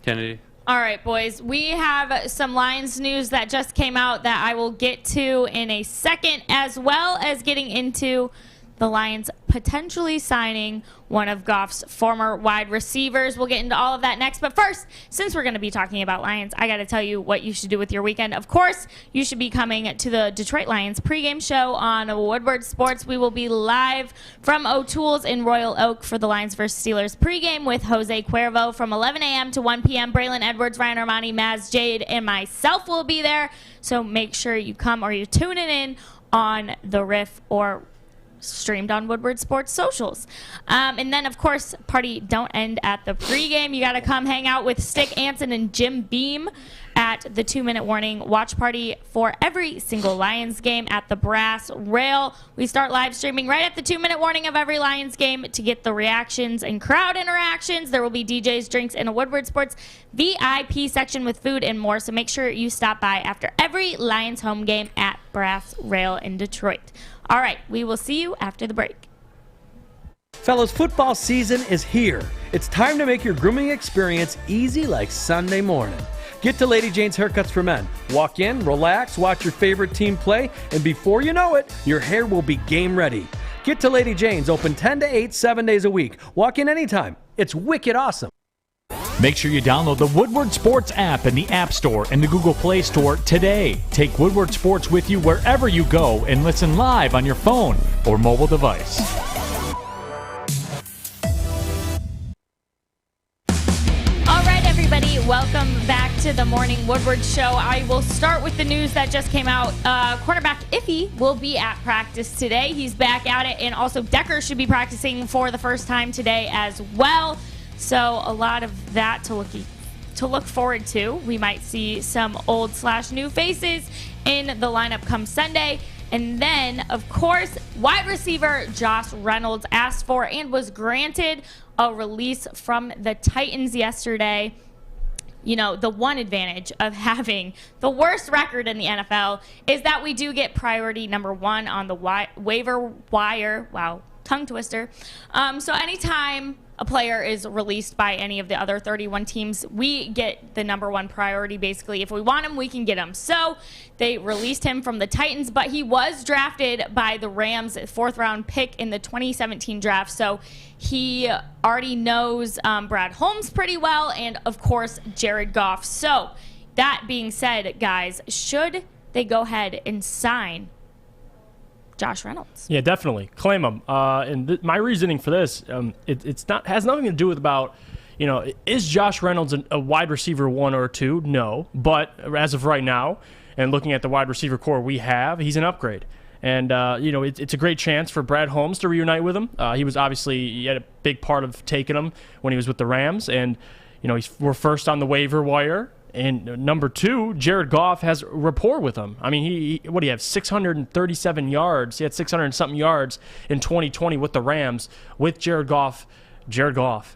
Kennedy? All right, boys. We have some Lions news that just came out that I will get to in a second, as well as getting into the Lions potentially signing one of Goff's former wide receivers. We'll get into all of that next. But first, since we're going to be talking about Lions, I got to tell you what you should do with your weekend. Of course, you should be coming to the Detroit Lions pregame show on Woodward Sports. We will be live from O'Toole's in Royal Oak for the Lions vs. Steelers pregame with Jose Cuervo from 11 a.m. to 1 p.m. Braylon Edwards, Ryan Armani, Maz Jade, and myself will be there. So make sure you come or you tune it in on the Riff or streamed on Woodward Sports socials. And then, of course, party don't end at the pregame. You got to come hang out with Stick Anson and Jim Beam at the 2-minute warning watch party for every single Lions game at the Brass Rail. We start live streaming right at the 2-minute warning of every Lions game to get the reactions and crowd interactions. There will be DJs, drinks, and a Woodward Sports VIP section with food and more. So make sure you stop by after every Lions home game at Brass Rail in Detroit. All right, we will see you after the break. Fellas, football season is here. It's time to make your grooming experience easy like Sunday morning. Get to Lady Jane's Haircuts for Men. Walk in, relax, watch your favorite team play, and before you know it, your hair will be game ready. Get to Lady Jane's, open 10 to 8, 7 days a week. Walk in anytime. It's wicked awesome. Make sure you download the Woodward Sports app in the App Store and the Google Play Store today. Take Woodward Sports with you wherever you go and listen live on your phone or mobile device. All right, everybody, welcome back to the Morning Woodward Show. I will start with the news that just came out. Quarterback Iffy will be at practice today. He's back at it, and also Decker should be practicing for the first time today as well. So a lot of that to look forward to. We might see some old/new faces in the lineup come Sunday. And then, of course, wide receiver Josh Reynolds asked for and was granted a release from the Titans yesterday. You know, the one advantage of having the worst record in the NFL is that we do get priority number one on the waiver wire. Wow, tongue twister. So anytime a player is released by any of the other 31 teams, we get the number one priority. Basically, if we want him, we can get him. So they released him from the Titans, but he was drafted by the Rams, 4th-round pick in the 2017 draft. So he already knows Brad Holmes pretty well, and of course Jared Goff. So that being said, guys, should they go ahead and sign Josh Reynolds? Yeah, definitely claim him. And my reasoning for this, has nothing to do with about, is Josh Reynolds a wide receiver 1 or 2? No, but as of right now, and looking at the wide receiver core we have, he's an upgrade. And it's a great chance for Brad Holmes to reunite with him. He had a big part of taking him when he was with the Rams, and we're first on the waiver wire. And number 2, Jared Goff has rapport with him. I mean, what do you have? 637 yards. He had 600-something yards in 2020 with the Rams with Jared Goff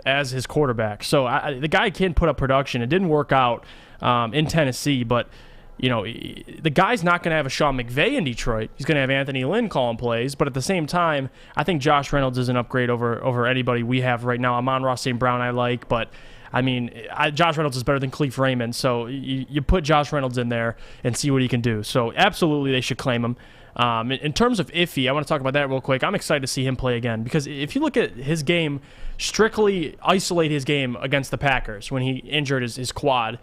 as his quarterback. So the guy can put up production. It didn't work out in Tennessee, but the guy's not going to have a Sean McVay in Detroit. He's going to have Anthony Lynn calling plays. But at the same time, I think Josh Reynolds is an upgrade over anybody we have right now. Amon-Ra St. Brown I like, but I mean, Josh Reynolds is better than Khalif Raymond, so you put Josh Reynolds in there and see what he can do. So absolutely they should claim him. In terms of Iffy, I want to talk about that real quick. I'm excited to see him play again because if you look at his game, strictly isolate his game against the Packers when he injured his quad,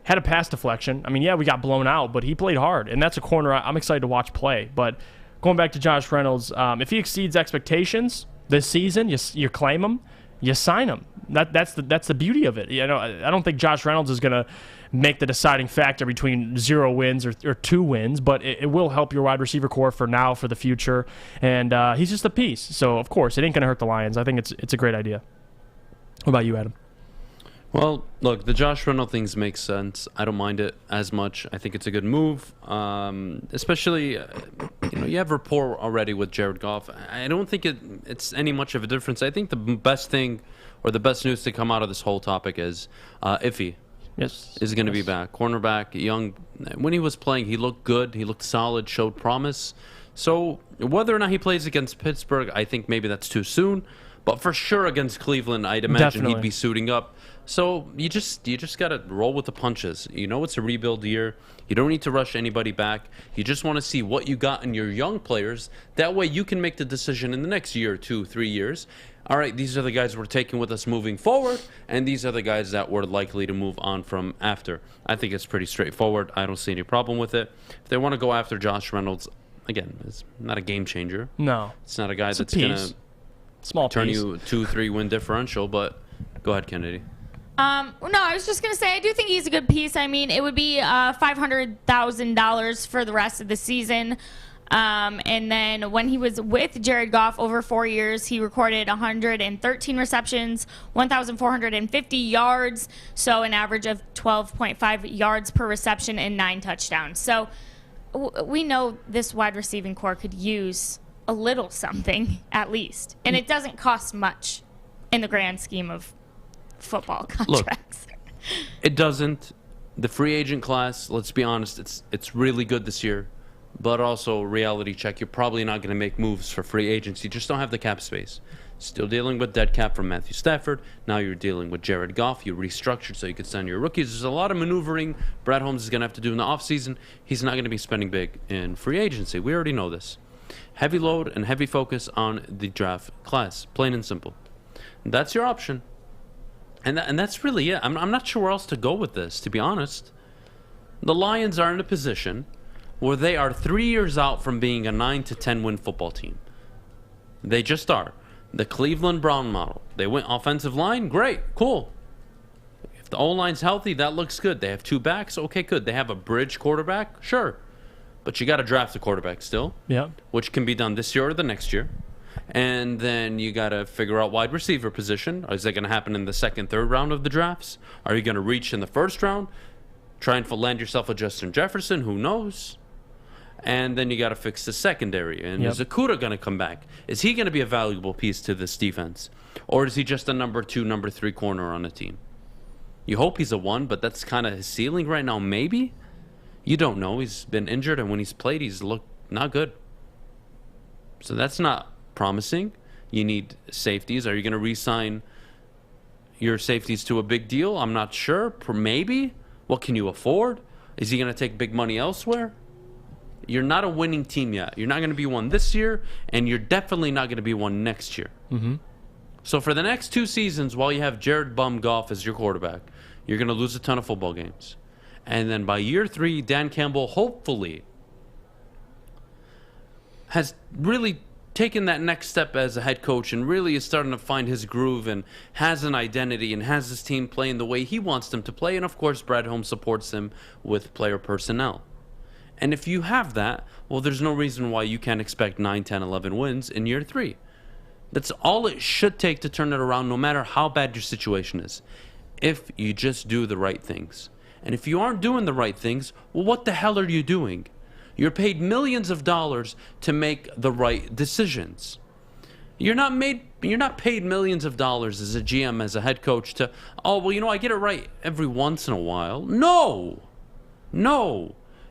had a pass deflection. I mean, yeah, we got blown out, but he played hard, and that's a corner I'm excited to watch play. But going back to Josh Reynolds, if he exceeds expectations this season, you claim him. You sign him. That's the beauty of it. I don't think Josh Reynolds is going to make the deciding factor between 0 wins or 2 wins, but it will help your wide receiver core for now, for the future, and he's just a piece. So of course, it ain't going to hurt the Lions. I think it's a great idea. What about you, Adam? Well, look, the Josh Reynolds things make sense. I don't mind it as much. I think it's a good move, especially you have rapport already with Jared Goff. I don't think it's any much of a difference. I think the best thing or the best news to come out of this whole topic is Iffy is going to be back. Cornerback, young. When he was playing, he looked good. He looked solid, showed promise. So whether or not he plays against Pittsburgh, I think maybe that's too soon. But for sure against Cleveland, I'd imagine he'd be suiting up. So you just got to roll with the punches. It's a rebuild year. You don't need to rush anybody back. You just want to see what you got in your young players. That way you can make the decision in the next year, 2, 3 years. All right, these are the guys we're taking with us moving forward, and these are the guys that we're likely to move on from after. I think it's pretty straightforward. I don't see any problem with it. If they want to go after Josh Reynolds, again, it's not a game changer. No. It's not a guy that's going to turn you 2-3 win differential, but go ahead, Kennedy. No, I was just going to say, I do think he's a good piece. I mean, it would be $500,000 for the rest of the season. And then when he was with Jared Goff over 4 years, he recorded 113 receptions, 1,450 yards, so an average of 12.5 yards per reception and 9 touchdowns. So we know this wide receiving core could use a little something at least. And it doesn't cost much in the grand scheme of football contracts. Look, it doesn't. The free agent class, let's be honest, it's really good this year. But also, reality check, you're probably not going to make moves for free agents. You just don't have the cap space. Still dealing with dead cap from Matthew Stafford. Now you're dealing with Jared Goff. You restructured so you could sign your rookies. There's a lot of maneuvering Brad Holmes is going to have to do in the offseason. He's not going to be spending big in free agency. We already know this. Heavy load and heavy focus on the draft class, plain and simple. That's your option. And that's really it. I'm not sure where else to go with this, to be honest. The Lions are in a position where they are 3 years out from being a 9 to 10 win football team. They just are. The Cleveland Brown model. They went offensive line, great, cool. If the O-line's healthy, that looks good. They have 2 backs, okay, good. They have a bridge quarterback, sure. But you got to draft a quarterback still, which can be done this year or the next year. And then you got to figure out wide receiver position. Is that going to happen in the second, third round of the drafts? Are you going to reach in the first round? Try and land yourself a Justin Jefferson, who knows? And then you got to fix the secondary. And is Okudah going to come back? Is he going to be a valuable piece to this defense? Or is he just a number 2, number 3 corner on the team? You hope he's a 1, but that's kind of his ceiling right now, maybe? You don't know. He's been injured, and when he's played, he's looked not good. So that's not promising. You need safeties. Are you going to re-sign your safeties to a big deal? I'm not sure. Maybe. What can you afford? Is he going to take big money elsewhere? You're not a winning team yet. You're not going to be one this year, and you're definitely not going to be one next year. Mm-hmm. So for the next 2 seasons, while you have Jared Bum Goff as your quarterback, you're going to lose a ton of football games. And then by year 3, Dan Campbell hopefully has really taken that next step as a head coach and really is starting to find his groove and has an identity and has his team playing the way he wants them to play. And of course, Brad Holmes supports him with player personnel. And if you have that, well, there's no reason why you can't expect 9, 10, 11 wins in year 3. That's all it should take to turn it around, no matter how bad your situation is, if you just do the right things. And if you aren't doing the right things, well, what the hell are you doing? You're paid millions of dollars to make the right decisions. You're not paid millions of dollars as a GM, as a head coach to, I get it right every once in a while. No.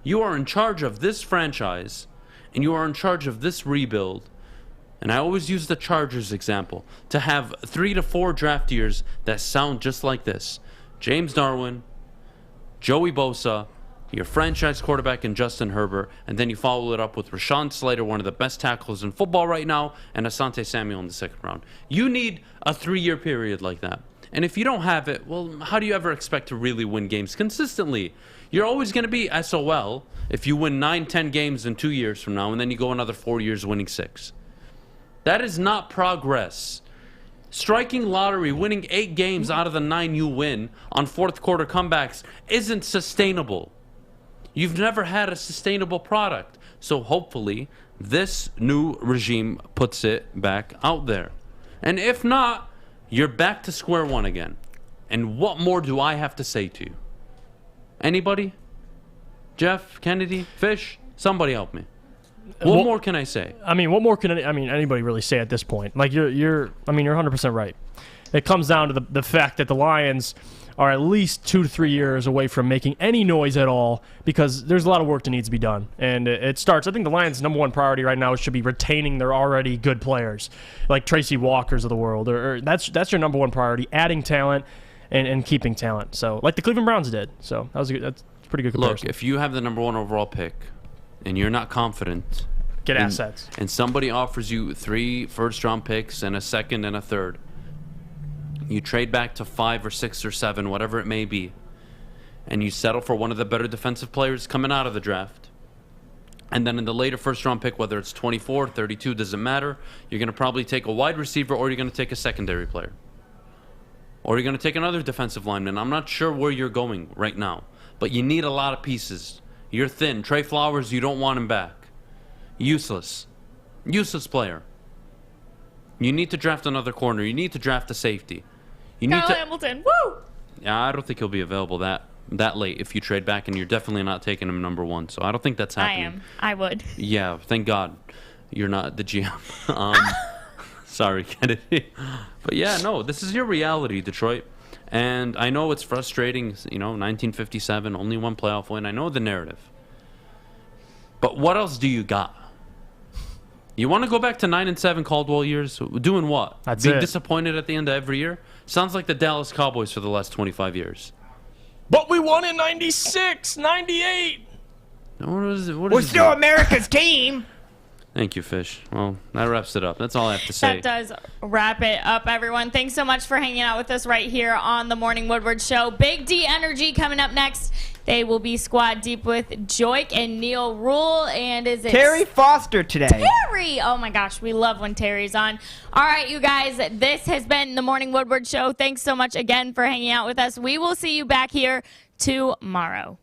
You are in charge of this franchise, and you are in charge of this rebuild. And I always use the Chargers example, to have 3 to 4 draft years that sound just like this. James Darwin, Joey Bosa, your franchise quarterback in Justin Herbert, and then you follow it up with Rashawn Slater, one of the best tackles in football right now, and Asante Samuel in the second round. You need a 3-year period like that. And if you don't have it, well, how do you ever expect to really win games consistently? You're always going to be SOL if you win 9, 10 games in 2 years from now, and then you go another 4 years winning 6. That is not progress. Striking lottery, winning 8 games out of the 9 you win on fourth quarter comebacks isn't sustainable. You've never had a sustainable product. So hopefully this new regime puts it back out there. And if not, you're back to square one again. And what more do I have to say to you? Anybody? Jeff, Kennedy, Fish? Somebody help me. What more can I say? What more can anybody really say at this point? Like you're 100% right. It comes down to the fact that the Lions are at least 2 to 3 years away from making any noise at all, because there's a lot of work that needs to be done. And it starts, I think the Lions' number 1 priority right now should be retaining their already good players, like Tracy Walkers of the world. Or that's your number 1 priority, adding talent and keeping talent. So like the Cleveland Browns did. So that's a pretty good comparison. Look, if you have the number 1 overall pick and you're not confident, get assets. And somebody offers you 3 first-round picks and a second and a third, you trade back to 5 or 6 or 7, whatever it may be, and you settle for one of the better defensive players coming out of the draft. And then in the later first-round pick, whether it's 24, 32, doesn't matter, you're going to probably take a wide receiver, or you're going to take a secondary player. Or you're going to take another defensive lineman. I'm not sure where you're going right now, but you need a lot of pieces. You're thin. Trey Flowers, you don't want him back. Useless player. You need to draft another corner. You need to draft a safety. Kyle Hamilton, woo! Yeah, I don't think he'll be available that late if you trade back, and you're definitely not taking him number 1. So I don't think that's happening. I am. I would. Yeah, thank God you're not the GM. Sorry, Kennedy. But yeah, no, this is your reality, Detroit. And I know it's frustrating, 1957, only 1 playoff win. I know the narrative. But what else do you got? You want to go back to 9 and 7 Caldwell years? Doing what? Being disappointed at the end of every year? Sounds like the Dallas Cowboys for the last 25 years. But we won in 96, 98. We're still America's team. Thank you, Fish. Well, that wraps it up. That's all I have to say. That does wrap it up, everyone. Thanks so much for hanging out with us right here on the Morning Woodward Show. Big D Energy coming up next. They will be squad deep with Joik and Neil Rule. And is it Terry Foster today? Terry! Oh my gosh, we love when Terry's on. All right, you guys, this has been the Morning Woodward Show. Thanks so much again for hanging out with us. We will see you back here tomorrow.